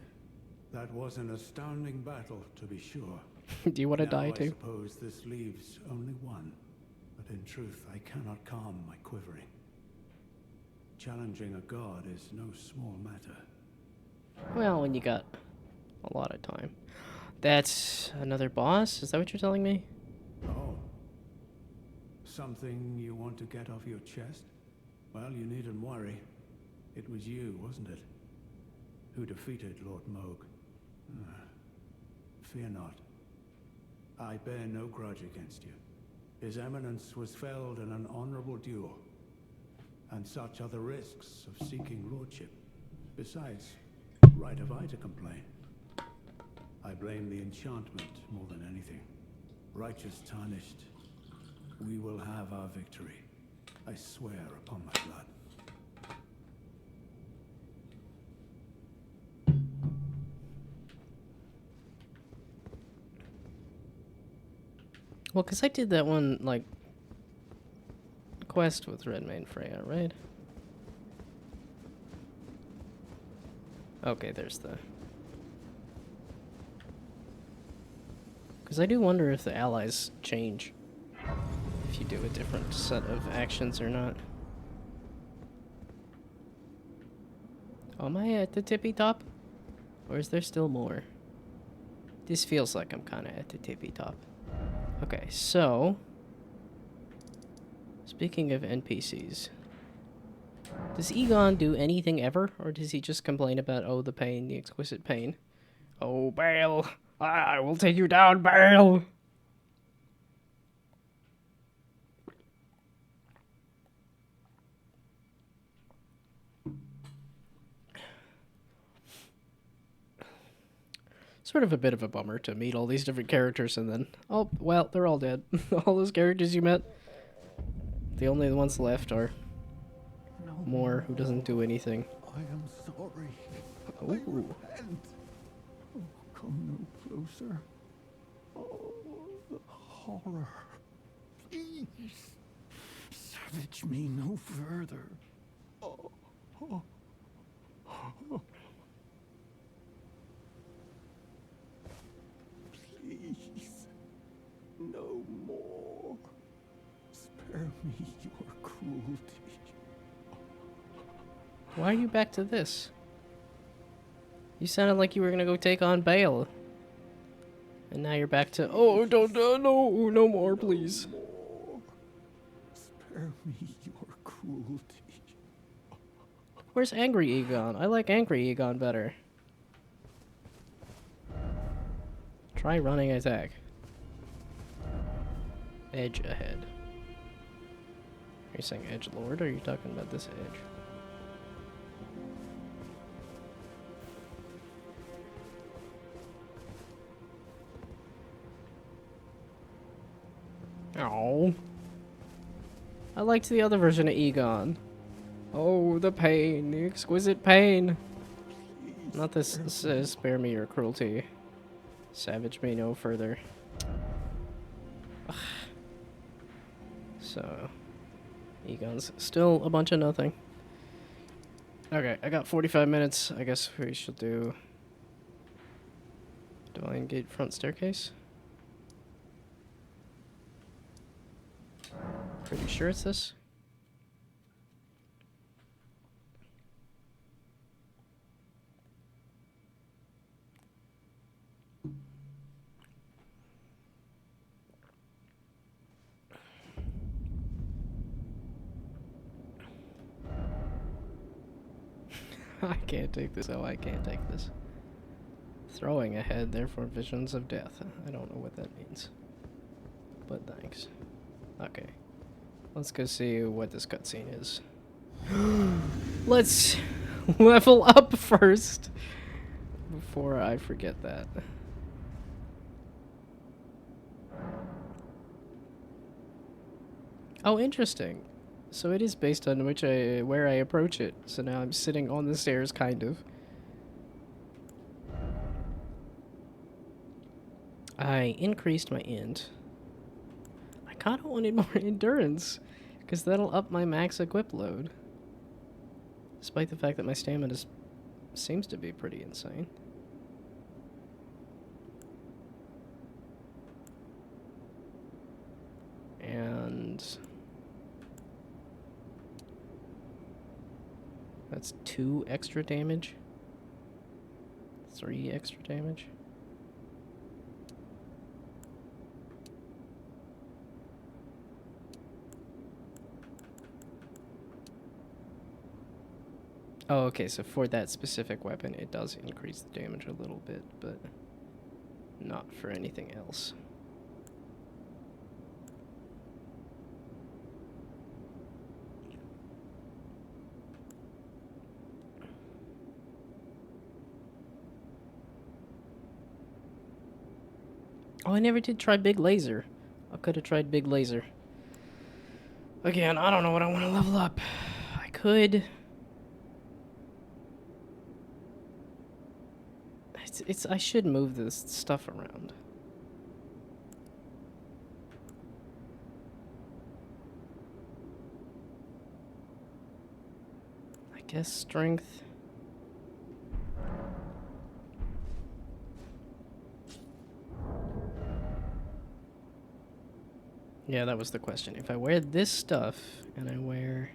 That was an astounding battle, to be sure. Do you want to die I too? suppose this leaves only one. But in truth, I cannot calm my quivering. Challenging a god is no small matter. Well, when you got a lot of time. That's another boss? Is that what you're telling me? Oh. Something you want to get off your chest? Well, you needn't worry. It was you, wasn't it? Who defeated Lord Moog. Fear not. I bear no grudge against you. His Eminence was felled in an honorable duel. And such are the risks of seeking lordship. Besides, right have I to complain. I blame the enchantment more than anything. Righteous tarnished, we will have our victory. I swear upon my blood. Well, because I did that one, like, quest with Redmane Freya, right? Okay, there's the... Because I do wonder if the allies change. If you do a different set of actions or not. Oh, am I at the tippy top? Or is there still more? This feels like I'm kind of at the tippy top. Okay, so... Speaking of NPCs... Does Egon do anything ever? Or does he just complain about, oh, the pain, the exquisite pain? Oh, Bale! I will take you down, Bale! Sort of a bit of a bummer to meet all these different characters and then... Oh, well, they're all dead. All those characters you met. The only ones left are... Moore, who doesn't do anything. I am sorry. Ooh. I repent. Oh, come no closer. Oh, the horror. Please. Savage me no further. Oh, oh, oh. Please. No more. Spare me your cruelty. Why are you back to this? You sounded like you were gonna go take on Bale. And now you're back to, oh, don't, no more, please. More. Spare me your cruelty. Where's Angry Egon? I like Angry Egon better. Try running attack. Edge ahead. Are you saying Edge Lord, or are you talking about this edge? Oh. I liked the other version of Egon. Oh, the pain, the exquisite pain. Not this says spare me your cruelty. Savage me no further. Ugh. So, Egon's still a bunch of nothing. Okay, I got 45 minutes. I guess we should do Divine Gate front staircase. Pretty sure it's this. I can't take this. Oh, I can't take this. Throwing ahead, therefore visions of death. I don't know what that means. But thanks. Okay. Let's go see what this cutscene is. Let's level up first before I forget that. Oh, interesting. So it is based on where I approach it. So now I'm sitting on the stairs, kind of. I increased my int. I kind of wanted more endurance, because that'll up my max equip load. Despite the fact that my stamina seems to be pretty insane. And that's 2 extra damage. 3 extra damage. Oh, okay, so for that specific weapon, it does increase the damage a little bit, but not for anything else. Oh, I never did try Big Laser. I could have tried Big Laser. Again, I don't know what I want to level up. I could... I should move this stuff around. I guess strength. Yeah, that was the question. If I wear this stuff and I wear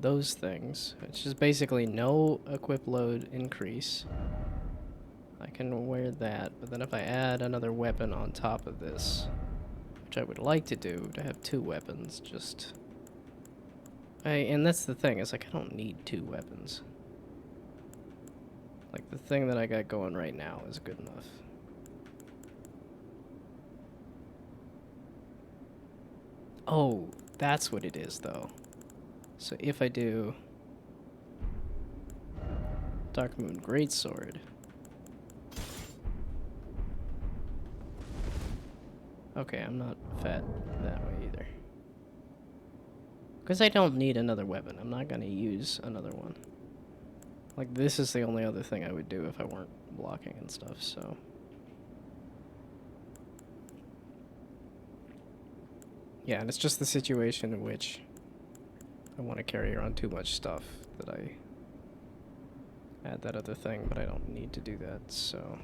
those things, which is basically no equip load increase, I can wear that, but then if I add another weapon on top of this, which I would like to do, to have 2 weapons, just... and that's the thing, is like, I don't need 2 weapons. Like, the thing that I got going right now is good enough. Oh, that's what it is, though. So if I do Dark Moon Greatsword... Okay, I'm not fat that way either. Because I don't need another weapon. I'm not going to use another one. Like, this is the only other thing I would do if I weren't blocking and stuff, so... Yeah, and it's just the situation in which I want to carry around too much stuff that I add that other thing, but I don't need to do that, so...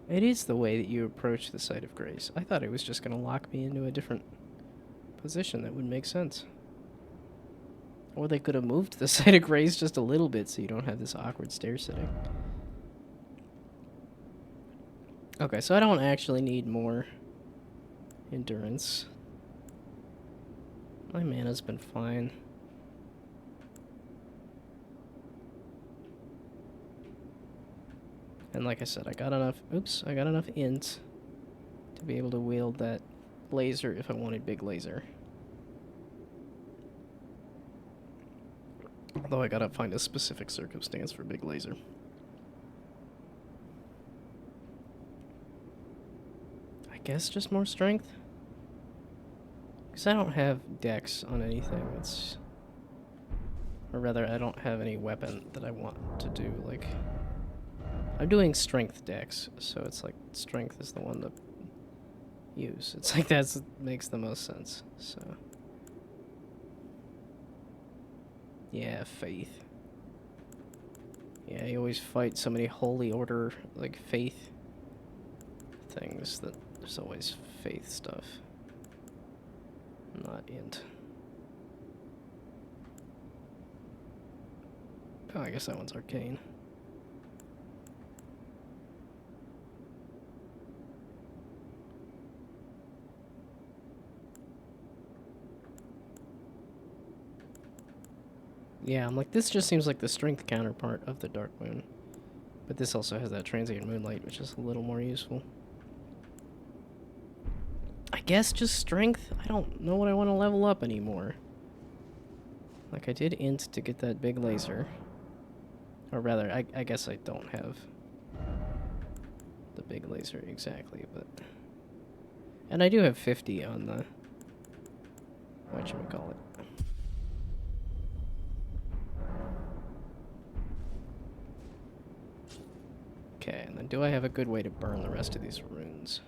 It is the way that you approach the Site of Grace. I thought it was just going to lock me into a different position. That would make sense. Or they could have moved the Site of Grace just a little bit so you don't have this awkward stair sitting. Okay, so I don't actually need more endurance. My mana's been fine. And like I said, I got enough int to be able to wield that laser if I wanted Big Laser. Although I gotta find a specific circumstance for Big Laser. I guess just more strength? Because I don't have dex on anything that's... Or rather, I don't have any weapon that I want to do, like... I'm doing strength dex, so it's like strength is the one to use. It's like that makes the most sense, so... Yeah, faith. Yeah, you always fight so many holy order, like, faith things that there's always faith stuff. Not int. Oh, I guess that one's arcane. Yeah, I'm like, this just seems like the strength counterpart of the Dark Moon. But this also has that transient moonlight, which is a little more useful. I guess just strength? I don't know what I want to level up anymore. Like, I did int to get that big laser. Or rather, I guess I don't have the big laser exactly, but... And I do have 50 on the... whatchamacallit. Okay, and then do I have a good way to burn the rest of these runes?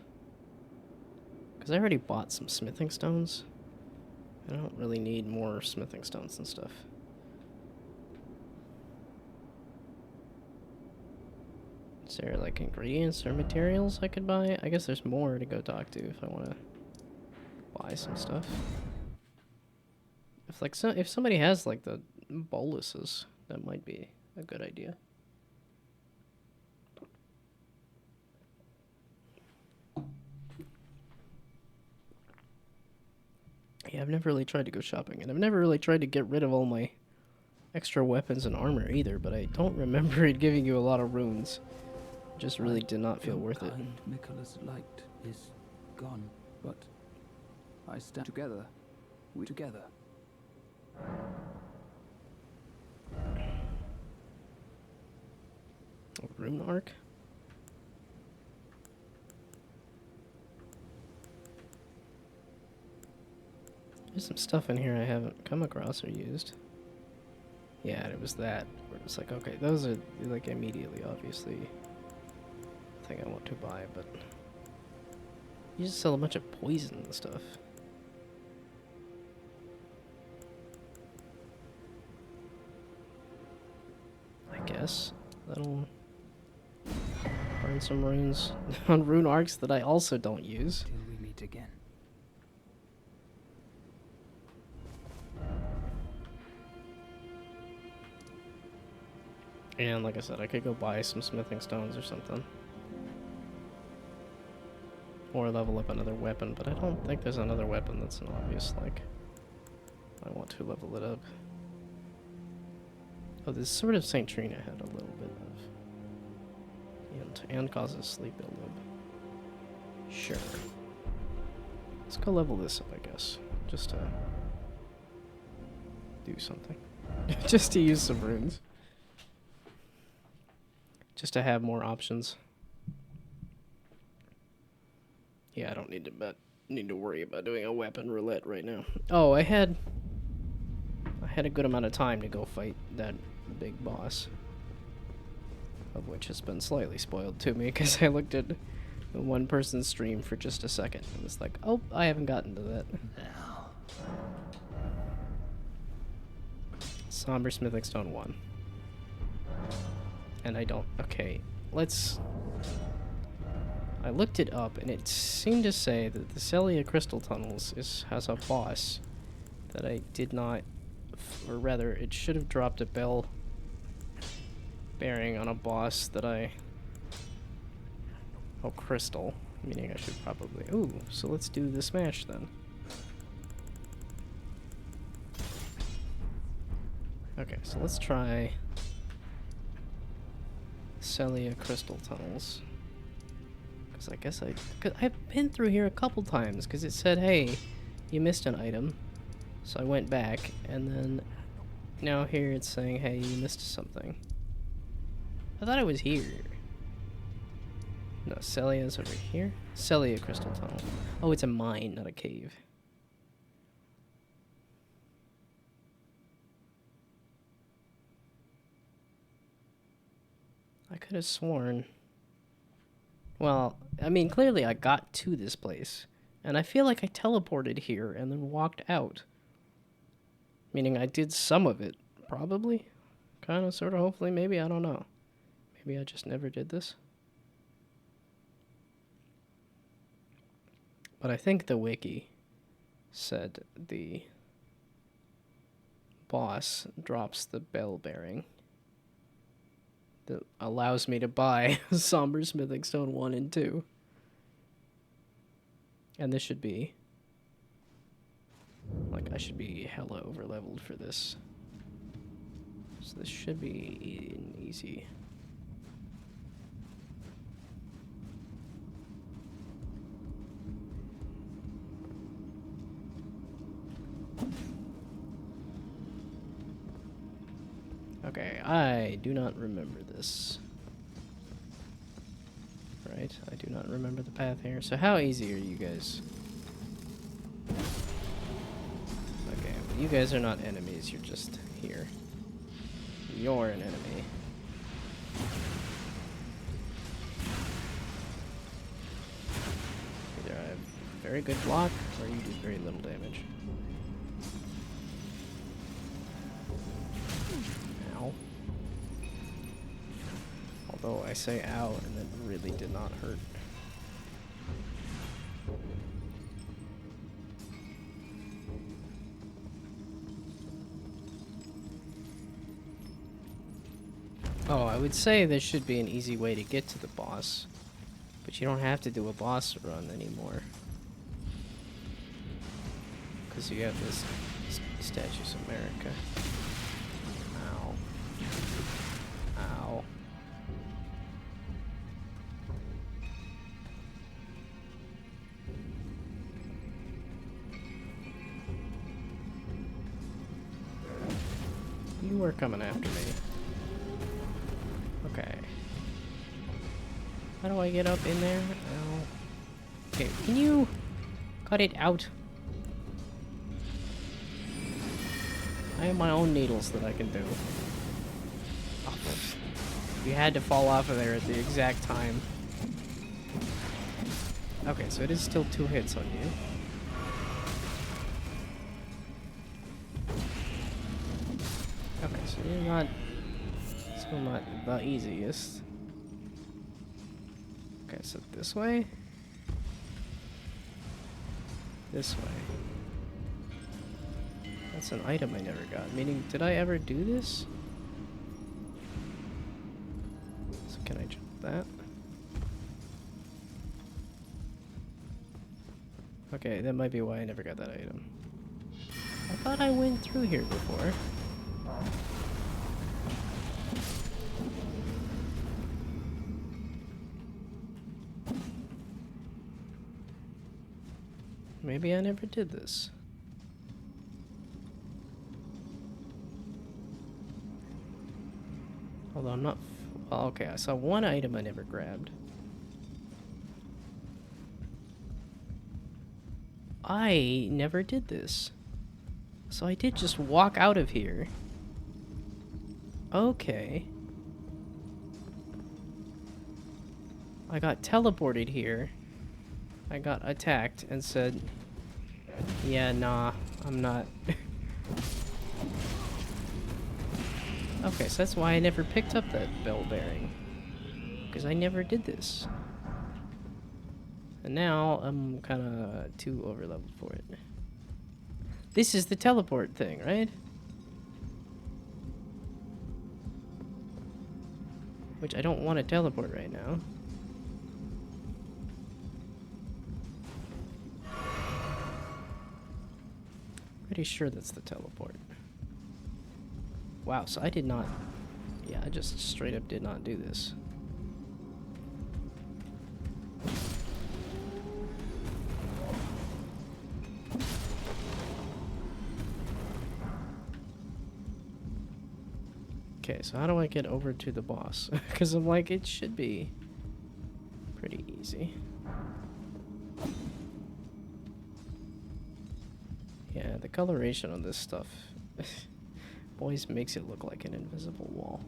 Because I already bought some smithing stones. I don't really need more smithing stones and stuff. Is there, like, ingredients or materials I could buy? I guess there's more to go talk to if I want to buy some stuff. If, like, if somebody has, like, the boluses, that might be a good idea. Yeah, I've never really tried to go shopping, and I've never really tried to get rid of all my extra weapons and armor either, but I don't remember it giving you a lot of runes. It just really did not feel worth it. Miquella's light is gone, but I stand together. We together. A rune arc? There's some stuff in here I haven't come across or used. Yeah, and it was that. Where it's like, okay, those are, like, immediately, obviously, the thing I want to buy, but... You just sell a bunch of poison and stuff. I guess. That'll... burn some runes on rune arcs that I also don't use. Till we meet again. And like I said, I could go buy some smithing stones or something. Or level up another weapon, but I don't think there's another weapon that's an obvious, like... I want to level it up. Oh, this Sword of St. Trina had a little bit of... And causes sleep illness. Sure. Let's go level this up, I guess. Just to... do something. Just to use some runes. Just to have more options. Yeah, I don't need to worry about doing a weapon roulette right now. Oh, I had a good amount of time to go fight that big boss, of which has been slightly spoiled to me because I looked at one person's stream for just a second. It was like, oh, I haven't gotten to that. Somber Smithing Stone 1. And I don't... Okay, let's... I looked it up, and it seemed to say that the Celia Crystal Tunnels has a boss that I did not... Or rather, it should have dropped a bell bearing on a boss that I... Oh, crystal. Meaning I should probably... Ooh, so let's do the smash then. Okay, so let's try... Celia Crystal Tunnels. Because I guess I've been through here a couple times, because it said, hey, you missed an item. So I went back, and then now here it's saying, hey, you missed something. I thought I was here. No, Celia's over here. Celia Crystal Tunnel. Oh, it's a mine, not a cave. I could have sworn... Well, I mean, clearly I got to this place. And I feel like I teleported here and then walked out. Meaning I did some of it, probably. Kind of, sort of, hopefully, maybe, I don't know. Maybe I just never did this. But I think the wiki said the boss drops the bell bearing that allows me to buy Somber Smithing Stone 1 and 2. And this should be... like, I should be hella over-leveled for this. So this should be easy. Okay, I do not remember this. Right, I do not remember the path here. So how easy are you guys? Okay, well, you guys are not enemies, you're just here. You're an enemy. Either I have very good block, or you do very little damage. Ow. Although I say ow, and it really did not hurt. Oh, I would say there should be an easy way to get to the boss. But you don't have to do a boss run anymore. Because you have this Statues of America. Ow. Ow. You were coming after me. Okay. How do I get up in there? Ow. Okay, can you cut it out? I have my own needles that I can do. Oh, you had to fall off of there at the exact time. Okay, so it is still 2 hits on you. Okay, so you're not... still not the easiest. Okay, so this way? This way. That's an item I never got. Meaning, did I ever do this? So can I jump that? Okay, that might be why I never got that item. I thought I went through here before. Maybe I never did this. Although I'm not... well, okay, I saw one item I never grabbed. I never did this. So I did just walk out of here. Okay. I got teleported here. I got attacked and said, yeah, nah, I'm not. Okay, so that's why I never picked up that bell bearing. Because I never did this. And now I'm kind of too overleveled for it. This is the teleport thing, right? Which I don't want to teleport right now. Pretty sure that's the teleport. Wow, so I did not... yeah, I just straight up did not do this. Okay, so how do I get over to the boss? Because I'm like, it should be pretty easy. Yeah, the coloration on this stuff always makes it look like an invisible wall.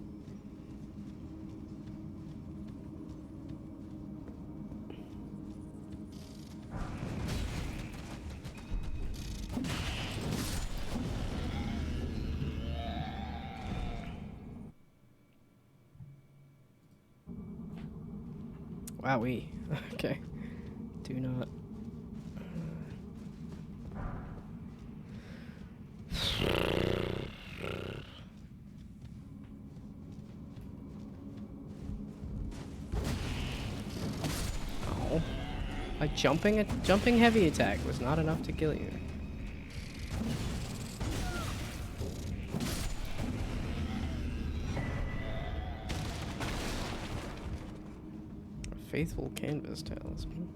Wowee. Okay. Do not. Oh. A jumping heavy attack was not enough to kill you. Faithful canvas talisman.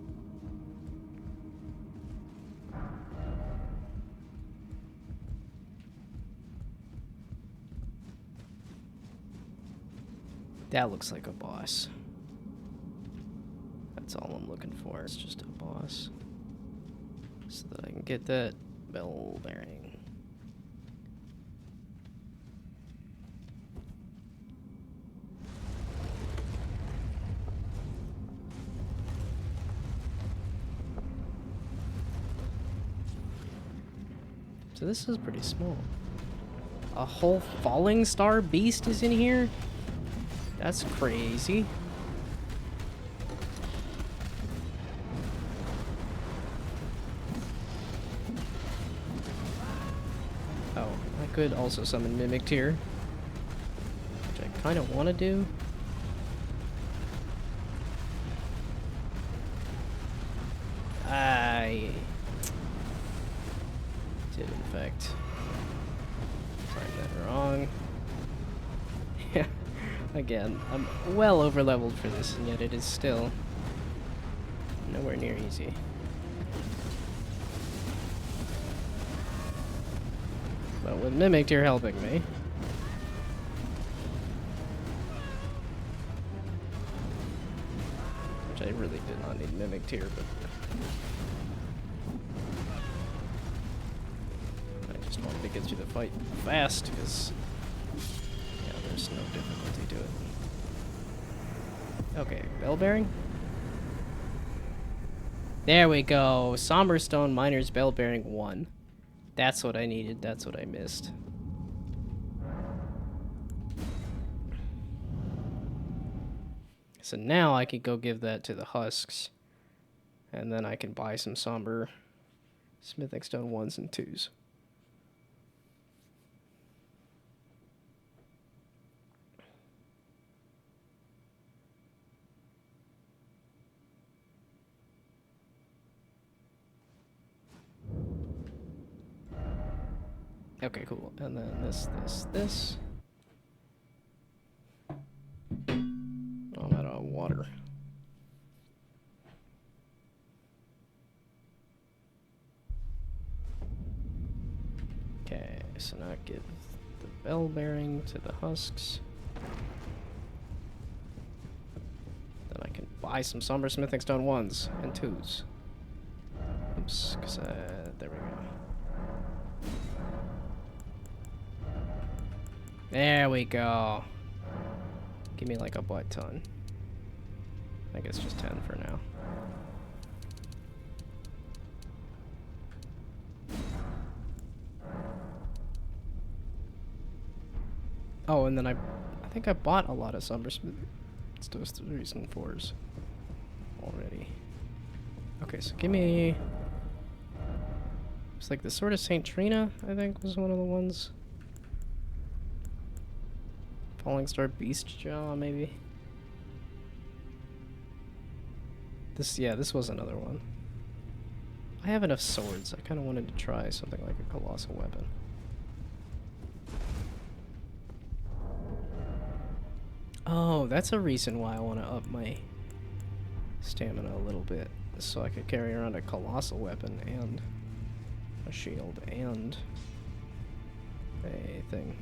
That looks like a boss. That's all I'm looking for. It's just a boss. So that I can get that bell bearing. So this is pretty small. A whole falling star beast is in here? That's crazy. Oh, I could also summon Mimic Tear, which I kind of want to do. I did, in fact, find that wrong. Yeah, again, I'm well over leveled for this, and yet it is still nowhere near easy. But with Mimic Tear helping me, which I really did not need Mimic Tear, but I just wanted to get through the fight fast, because yeah, there's no difficulty to it. Okay, bell bearing? There we go! Somberstone Miner's Bell Bearing 1. That's what I needed, that's what I missed. So now I could go give that to the husks, and then I can buy some somber smithing stone 1s and 2s. Okay, cool. And then this. Oh, I'm out of water. Okay, so now give the bell bearing to the husks. Then I can buy some somber smithing stone 1s and 2s. Oops, because there we go. There we go. Give me like a butt ton. I guess just 10 for now. Oh, and then I think I bought a lot of Summersmith. It's those 3s and 4s already. Okay, so give me. It's like the Sword of Saint Trina, I think, was one of the ones. Falling Star Beast Jaw, maybe. This was another one. I have enough swords. I kind of wanted to try something like a colossal weapon. Oh, that's a reason why I want to up my stamina a little bit, so I could carry around a colossal weapon and a shield and a thing.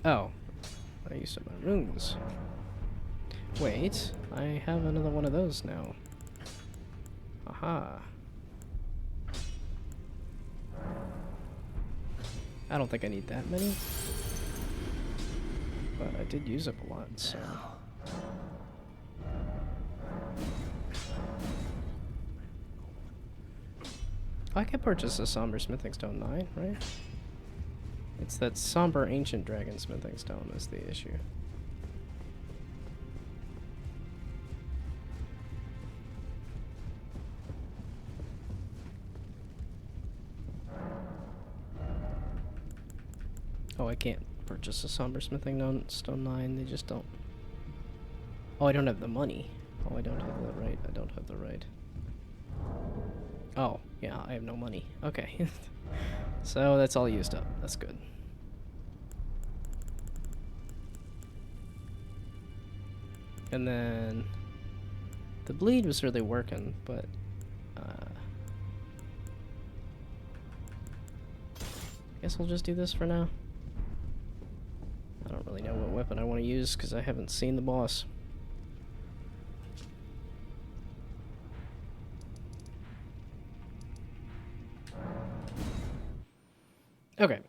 Oh, I used up my runes. Wait, I have another one of those now. Aha. I don't think I need that many, but I did use up a lot, so. I could purchase a somber smithing stone 9, right? It's that somber ancient dragon smithing stone is the issue. Oh, I can't purchase a somber smithing stone 9. They just don't. Oh, I don't have the money. Oh, I don't have the right. I don't have the right. Oh, yeah, I have no money. Okay. So that's all used up. That's good. And then the bleed was really working, but I guess we'll just do this for now. I don't really know what weapon I want to use because I haven't seen the boss. Okay.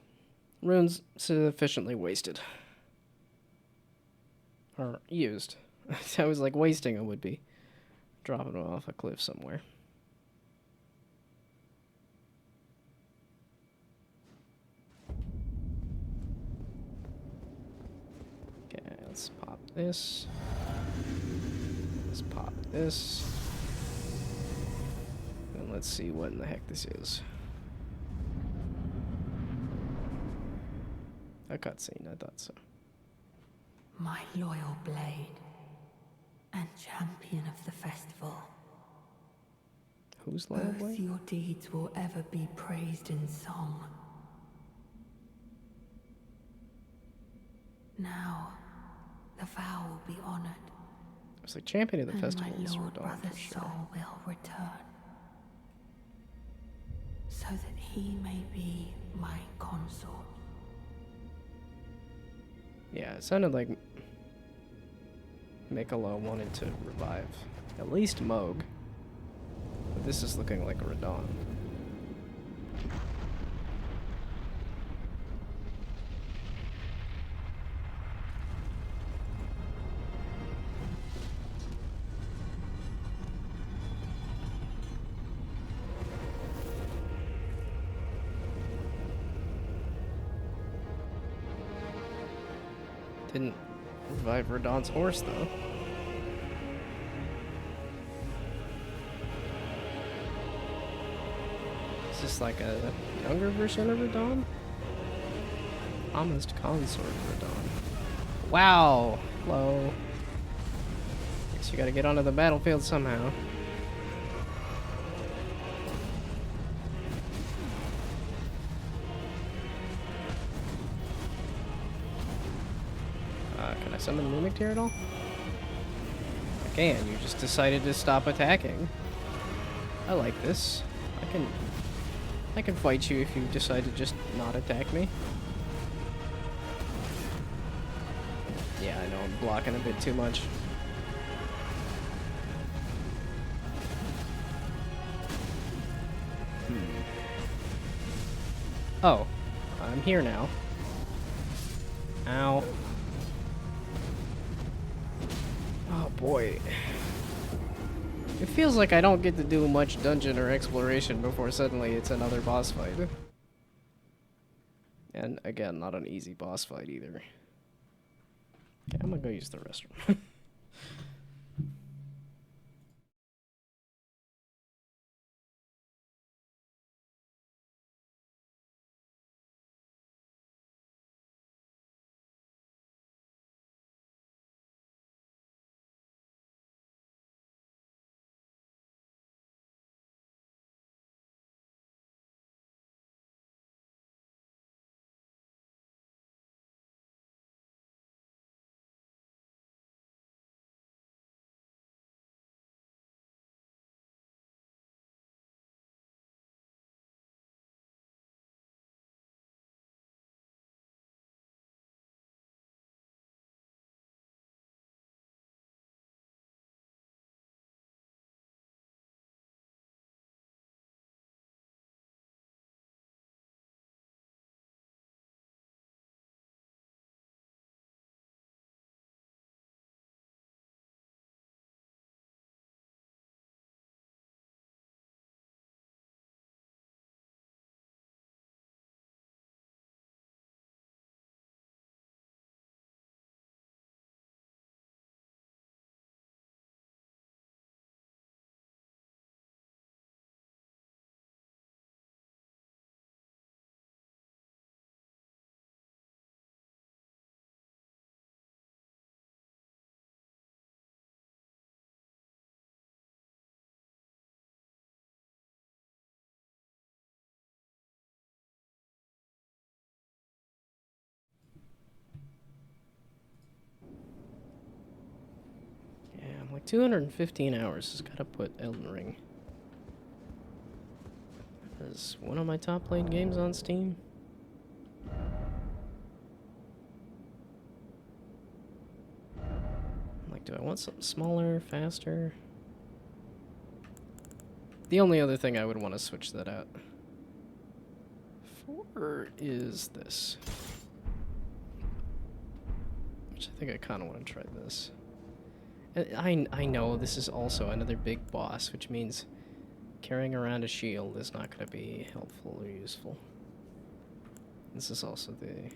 Runes sufficiently wasted. Or used. I was like wasting it would be. Dropping it off a cliff somewhere. Okay, let's pop this. Let's pop this. And let's see what in the heck this is. A cutscene, I thought so. My loyal blade and champion of the festival. Who's loyal Both blade? your deeds will ever be praised in song. Now, the vow will be honored. It's like champion of the And festival my is lord Radon brother's for sure. soul will return. So that he may be my consort. Yeah, it sounded like Mikola wanted to revive at least Moog. But this is looking like Radon. Didn't revive Radon's horse, though. Is this like a younger version of Radon? Almost consort of Radon. Wow! Hello. Guess you gotta get onto the battlefield somehow. Can I summon Mimic here at all? I can. You just decided to stop attacking. I like this. I can fight you if you decide to just not attack me. Yeah, I know I'm blocking a bit too much. Oh, I'm here now. Ow. Oh boy. It feels like I don't get to do much dungeon or exploration before suddenly it's another boss fight. And again, not an easy boss fight either. Okay, I'm gonna go use the restroom. Like 215 hours has gotta put Elden Ring as one of my top played games on Steam. Like, do I want something smaller, faster? The only other thing I would want to switch that out for is this. Which I think I kind of want to try this. I know this is also another big boss, which means carrying around a shield is not going to be helpful or useful. This is also the...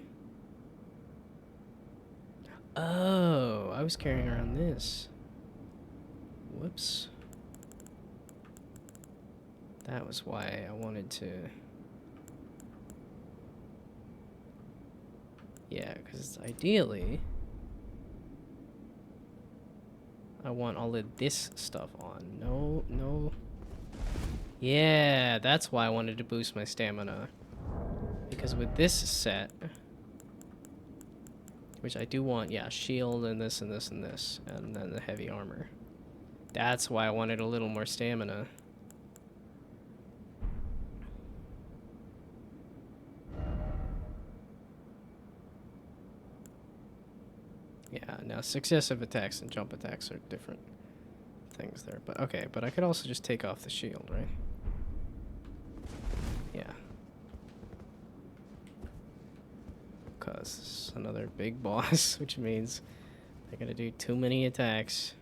Oh, I was carrying around this. Whoops. That was why I wanted to... Yeah, because ideally... I want all of this stuff on. No, no. Yeah, that's why I wanted to boost my stamina. Because with this set... Which I do want, yeah, shield and this and this and this. And then the heavy armor. That's why I wanted a little more stamina. Yeah, now successive attacks and jump attacks are different things there. But okay, but I could also just take off the shield, right? Yeah. Because this is another big boss, which means they're gonna do too many attacks.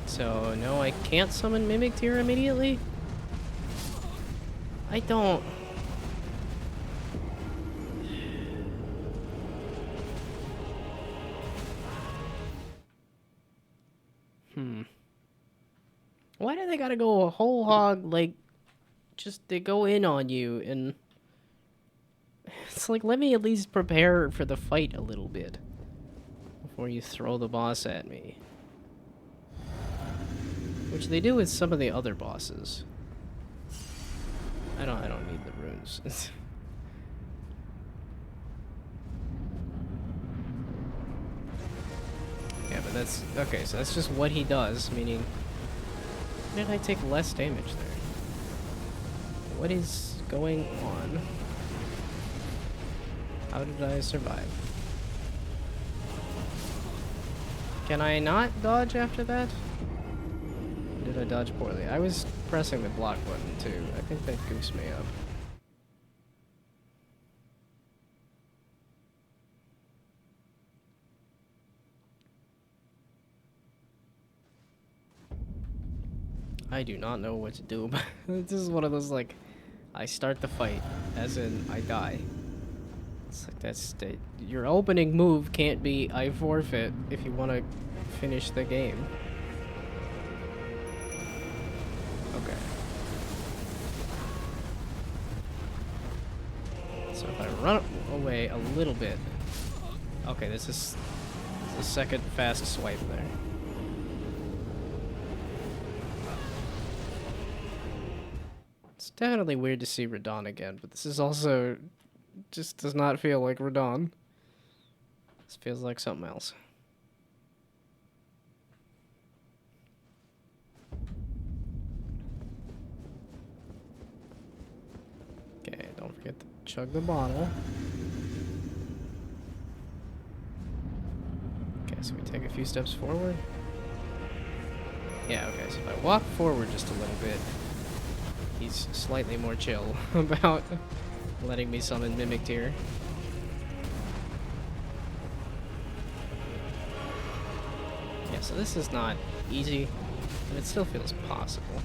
So, no, I can't summon Mimic Tear immediately? I don't... Why do they gotta go a whole hog, like, just they go in on you, and... It's like, let me at least prepare for the fight a little bit before you throw the boss at me. Which they do with some of the other bosses. I don't need the runes. Yeah, but that's okay, so that's just what he does, meaning did I take less damage there? What is going on? How did I survive? Can I not dodge after that? Or did I dodge poorly? I was pressing the block button too. I think that goosed me up. I do not know what to do. This is one of those, like, I start the fight, as in I die. It's like that's your opening move can't be I forfeit if you want to finish the game. Okay. So if I run away a little bit. Okay, this is the second fast swipe there. It's definitely weird to see Radon again, but this is also just does not feel like Radon. This feels like something else. Okay, don't forget to chug the bottle. Okay, so we take a few steps forward. Yeah, okay, so if I walk forward just a little bit, he's slightly more chill about letting me summon Mimic Tear. Yeah, so this is not easy, but it still feels possible.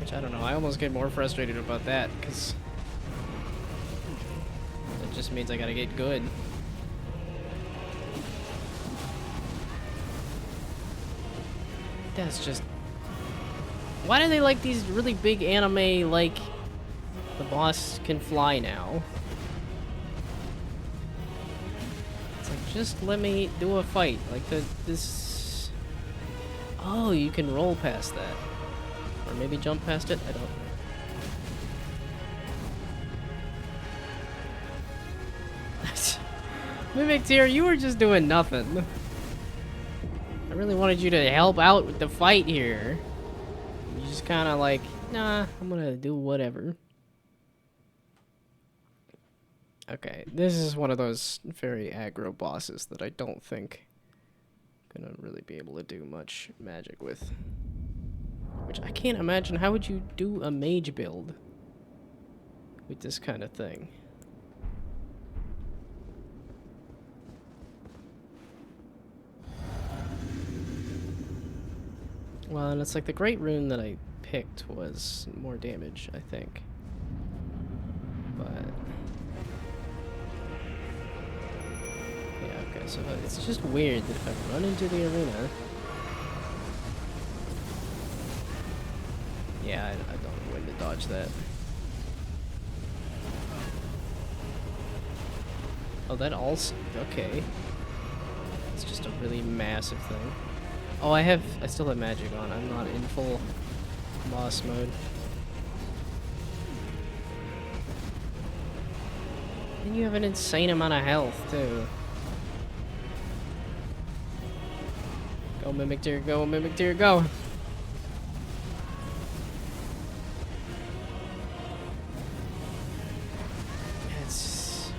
Which, I don't know, I almost get more frustrated about that, because it just means I gotta get good. That's just... Why do they like these really big anime, like, the boss can fly now? It's like, just let me do a fight. Like, this... Oh, you can roll past that. Or maybe jump past it? I don't know. Mimic Tear, you were just doing nothing. I really wanted you to help out with the fight here. You just kind of like, nah, I'm gonna do whatever. Okay, this is one of those very aggro bosses that I don't think gonna really be able to do much magic with. Which I can't imagine, how would you do a mage build with this kind of thing? Well, and it's like the great rune that I picked was more damage, I think. But yeah, okay, so it's just weird that if I run into the arena, yeah, I don't know when to dodge that. Oh, that also, okay. It's just a really massive thing. Oh, I still have magic on. I'm not in full boss mode. And you have an insane amount of health, too. Go, Mimic Tear, go, Mimic Tear, go! It's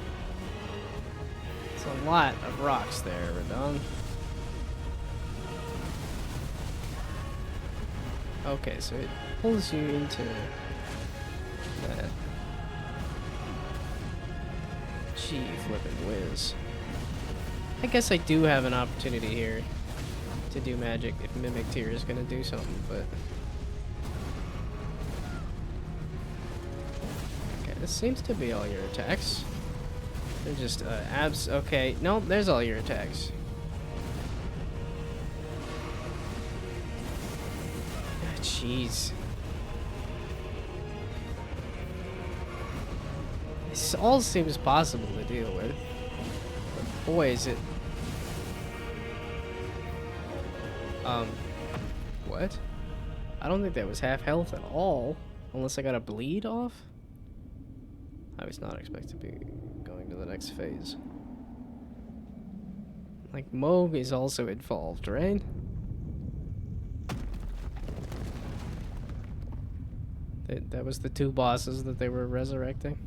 a lot of rocks there, Radon. Okay, so it pulls you into that. Gee, flippin' whiz. I guess I do have an opportunity here to do magic if Mimic Tear is gonna do something, but... Okay, this seems to be all your attacks. They're just, okay. No, there's all your attacks. Jeez. This all seems possible to deal with. But boy, is it... What? I don't think that was half health at all. Unless I got a bleed off? I was not expected to be going to the next phase. Like, Moog is also involved, right? That was the two bosses that they were resurrecting.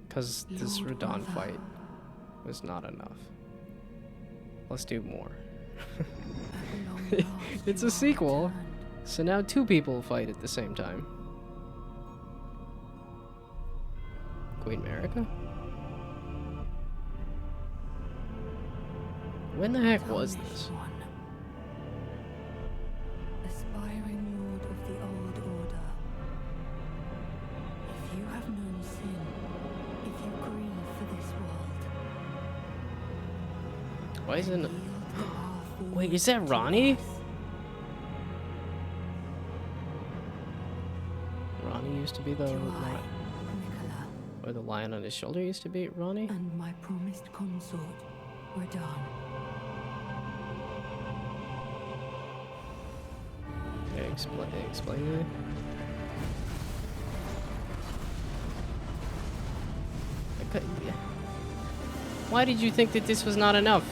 Because this Radon fight was not enough. Let's do more. It's a sequel, so now two people fight at the same time. Queen America? When the heck was this? Aspiring lord of the old order. If you have known sin, if you grieve for this world, Why isn't it? yield the powerful Wait, is that Ronnie? Ronnie used to be the to I, Nicola, or the lion on his shoulder used to be Ronnie? and my promised consort were done. Okay, explain that. Yeah. Why did you think that this was not enough?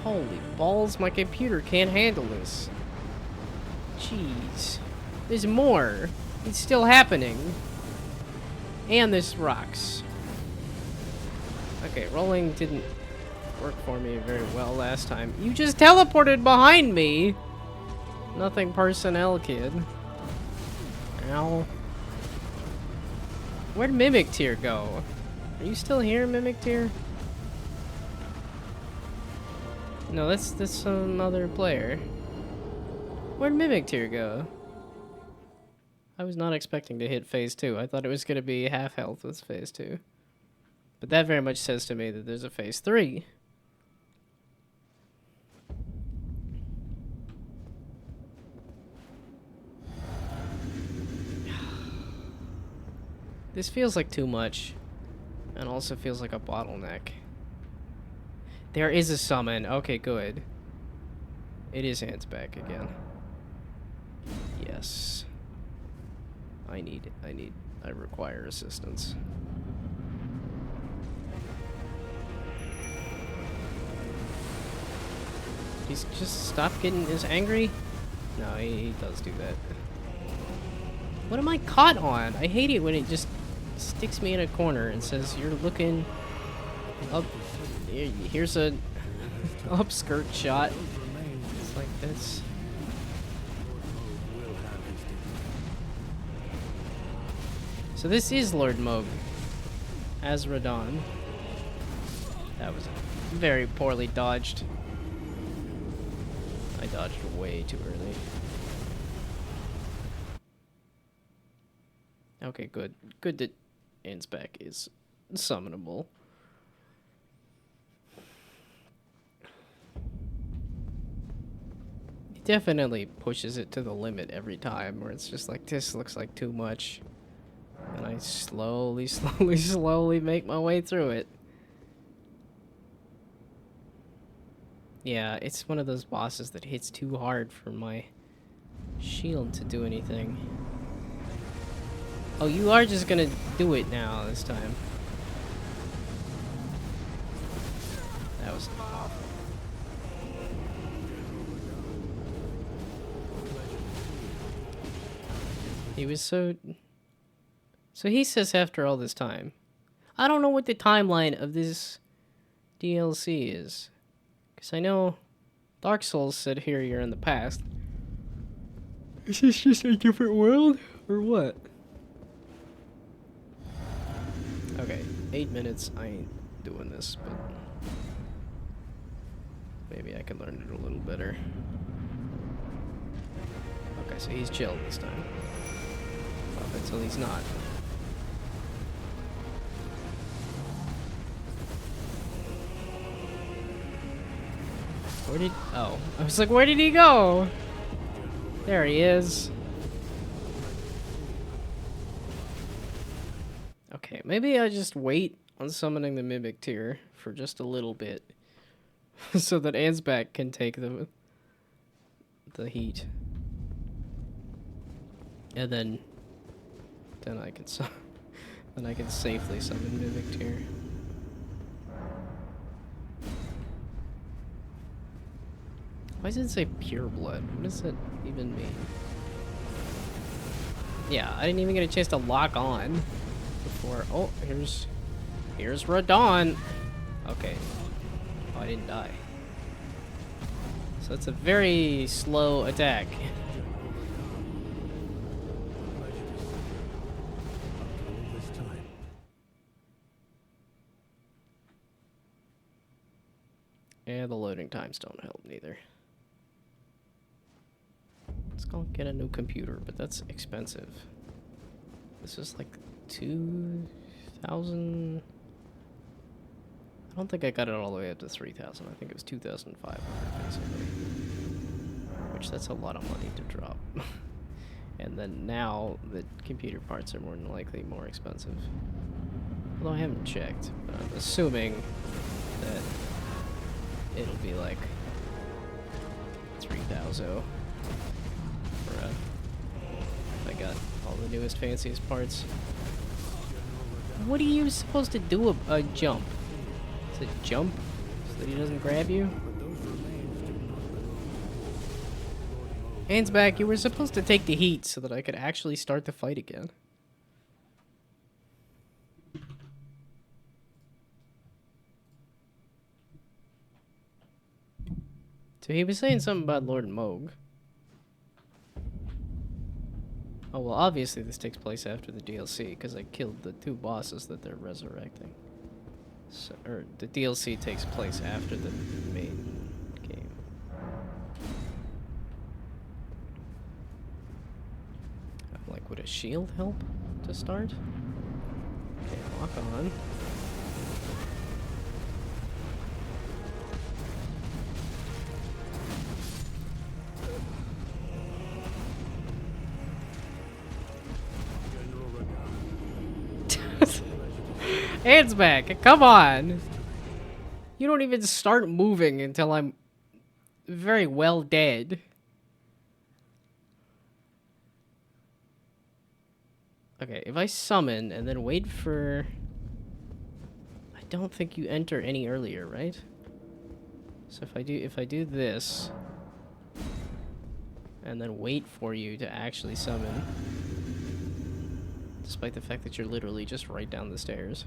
Holy balls, my computer can't handle this. Jeez. There's more. It's still happening. And there's rocks. Okay, rolling didn't work for me very well last time. You just teleported behind me! Nothing personnel, kid. Ow. Where'd Mimic Tear go? Are you still here, Mimic Tear? No, that's some other player. Where'd Mimic Tear go? I was not expecting to hit phase 2. I thought it was gonna be half health with phase 2. But that very much says to me that there's a phase 3. This feels like too much, and also feels like a bottleneck. There is a summon. Okay, good. It is hands back again. Yes. I require assistance. He's just stop getting as angry? No, he does do that. What am I caught on? I hate it when it just sticks me in a corner and says you're looking up. Here's a upskirt shot. It's like this. So this is Lord Moog as Radon. That was very poorly dodged. I dodged way too early. Okay, good. Good that Inspec is summonable. He definitely pushes it to the limit every time, where it's just like, this looks like too much. And I slowly make my way through it. Yeah, it's one of those bosses that hits too hard for my shield to do anything. Oh, you are just gonna do it now this time. That was awful. He was so he says after all this time. I don't know what the timeline of this DLC is. Because I know Dark Souls said here you're in the past. Is this just a different world? Or what? Okay, 8 minutes. I ain't doing this, but maybe I can learn it a little better. Okay, so he's chill this time. Up until he's not. Where did... Oh. I was like, where did he go? There he is. Okay, maybe I just wait on summoning the Mimic Tier for just a little bit. So that Ansbach can take the heat. And then I can safely summon Mimic Tier. Why does it say pure blood? What does that even mean? Yeah, I didn't even get a chance to lock on before. Oh, here's Radon. Okay. Oh, I didn't die. So it's a very slow attack. Yeah, the loading times don't help neither. Let's go get a new computer, but that's expensive. This is like 2,000. I don't think I got it all the way up to 3,000. I think it was 2,500 basically. Which that's a lot of money to drop. And then now the computer parts are more than likely more expensive. Although I haven't checked, but I'm assuming that it'll be like 3,000. I got all the newest, fanciest parts. What are you supposed to do a jump? Is it jump so that he doesn't grab you? Hands back, you were supposed to take the heat so that I could actually start the fight again. So he was saying something about Lord Moog. Oh, well, obviously this takes place after the DLC, because I killed the 2 bosses that they're resurrecting. So, or, the DLC takes place after the main game. Like, would a shield help to start? Okay, lock on. Hands back, come on! You don't even start moving until I'm very well dead. Okay, if I summon and then wait for... I don't think you enter any earlier, right? So if I do this and then wait for you to actually summon, despite the fact that you're literally just right down the stairs.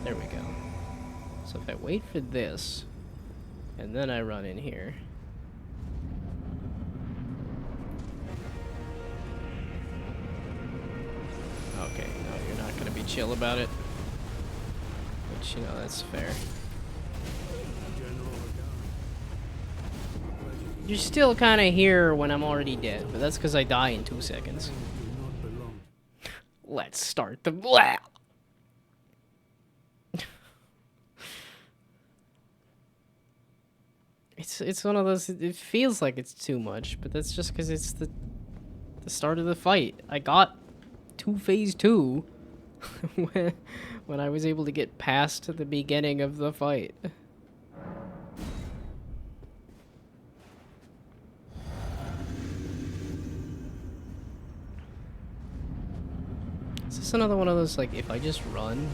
There we go. So if I wait for this and then I run in here. Okay, no, you're not gonna be chill about it. Which, you know, that's fair. You're still kind of here when I'm already dead, but that's because I die in 2 seconds. Let's start the blah. It's one of those. It feels like it's too much, but that's just because it's the start of the fight. I got to phase 2 when I was able to get past the beginning of the fight. Is this another one of those, like, if I just run?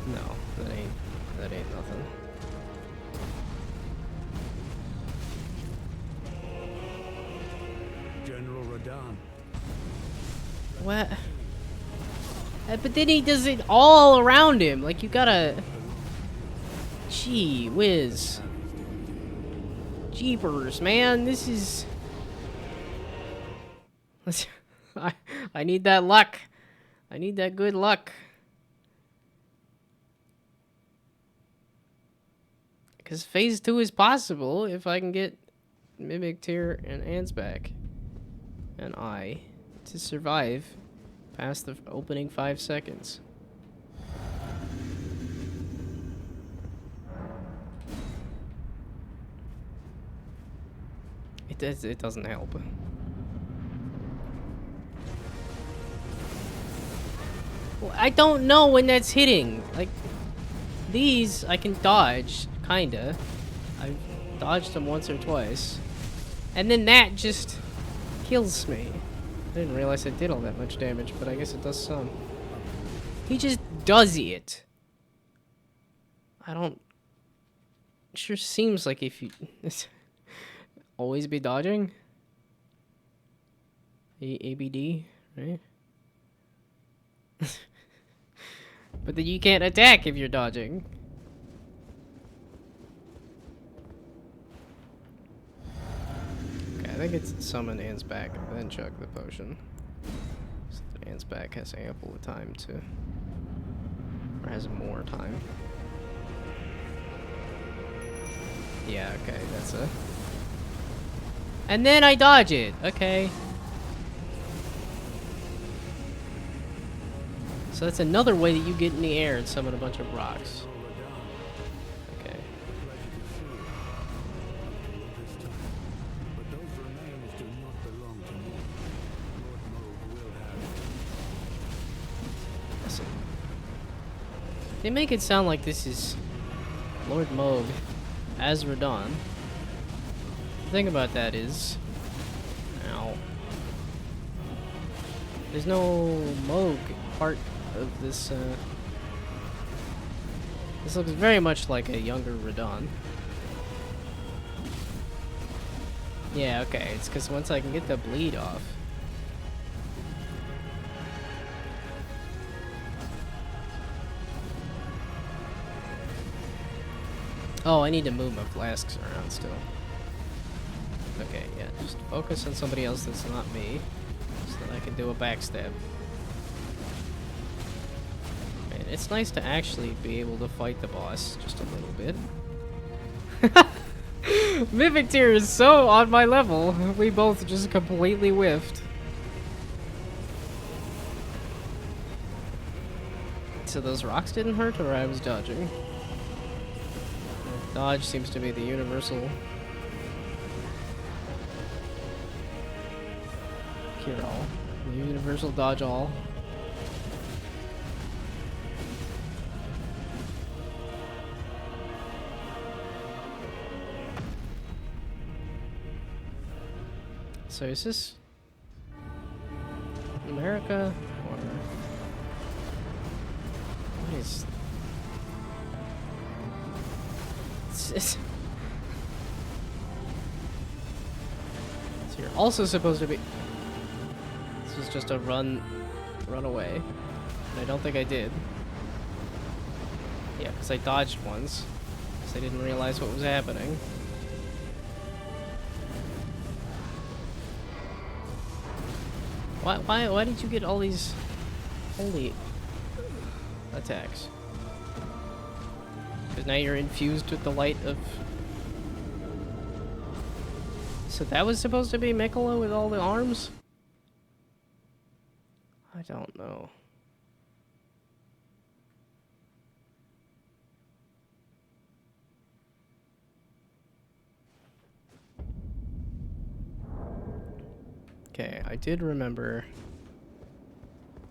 No, that ain't nothing. General Radahn. What? But then he does it all around him. Like, you gotta... Gee whiz. Jeepers, man. This is... I need that luck. I need that good luck. Because phase 2 is possible if I can get Mimic Tear and Ansback and I to survive past the opening 5 seconds. It doesn't help. Well, I don't know when that's hitting. Like, these I can dodge, kinda. I've dodged them once or twice. And then that just kills me. I didn't realize it did all that much damage, but I guess it does some. He just does it. I don't... It sure seems like if you... always be dodging? ABD, right? But then you can't attack if you're dodging. Okay, I think it's summon Ansback and then chug the potion. So that Ansback has ample time to... or has more time. Yeah, okay, that's a... And then I dodge it, okay. So that's another way that you get in the air and summon a bunch of rocks. Okay. Listen. They make it sound like this is Lord Moog as Radahn. The thing about that is... Ow. There's no Moog part of this, This looks very much like a younger Radahn. Yeah, okay, it's because once I can get the bleed off... Oh, I need to move my flasks around still. Okay, yeah, just focus on somebody else that's not me, so that I can do a backstab. Man, it's nice to actually be able to fight the boss just a little bit. Mimic Tear is so on my level. We both just completely whiffed. So those rocks didn't hurt, or I was dodging? Dodge seems to be the universal cure-all. The universal dodge-all. So is this America or what is this? So you're also supposed to be. This was just a run away, and I don't think I did. Yeah, because I dodged once, because I didn't realize what was happening. Why did you get all these holy attacks? Because now you're infused with the light of... So that was supposed to be Miquella with all the arms? I don't know. Okay, I did remember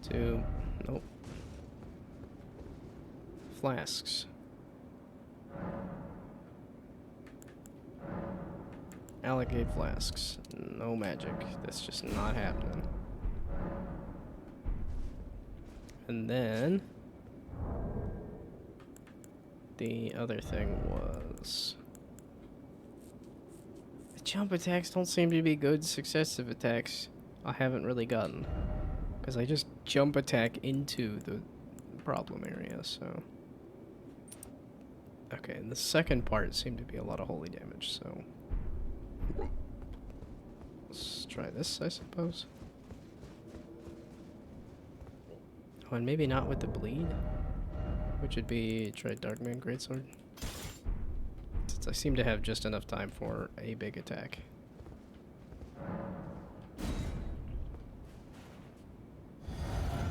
to... Nope. Flasks. Alligator flasks. No magic. That's just not happening. And then... the other thing was... jump attacks don't seem to be good. Successive attacks I haven't really gotten. Because I just jump attack into the problem area, so... Okay, and the second part seemed to be a lot of holy damage, so... Let's try this, I suppose. Oh, and maybe not with the bleed? Which would be try Darkman Greatsword. Since I seem to have just enough time for a big attack.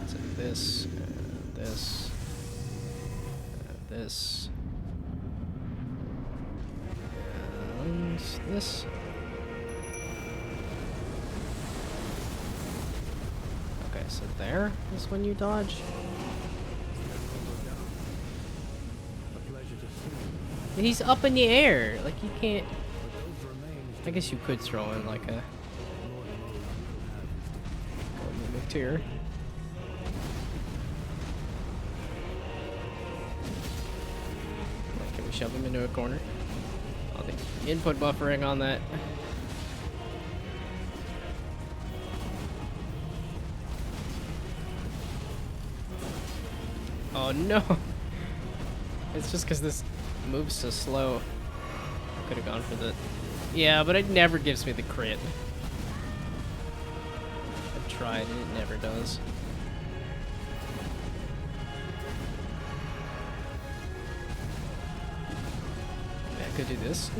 So this, and this, and this, and this. Okay, so there is when you dodge. He's up in the air, like you can't. I guess you could throw in like a mimic tier. Can we shove him into a corner? Oh, the input buffering on that. Oh no! It's just because this moves so slow. I could have gone for the... Yeah, but it never gives me the crit. I've tried and it never does. Yeah, I could do this.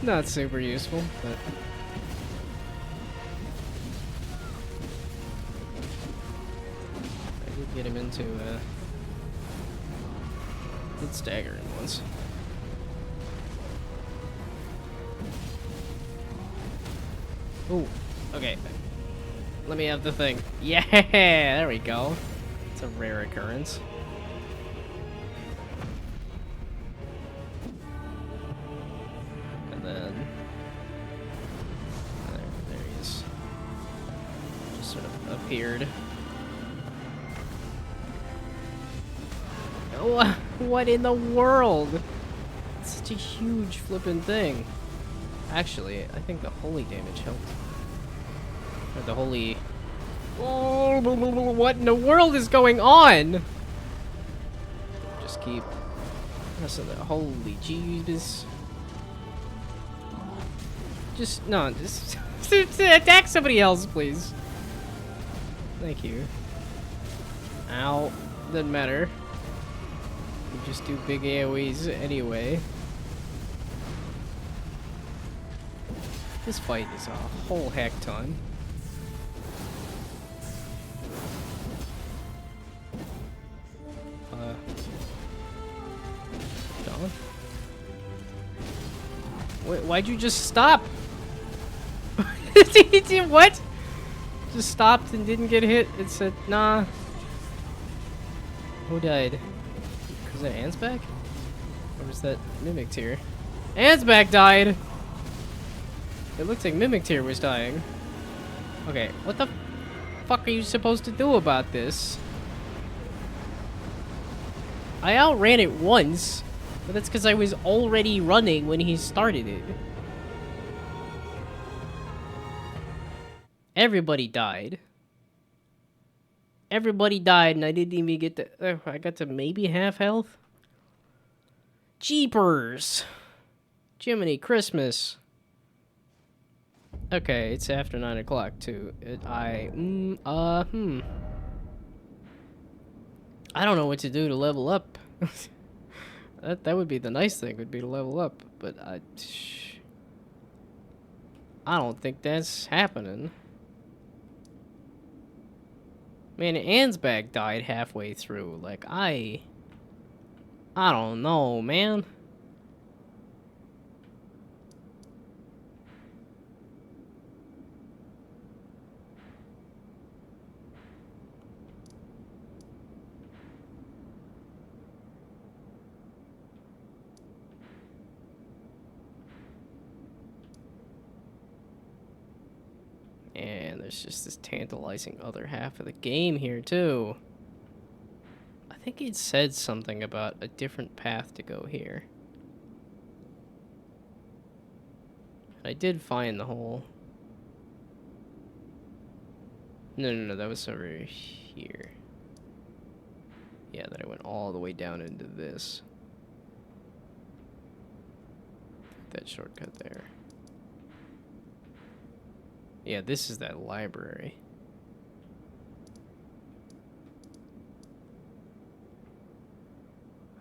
Not super useful, but... I did get him into, did stagger him once. Ooh, okay. Let me have the thing. Yeah, there we go. It's a rare occurrence. And then... There he is. Just sort of appeared. What in the world? It's such a huge flippin' thing. Actually, I think the holy damage helped. Or the holy... Oh, what in the world is going on? Just keep... So the holy Jesus. Just, no, just attack somebody else, please. Thank you. Ow. Doesn't matter. You just do big AoEs anyway. This fight is a whole heck ton. Don? Wait, why'd you just stop? What? Just stopped and didn't get hit? It said, nah. Who died? Was that Ansback? Or was that Mimic tier? Ansback died! It looks like Mimic Tier was dying. Okay, what the fuck are you supposed to do about this? I outran it once, but that's because I was already running when he started it. Everybody died. Everybody died, and I didn't even get to... I got to maybe half health? Jeepers! Jiminy Christmas. Okay, it's after 9 o'clock, too. I don't know what to do to level up. That would be the nice thing, would be to level up. But I don't think that's happening. Man, Ansbag died halfway through. Like, I don't know, man. And there's just this tantalizing other half of the game here, too. I think it said something about a different path to go here. I did find the hole. No, that was over here. Yeah, then I went all the way down into this. That shortcut there. Yeah, this is that library.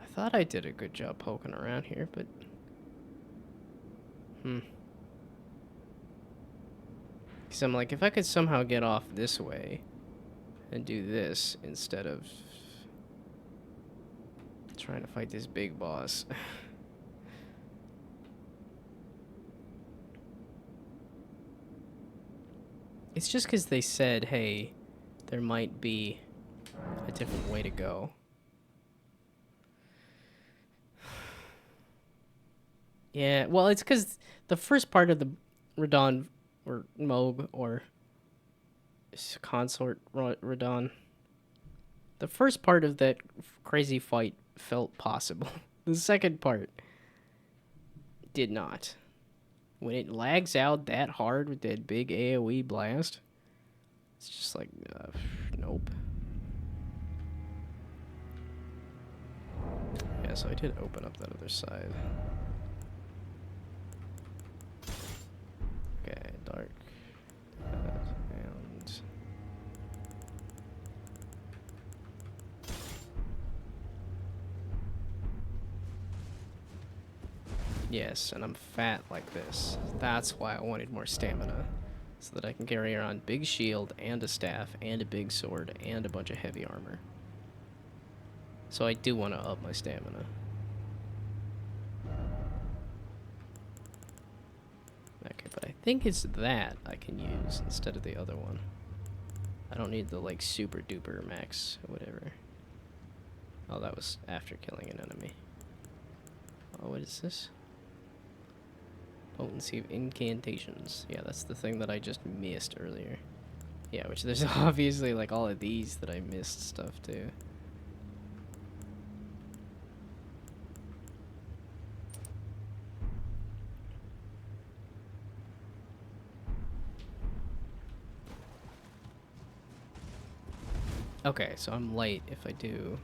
I thought I did a good job poking around here, but... Because I'm like, if I could somehow get off this way and do this instead of trying to fight this big boss. It's just because they said, hey, there might be a different way to go. Yeah, well, it's because the first part of the Radon, or Moog, or Consort Radon, the first part of that crazy fight felt possible. The second part did not. When it lags out that hard with that big AoE blast, it's just like, nope. Yeah, so I did open up that other side. Okay, dark. And... Yes, and I'm fat like this. That's why I wanted more stamina. So that I can carry around big shield and a staff and a big sword and a bunch of heavy armor. So I do want to up my stamina. Okay, but I think it's that I can use instead of the other one. I don't need the, like, super duper max or whatever. Oh, that was after killing an enemy. Oh, what is this? Potency of incantations. Yeah, that's the thing that I just missed earlier. Yeah, which there's obviously, like, all of these that I missed stuff too. Okay, so I'm late if I do.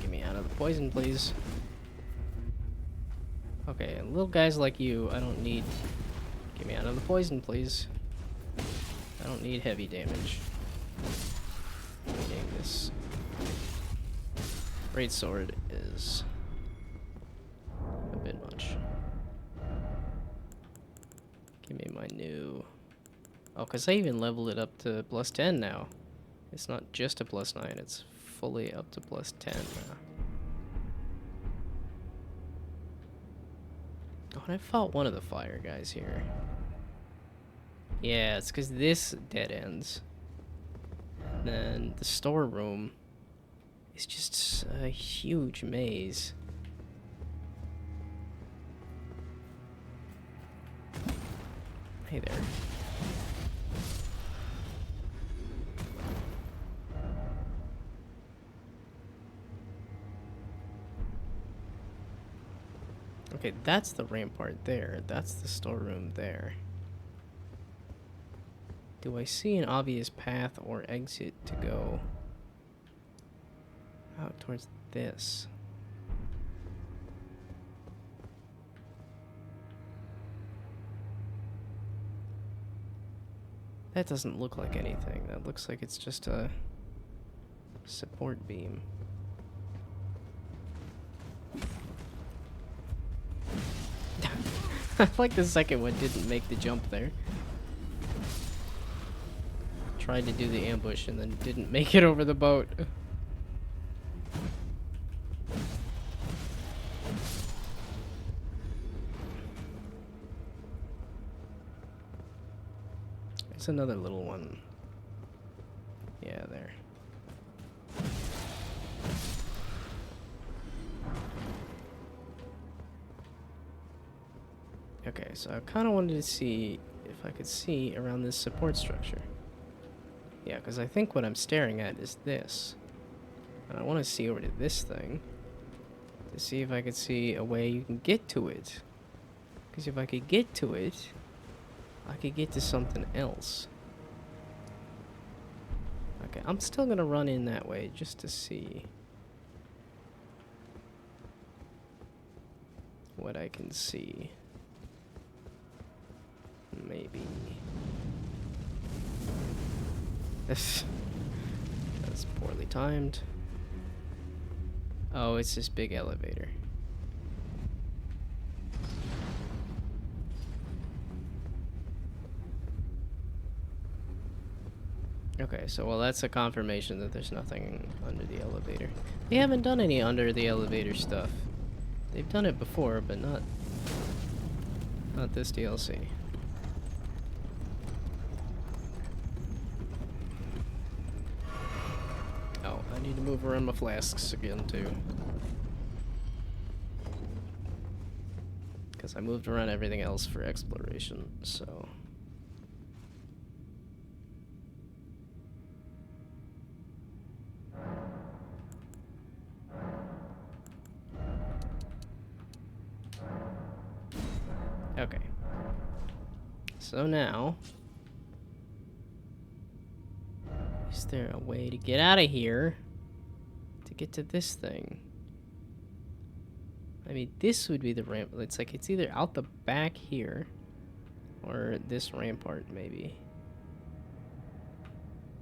Get me out of the poison, please. Okay, and little guys like you, I don't need... Get me out of the poison, please. I don't need heavy damage. Getting this great sword is a bit much. Give me my new... Oh, because I even leveled it up to +10 now. It's not just a +9, it's fully up to +10 now. Oh, and I fought one of the fire guys here. Yeah, it's because this dead ends. And then the storeroom is just a huge maze. Hey there. Okay, that's the rampart there. That's the storeroom there. Do I see an obvious path or exit to go out towards this? That doesn't look like anything. That looks like it's just a support beam. I like the second one didn't make the jump there. Tried to do the ambush and then didn't make it over the boat. There's another little one. Yeah, there. Okay, so I kind of wanted to see if I could see around this support structure. Yeah, because I think what I'm staring at is this. And I want to see over to this thing to see if I could see a way you can get to it. Because if I could get to it, I could get to something else. Okay, I'm still going to run in that way just to see what I can see. Maybe. That's poorly timed. Oh, it's this big elevator. Okay, so well, that's a confirmation that there's nothing under the elevator. They haven't done any under the elevator stuff. They've done it before, but not this DLC. Oh, I need to move around my flasks again too. Because I moved around everything else for exploration, so. Okay. So now, is there a way to get out of here to get to this thing? I mean, this would be the ramp. It's like it's either out the back here or this rampart, maybe.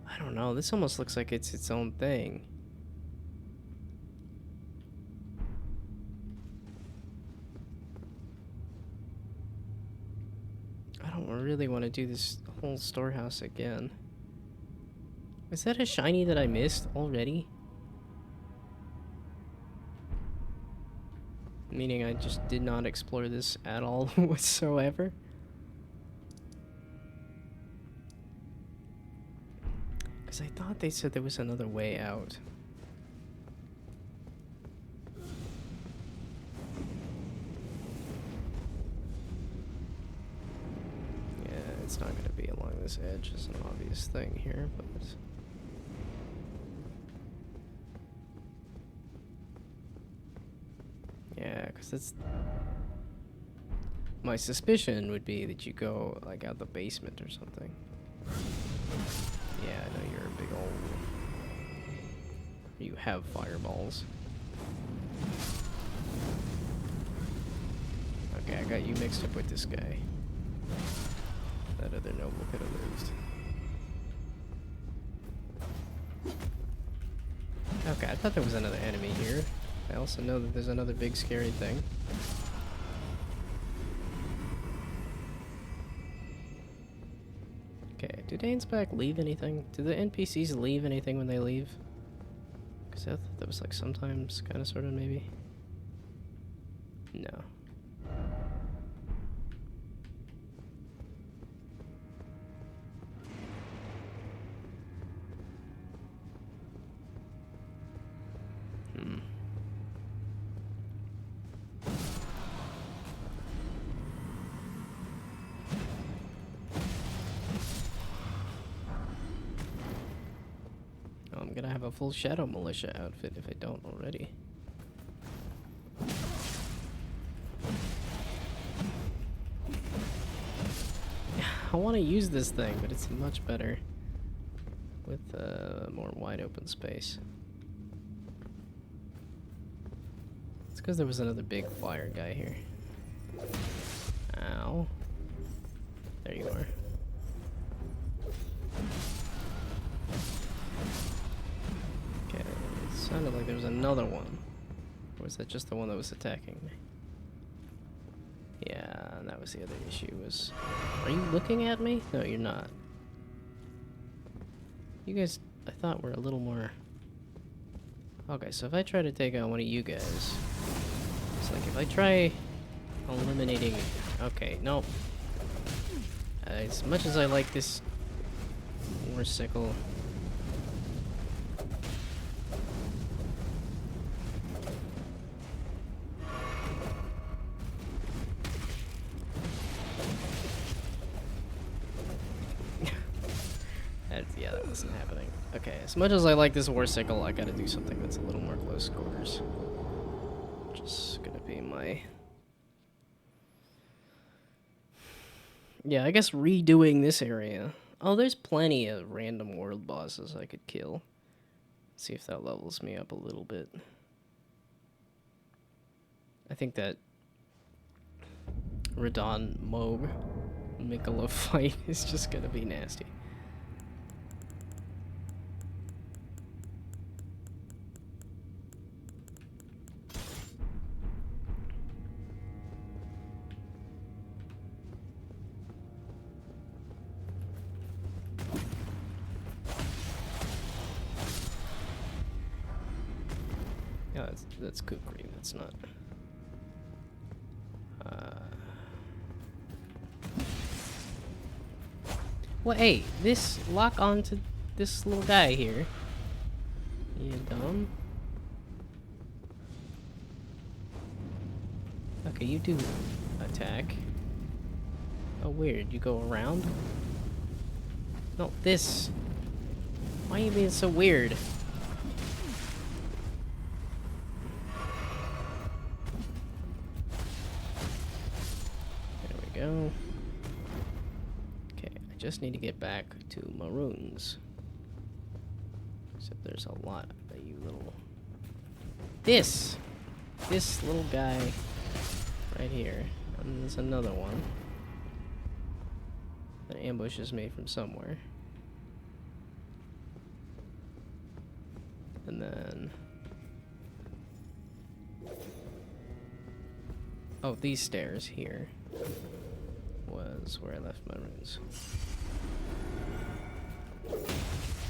I don't know. This almost looks like it's its own thing. I don't really want to do this whole storehouse again. Is that a shiny that I missed already? Meaning I just did not explore this at all whatsoever? Because I thought they said there was another way out. Yeah, it's not going to be along this edge. It's an obvious thing here, but... yeah, because it's... my suspicion would be that you go, like, out the basement or something. Yeah, I know you're a big old... you have fireballs. Okay, I got you mixed up with this guy. That other noble could have lived. Okay, I thought there was another enemy here. I also know that there's another big scary thing. Okay, do Dane's back leave anything? Do the NPCs leave anything when they leave? Because I thought that was like sometimes, kind of, sort of, maybe. No. gonna have a full Shadow Militia outfit if I don't already. I want to use this thing, but it's much better with more wide open space. It's because there was another big fire guy here. Ow. There you are. Okay, it sounded like there was another one. Or was that just the one that was attacking me? Yeah, that was the other issue was... Are you looking at me? No, you're not. You guys, I thought were a little more... Okay, so if I try to take out one of you guys... It's like if I try eliminating... Okay, nope. As much as I like this war sickle... Yeah, that wasn't happening. Okay, as much as I like this war sickle, I gotta do something that's a little more close quarters. Just gonna be my... Yeah, I guess redoing this area. Oh, there's plenty of random world bosses I could kill. See if that levels me up a little bit. I think that Radon Moog Mikolo fight is just gonna be nasty. Yeah, that's kukri, that's not... Well, hey, this lock onto this little guy here. You dumb? Okay, you do attack. Oh, weird, you go around? No, this. Why are you being so weird? There we go. Okay, I just need to get back to Maroons. Except there's a lot of you little... This little guy right here. And there's another one that ambushes me from somewhere. And then... Oh, these stairs here was where I left my runes.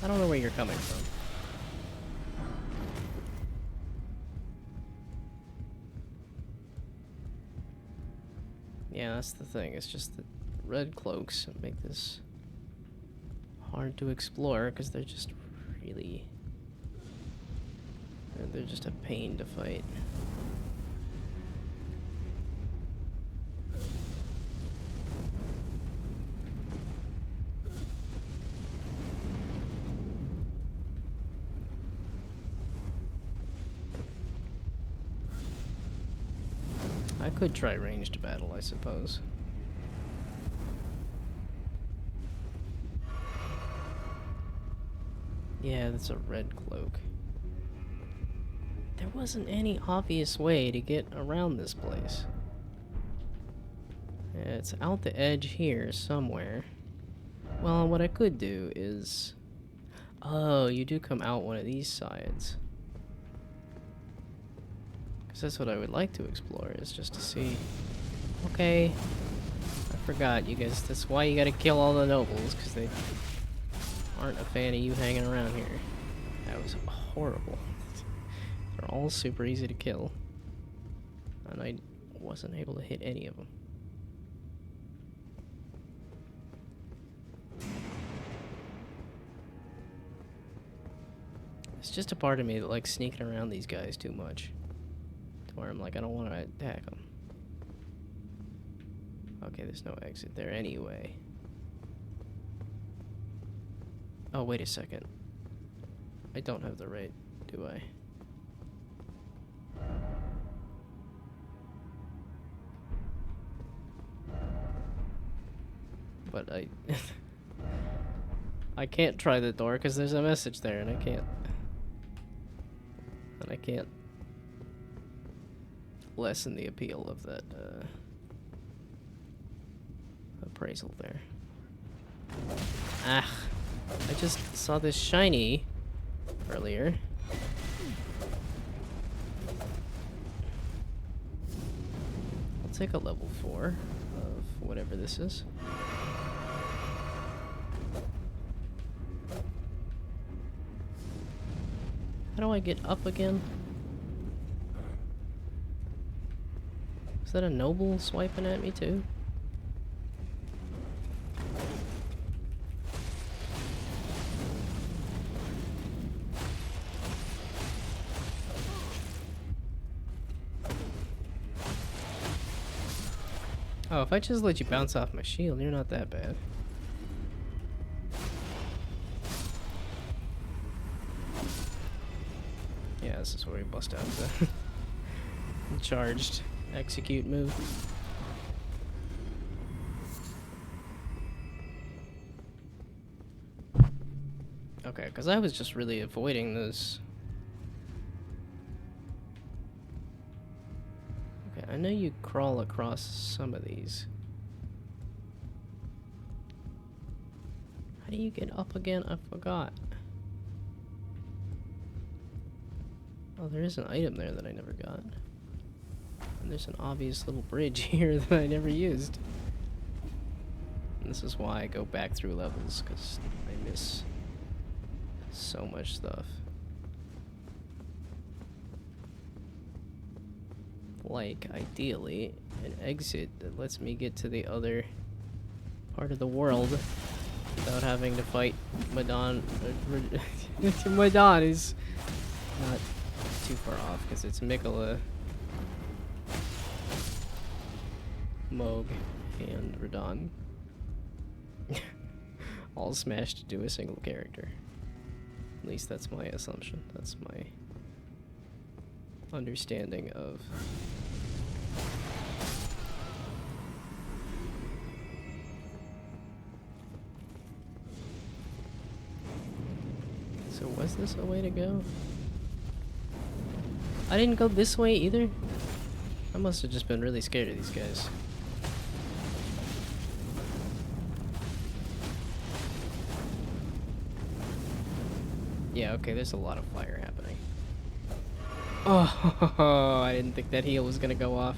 I don't know where you're coming from. Yeah, that's the thing. It's just the red cloaks make this hard to explore because they're just really... They're just a pain to fight. I could try ranged battle, I suppose. Yeah, that's a red cloak. There wasn't any obvious way to get around this place. It's out the edge here somewhere. Well, what I could do is... Oh, you do come out one of these sides. Because that's what I would like to explore, is just to see... Okay. I forgot, you guys. That's why you gotta kill all the nobles, because they aren't a fan of you hanging around here. That was horrible. They're all super easy to kill. And I wasn't able to hit any of them. It's just a part of me that likes sneaking around these guys too much. To where I'm like, I don't want to attack them. Okay, there's no exit there anyway. Oh, wait a second. I don't have the right, do I? But I... I can't try the door because there's a message there and I can't... And I can't lessen the appeal of that appraisal there. Ah, I just saw this shiny earlier. I'll take a level 4 of whatever this is. How do I get up again? Is that a noble swiping at me too? Oh, if I just let you bounce off my shield, you're not that bad. Yeah, this is where we bust out the charged execute move. Okay, because I was just really avoiding this. Okay, I know you crawl across some of these. How do you get up again? I forgot. Oh, there is an item there that I never got. And there's an obvious little bridge here that I never used. And this is why I go back through levels, because I miss so much stuff. Like, ideally, an exit that lets me get to the other part of the world without having to fight Madon. Madon is not too far off because it's Mikola, Moog, and Radon. All smashed to do a single character. At least that's my assumption. That's my understanding of... So was this a way to go? I didn't go this way either? I must have just been really scared of these guys. Yeah, okay, there's a lot of fire happening. Oh, I didn't think that heal was gonna go off.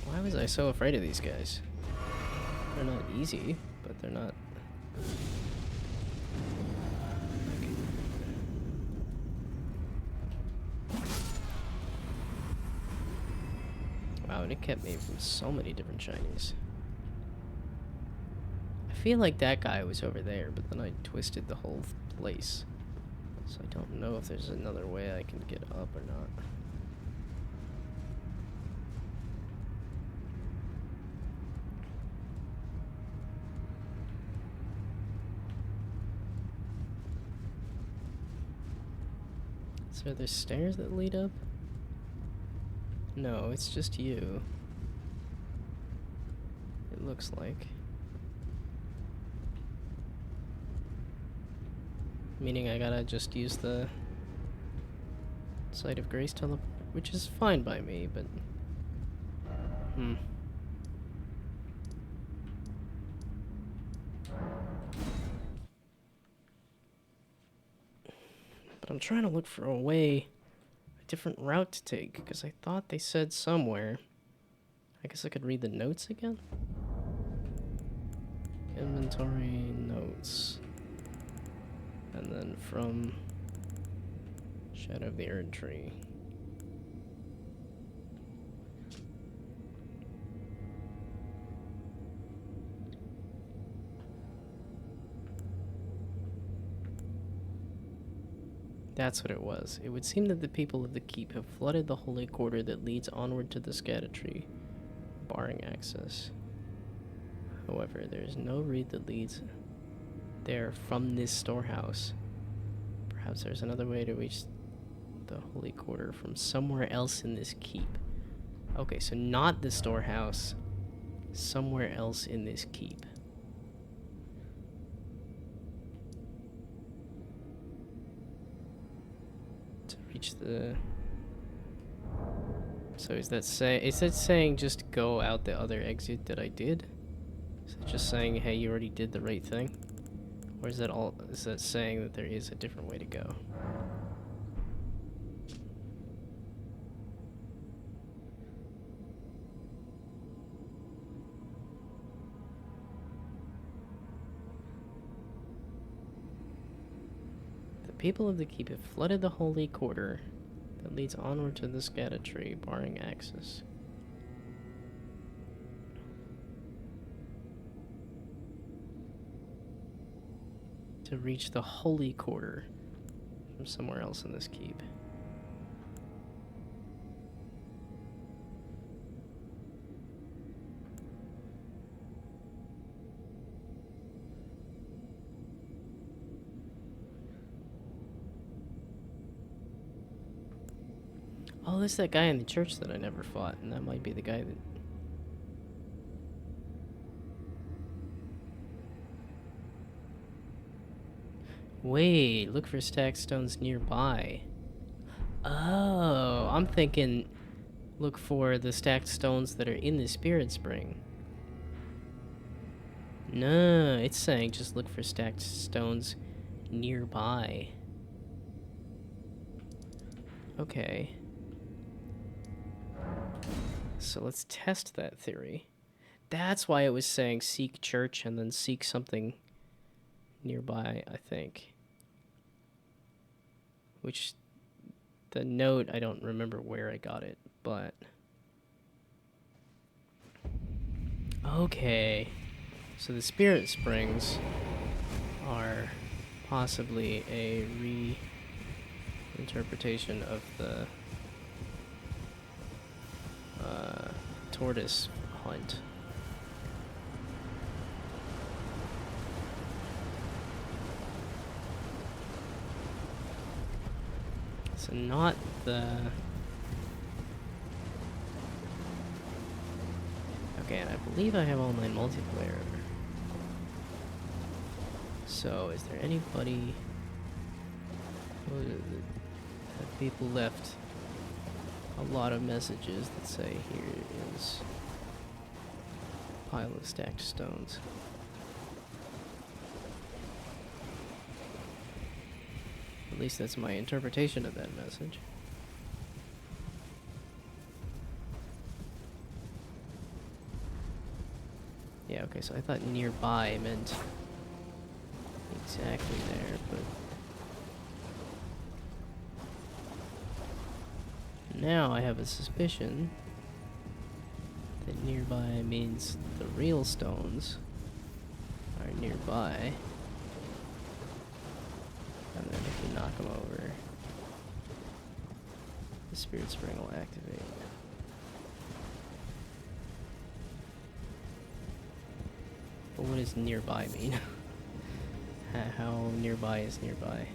Why was I so afraid of these guys? They're not easy, but they're not... Wow, and it kept me from so many different shinies. I feel like that guy was over there, but then I twisted the whole place. So I don't know if there's another way I can get up or not. So are there stairs that lead up? No, it's just you. It looks like. Meaning I gotta just use the Site of Grace teleport, which is fine by me, but... But I'm trying to look for a way, a different route to take, because I thought they said somewhere. I guess I could read the notes again? Inventory notes. And then from Shadow of the Erd Tree. That's what it was. It would seem that the people of the keep have flooded the holy quarter that leads onward to the Scatter Tree, barring access. However, there is no reed that leads there from this storehouse. Perhaps there's another way to reach the Holy Quarter from somewhere else in this keep. Okay, so not the storehouse, somewhere else in this keep. To reach the... So is that saying just go out the other exit that I did? Is it just saying, hey, you already did the right thing? Or is that saying that there is a different way to go? The people of the keep have flooded the Holy Quarter that leads onward to the Scattered Tree, barring access. To reach the Holy Quarter from somewhere else in this keep. Oh, there's that guy in the church that I never fought, and that might be the guy that... Wait, look for stacked stones nearby. Oh, I'm thinking look for the stacked stones that are in the Spirit Spring. No, it's saying just look for stacked stones nearby. Okay. So let's test that theory. That's why it was saying seek church and then seek something nearby, I think. Which, the note, I don't remember where I got it, but... Okay. So the Spirit Springs are possibly a reinterpretation of the tortoise hunt. So not the... Okay, and I believe I have online multiplayer. So, is there anybody... Have people left a lot of messages that say here is a pile of stacked stones. At least that's my interpretation of that message. Yeah, okay, so I thought nearby meant exactly there, but... Now I have a suspicion that nearby means the real stones are nearby. And then if you knock them over, the Spirit Spring will activate. But what does nearby mean? How nearby is nearby?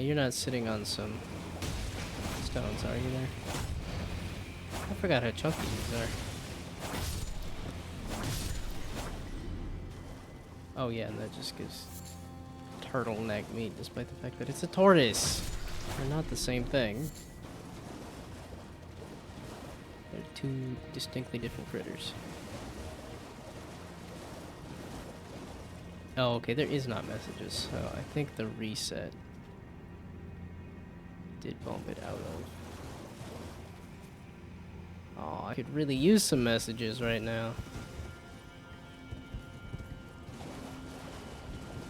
You're not sitting on some stones, are you there? I forgot how chunky these are. Oh yeah, and that just gives turtleneck meat, despite the fact that it's a tortoise. They're not the same thing. They're two distinctly different critters. Oh, okay, there is not messages, so I think the reset did bump it out of. Oh, I could really use some messages right now.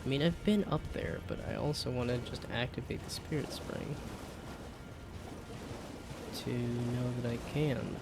I mean, I've been up there, but I also want to just activate the Spirit Spring to know that I can.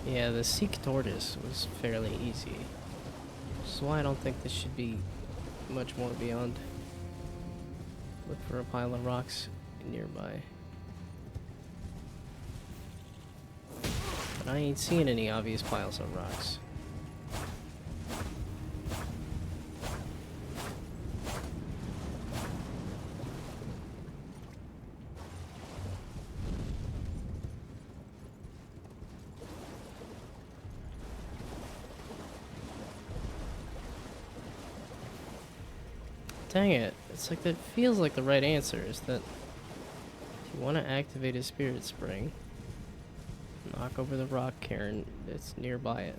Yeah, the Seek Tortoise was fairly easy. Which is why I don't think this should be much more beyond. Look for a pile of rocks nearby. But I ain't seen any obvious piles of rocks. Dang it. It's like that feels like the right answer is that if you want to activate a spirit spring, knock over the rock cairn that's nearby it.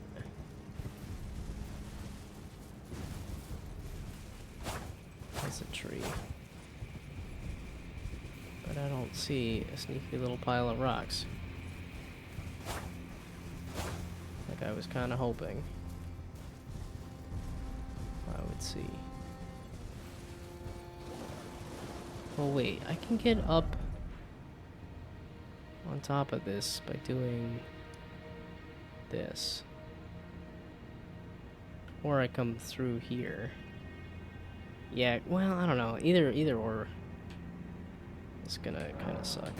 That's a tree. But I don't see a sneaky little pile of rocks. Like I was kind of hoping I would see. Oh wait, I can get up on top of this by doing this. Or I come through here. Yeah, well, I don't know. Either or is gonna kind of suck.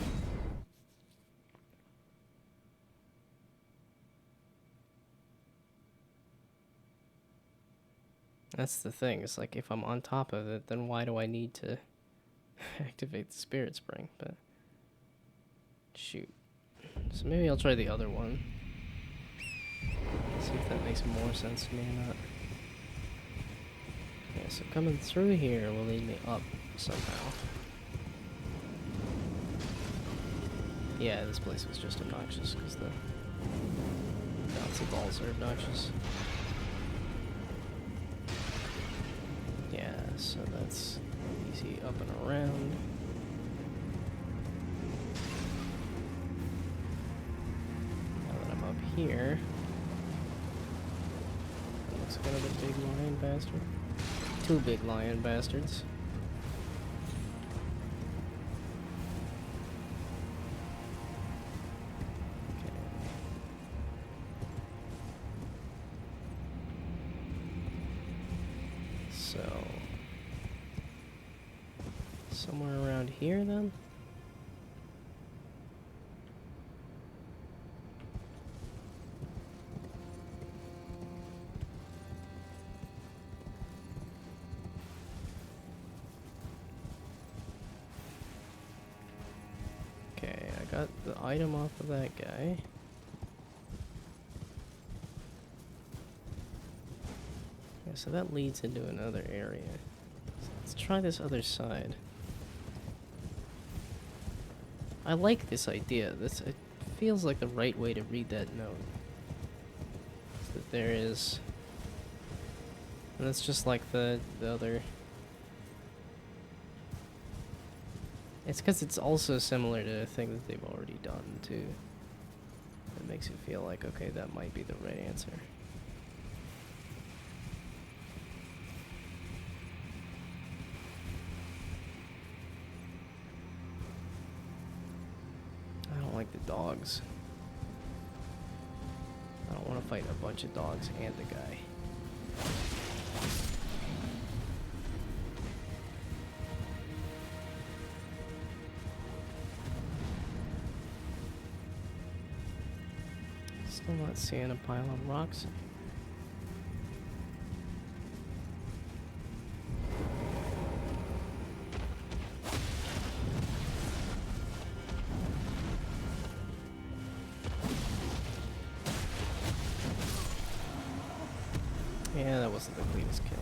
That's the thing. It's like if I'm on top of it, then why do I need to activate the spirit spring? But shoot. So maybe I'll try the other one. See if that makes more sense to me or not. Yeah, so coming through here will lead me up somehow. Yeah, this place was just obnoxious because the bouncy balls are obnoxious. Yeah, so that's easy up and around. Now that I'm up here, it looks like another big lion bastard. Two big lion bastards. So, somewhere around here then? Okay, I got the item off of that guy. So that leads into another area. So let's try this other side. I like this idea. It feels like the right way to read that note. So that there is, and that's just like the other. It's because it's also similar to a thing that they've already done too. It makes it feel like, okay, that might be the right answer. Like the dogs. I don't want to fight a bunch of dogs and a guy. Still not seeing a pile of rocks. Yeah, that wasn't the cleanest kill.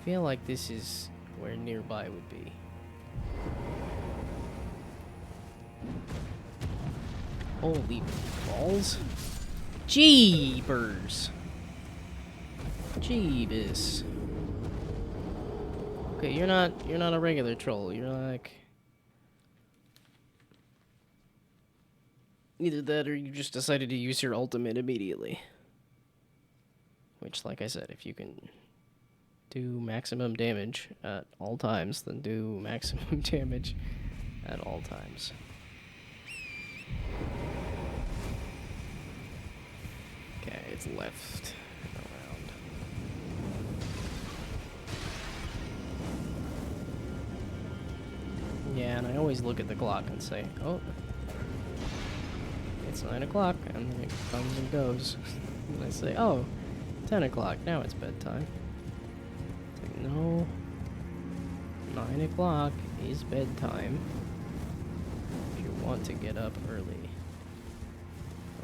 I feel like this is where nearby would be. Holy balls. Jeebers. Jeebus. Okay, you're not a regular troll. You're like Either that or you just decided to use your ultimate immediately. Which, like I said, if you can do maximum damage at all times, then do maximum damage at all times. Okay, it's left around. Yeah, and I always look at the clock and say, oh, it's 9 o'clock, and then it comes and goes. And I say, oh, 10 o'clock, now it's bedtime. It's like, no, 9 o'clock is bedtime if you want to get up early.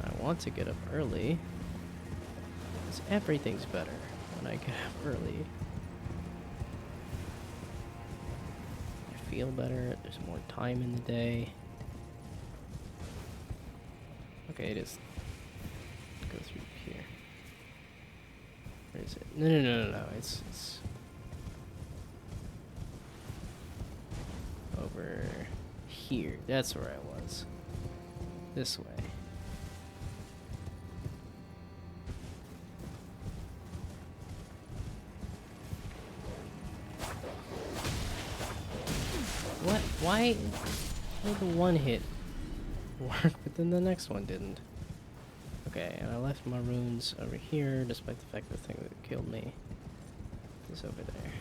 And I want to get up early because everything's better when I get up early. I feel better, there's more time in the day. Okay, it is. Go through here. Where is it? No. It's over here. That's where I was. This way. What? Why did the one hit work, but then the next one didn't? Okay, and I left my runes over here, despite the fact the thing that killed me is over there.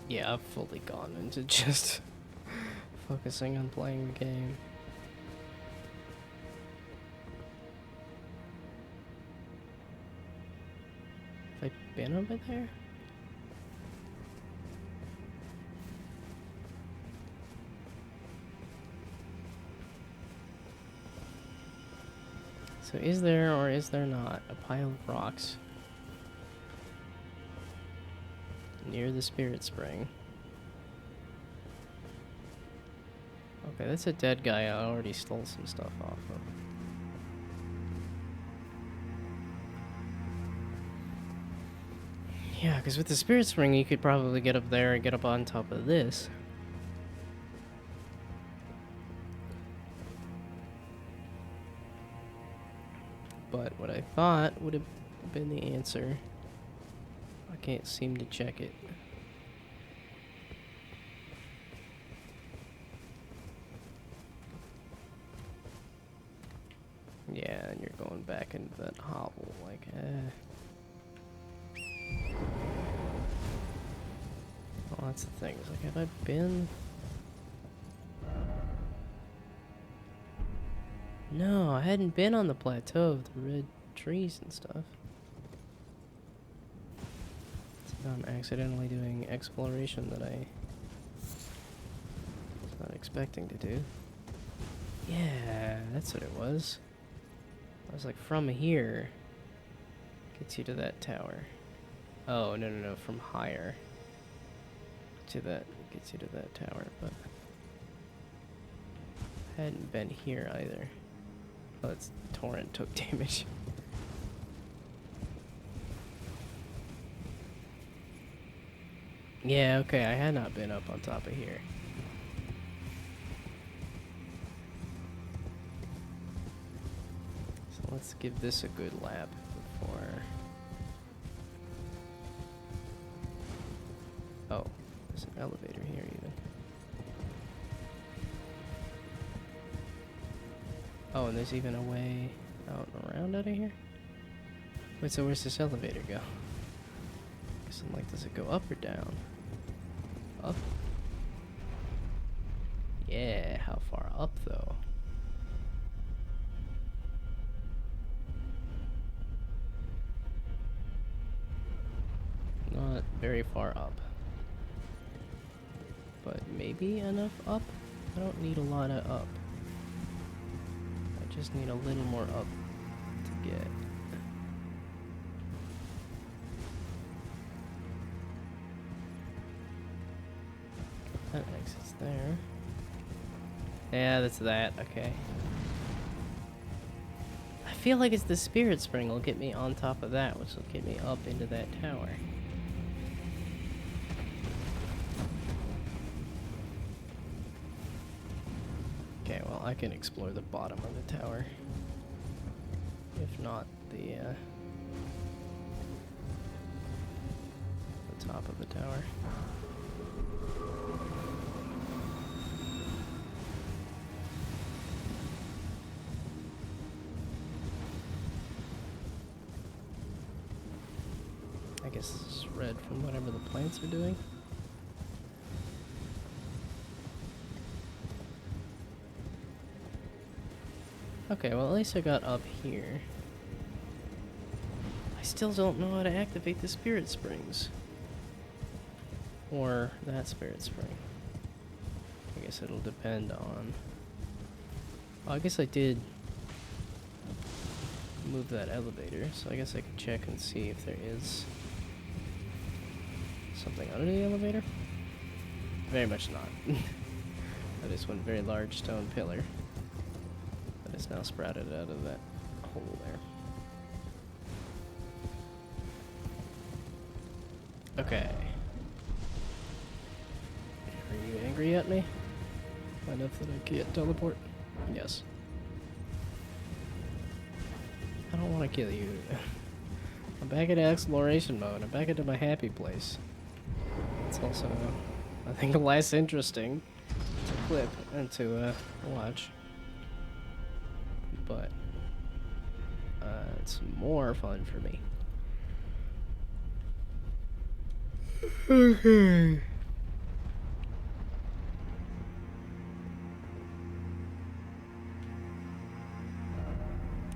Yeah, I've fully gone into just focusing on playing the game. Have I been over there? So is there or is there not a pile of rocks near the spirit spring? Okay, that's a dead guy I already stole some stuff off of. Yeah, because with the spirit spring you could probably get up there and get up on top of this. But what I thought would have been the answer, I can't seem to check it. Yeah, and you're going back into that hovel, like, Well, that's the thing, it's like, have I been? No, I hadn't been on the plateau of the red trees and stuff. So I'm accidentally doing exploration that I was not expecting to do. Yeah, that's what it was. I was like, from here gets you to that tower. Oh, no, from higher to that gets you to that tower, but I hadn't been here either. Oh, that's torrent took damage. Yeah, okay, I had not been up on top of here. So let's give this a good lap before... Oh, there's an elevator here even. Oh, and there's even a way out and around out of here? Wait, so where's this elevator go? Guess I'm like, does it go up or down? Up? Yeah, how far up though? Not very far up. maybe enough up. I don't need a lot of up. I just need a little more up to get. That exit's there. Yeah, that's that. Okay. I feel like it's the spirit spring will get me on top of that, which will get me up into that tower. Okay, well, I can explore the bottom of the tower. If not the top of the tower. I guess this is red from whatever the plants are doing. Okay, well at least I got up here. I still don't know how to activate the spirit springs. Or that spirit spring. I guess it'll depend on... Oh, I guess I did move that elevator, so I guess I could check and see if there is something under the elevator. Very much not. That is one very large stone pillar that is now sprouted out of that hole there. Okay. Are you angry at me? Enough that I can't teleport? Yes. I don't want to kill you. I'm back in exploration mode. I'm back into my happy place. It's also, I think, less interesting to clip and to watch. But it's more fun for me. Okay.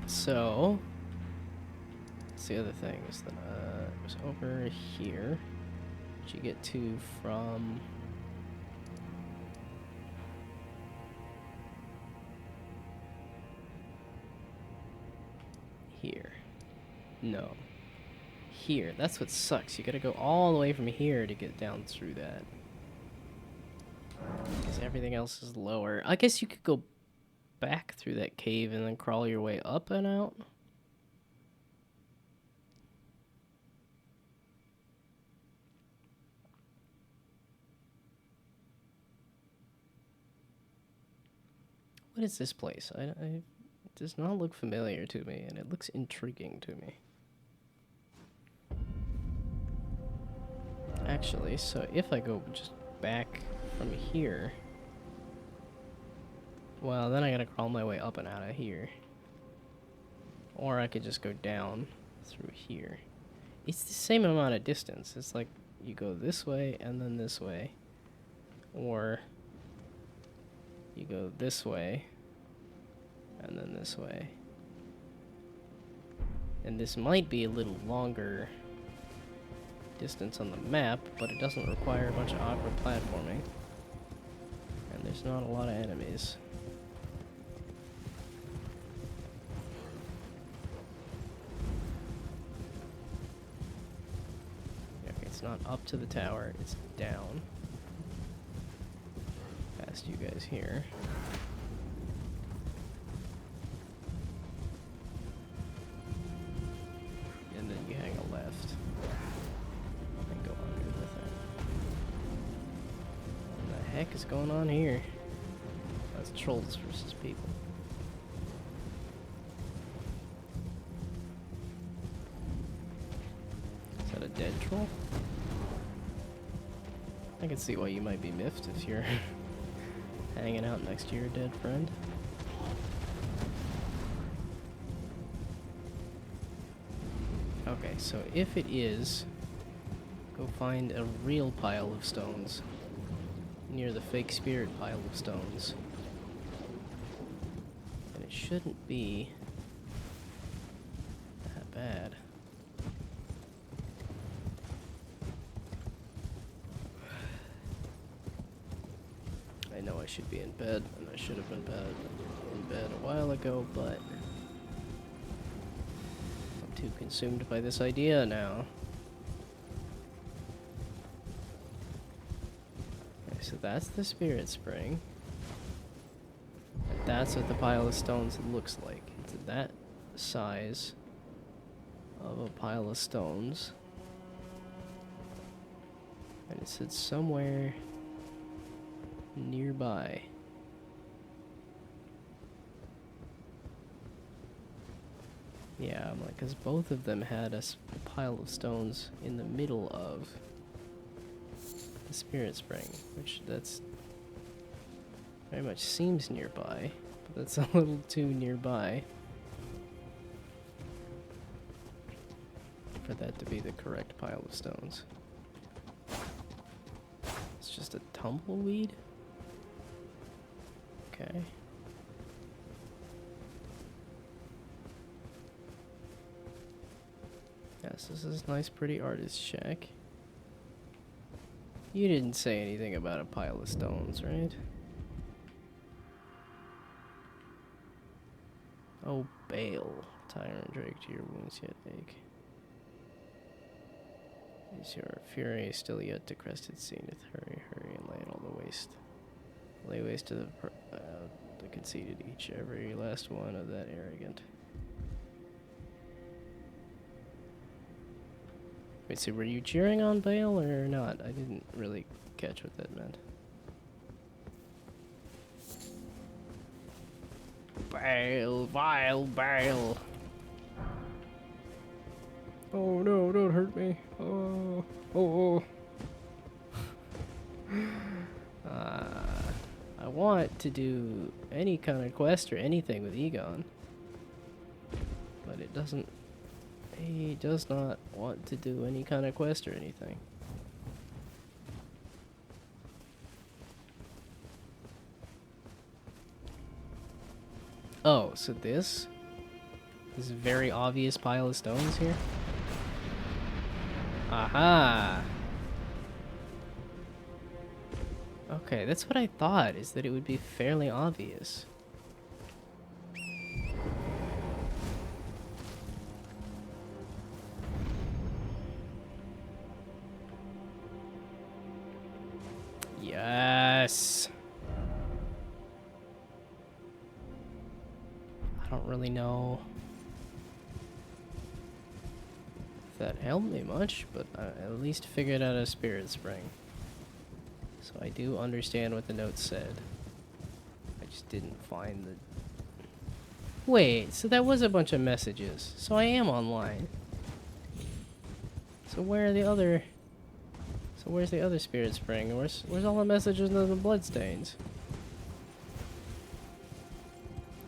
So, that's the other thing is that it was over here. Did you get to from here? No. Here. That's what sucks. You gotta go all the way from here to get down through that. Because everything else is lower. I guess you could go back through that cave and then crawl your way up and out. What is this place? It does not look familiar to me, and it looks intriguing to me. Actually, so if I go just back from here, well, then I gotta crawl my way up and out of here. Or I could just go down through here. It's the same amount of distance. It's like you go this way and then this way. Or you go this way and then this way. And this might be a little longer distance on the map, but it doesn't require a bunch of awkward platforming. And there's not a lot of enemies. Okay, it's not up to the tower, it's down. Past you guys here. And then you hang a left. And go under the thing. What the heck is going on here? That's trolls versus people. Is that a dead troll? I can see why you might be miffed if you're hanging out next to your dead friend. Okay, so if it is, go find a real pile of stones near the fake spirit pile of stones. And it shouldn't be that bad. know I should be in bed, and I should have been in bed a while ago, but I'm too consumed by this idea now. Okay, so that's the spirit spring. And that's what the pile of stones looks like. It's that size of a pile of stones. And it sits somewhere nearby. Yeah, I'm like, because both of them had a pile of stones in the middle of the spirit spring, which that's very much seems nearby, but that's a little too nearby for that to be the correct pile of stones. It's just a tumbleweed? Okay. Yes, this is nice, pretty artist shack. You didn't say anything about a pile of stones, right? Oh, Bale. Tyrant Drake to your wounds yet ache. Is your fury still yet to crest its zenith? Hurry, hurry, and lay it all the waste. Lay waste to the conceited each, every last one of that arrogant. Wait, so were you cheering on Bale or not? I didn't really catch what that meant. Bale, vile Bale. Oh no, don't hurt me. Oh, oh, oh. I want to do any kind of quest or anything with Egon. But it doesn't... He does not want to do any kind of quest or anything. Oh, so this is a very obvious pile of stones here? Aha! Okay, that's what I thought, is that it would be fairly obvious. Yes! I don't really know if that helped me much, but I at least figured out a spirit spring. So I do understand what the note said. I just didn't find the... Wait, so that was a bunch of messages. So I am online. So where are the other... So where's the other spirit spring? Where's all the messages and the bloodstains?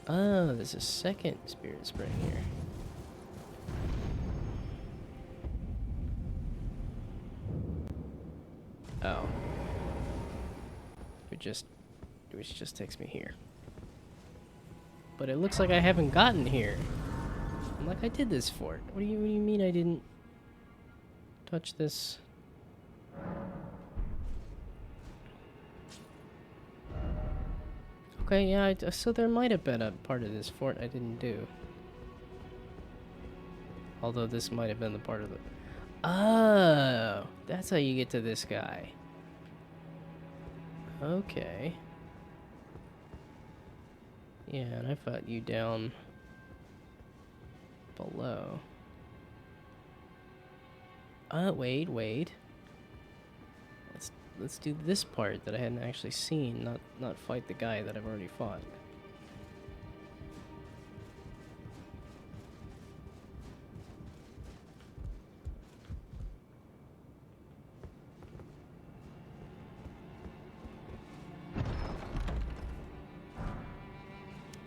Oh, there's a second spirit spring here. Oh. Which just takes me here. But it looks like I haven't gotten here. I'm like, I did this fort. What do you mean I didn't touch this? Okay, yeah, so there might have been a part of this fort I didn't do. Although this might have been the part of the... Oh! That's how you get to this guy. Okay. Yeah, and I fought you down below. Wait. Let's do this part that I hadn't actually seen, not fight the guy that I've already fought.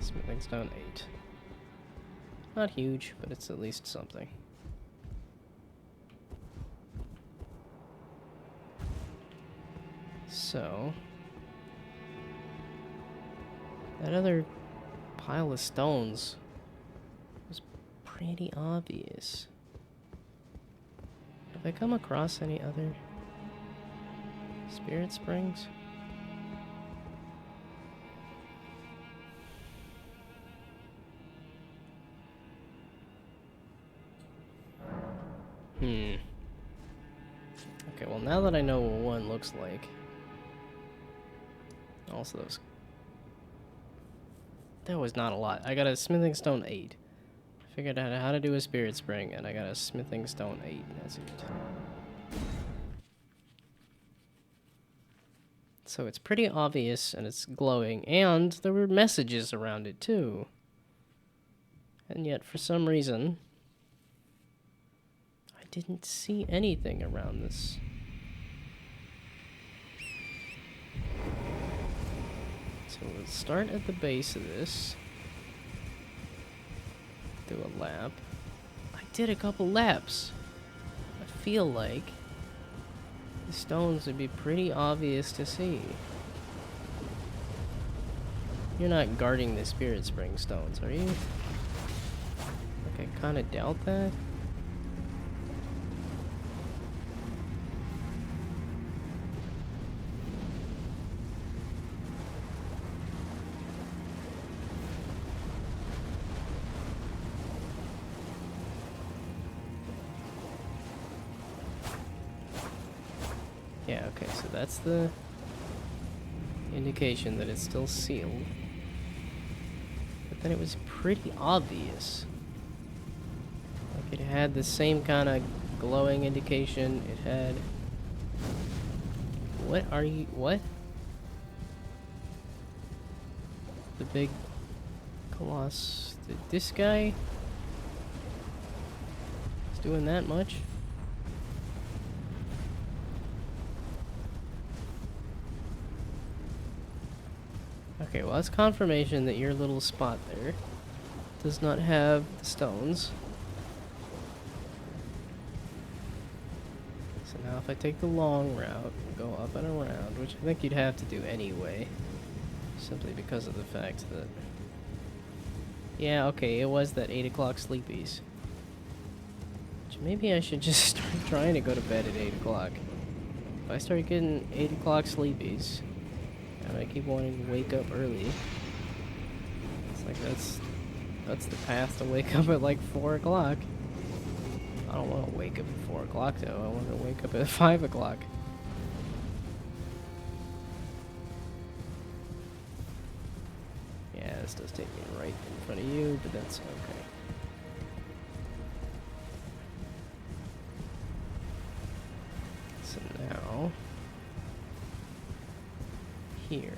Smithing stone 8. Not huge, but it's at least something. So, that other pile of stones was pretty obvious. Have I come across any other spirit springs? Hmm. Okay, well now that I know what one looks like. Also that was not a lot. I got a smithing stone 8. I figured out how to do a spirit spring, and I got a smithing stone 8. That's it. So it's pretty obvious, and it's glowing, and there were messages around it too. And yet, for some reason, I didn't see anything around this. So we'll start at the base of this. Do a lap. I did a couple laps. I feel like the stones would be pretty obvious to see. You're not guarding the spirit spring stones, are you? Like, I kind of doubt that. Yeah, okay, so that's the indication that it's still sealed. But then it was pretty obvious. Like, it had the same kind of glowing indication. It had... What are you... What? The big... Colossus... This guy... is doing that much? Okay, well that's confirmation that your little spot there does not have the stones. So now if I take the long route, go up and around, which I think you'd have to do anyway, simply because of the fact that... Yeah, okay, it was that 8 o'clock sleepies. Which maybe I should just start trying to go to bed at 8 o'clock. If I start getting 8 o'clock sleepies, and I keep wanting to wake up early, it's like that's the path to wake up at like 4 o'clock. I don't want to wake up at 4 o'clock though, I want to wake up at 5 o'clock. Yeah, this does take me right in front of you, but that's okay. So now... here.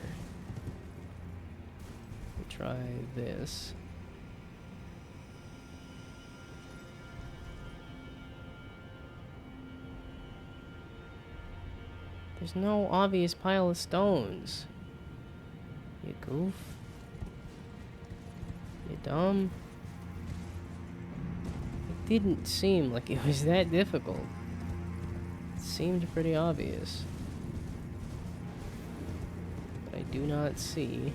We try this. There's no obvious pile of stones. You goof. You dumb. It didn't seem like it was that difficult. It seemed pretty obvious. I do not see.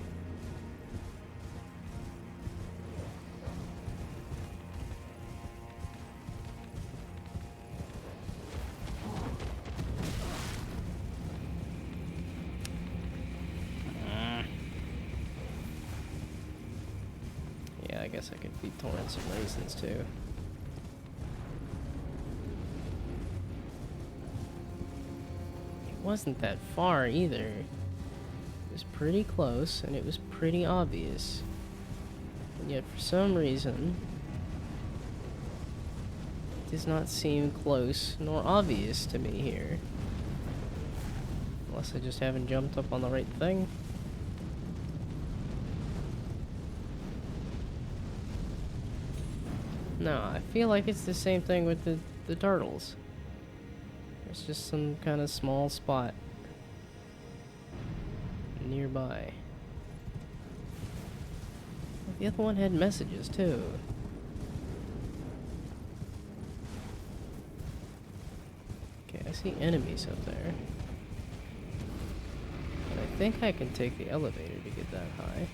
Yeah, I guess I could feed Torrent some raisins too. It wasn't that far either. It was pretty close, and it was pretty obvious. And yet, for some reason, it does not seem close nor obvious to me here. Unless I just haven't jumped up on the right thing. No, I feel like it's the same thing with the turtles. There's just some kind of small spot nearby. The other one had messages too. Okay, I see enemies up there. But I think I can take the elevator to get that high.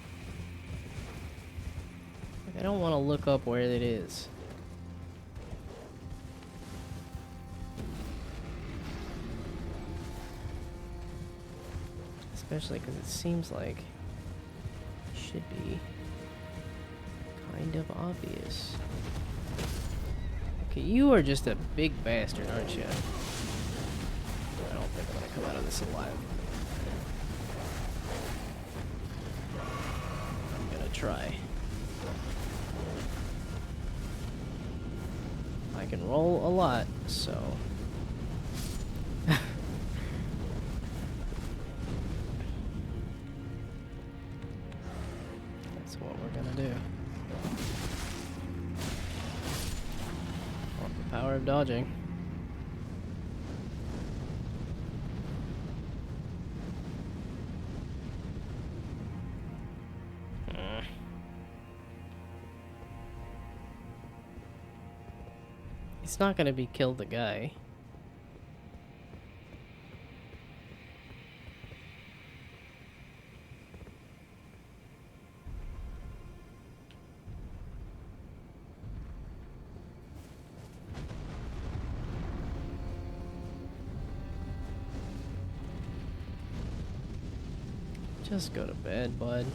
Like, I don't want to look up where it is. Especially because it seems like it should be kind of obvious. Okay, you are just a big bastard, aren't you? I don't think I'm gonna come out of this alive. I'm gonna try. I can roll a lot, so... That's what we're gonna do. Want the power of dodging. It's not gonna be kill the guy. Just go to bed, bud.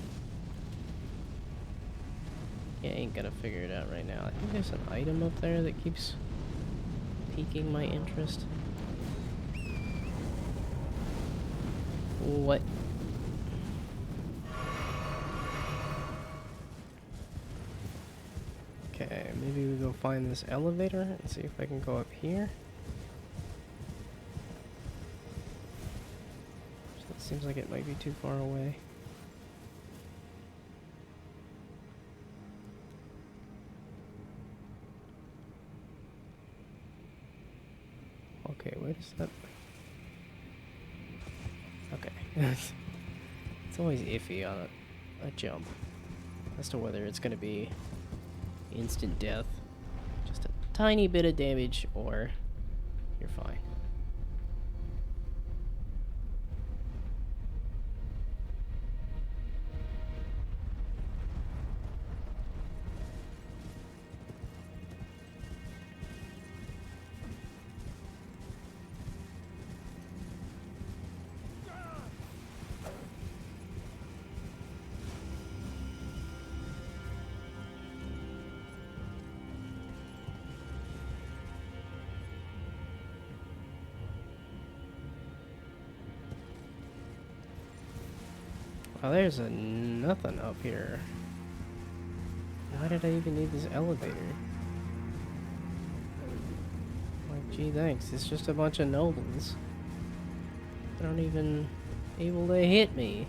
Yeah, ain't gonna figure it out right now. I think there's an item up there that keeps piquing my interest. What? Okay, maybe we go find this elevator and see if I can go up here. It seems like it might be too far away. Okay, where does that... Okay. It's always iffy on a jump as to whether it's going to be instant death, just a tiny bit of damage, or you're fine. Oh, there's nothing up here. Why did I even need this elevator? Like, gee, thanks. It's just a bunch of nobles. They aren't even able to hit me.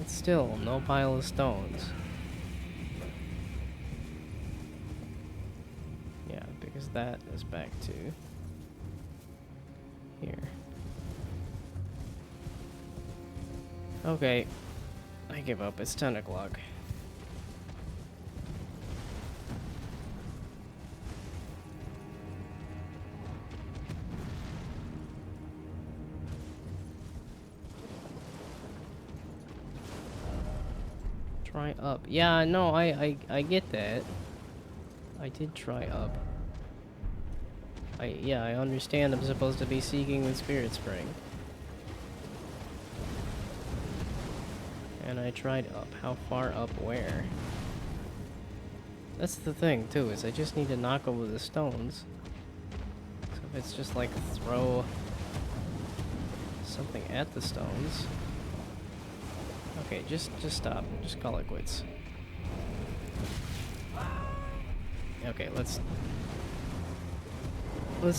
It's still no pile of stones. That is back to here. Okay, I give up. It's 10 o'clock. Try up. Yeah, no, I get that. I did try up. Yeah, I understand I'm supposed to be seeking the Spirit Spring. And I tried up. How far up where? That's the thing, too, is I just need to knock over the stones. So if it's just like throw something at the stones. Okay, just stop. Just call it quits. Okay, let's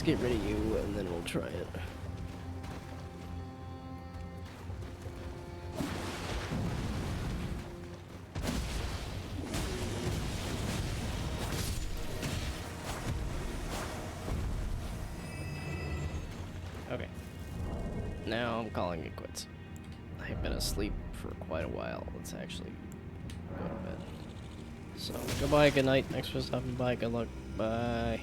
get rid of you, and then we'll try it. Okay. Now I'm calling it quits. I've been asleep for quite a while. Let's actually go to bed. So, goodbye, good night. Thanks for stopping by. Good luck. Bye.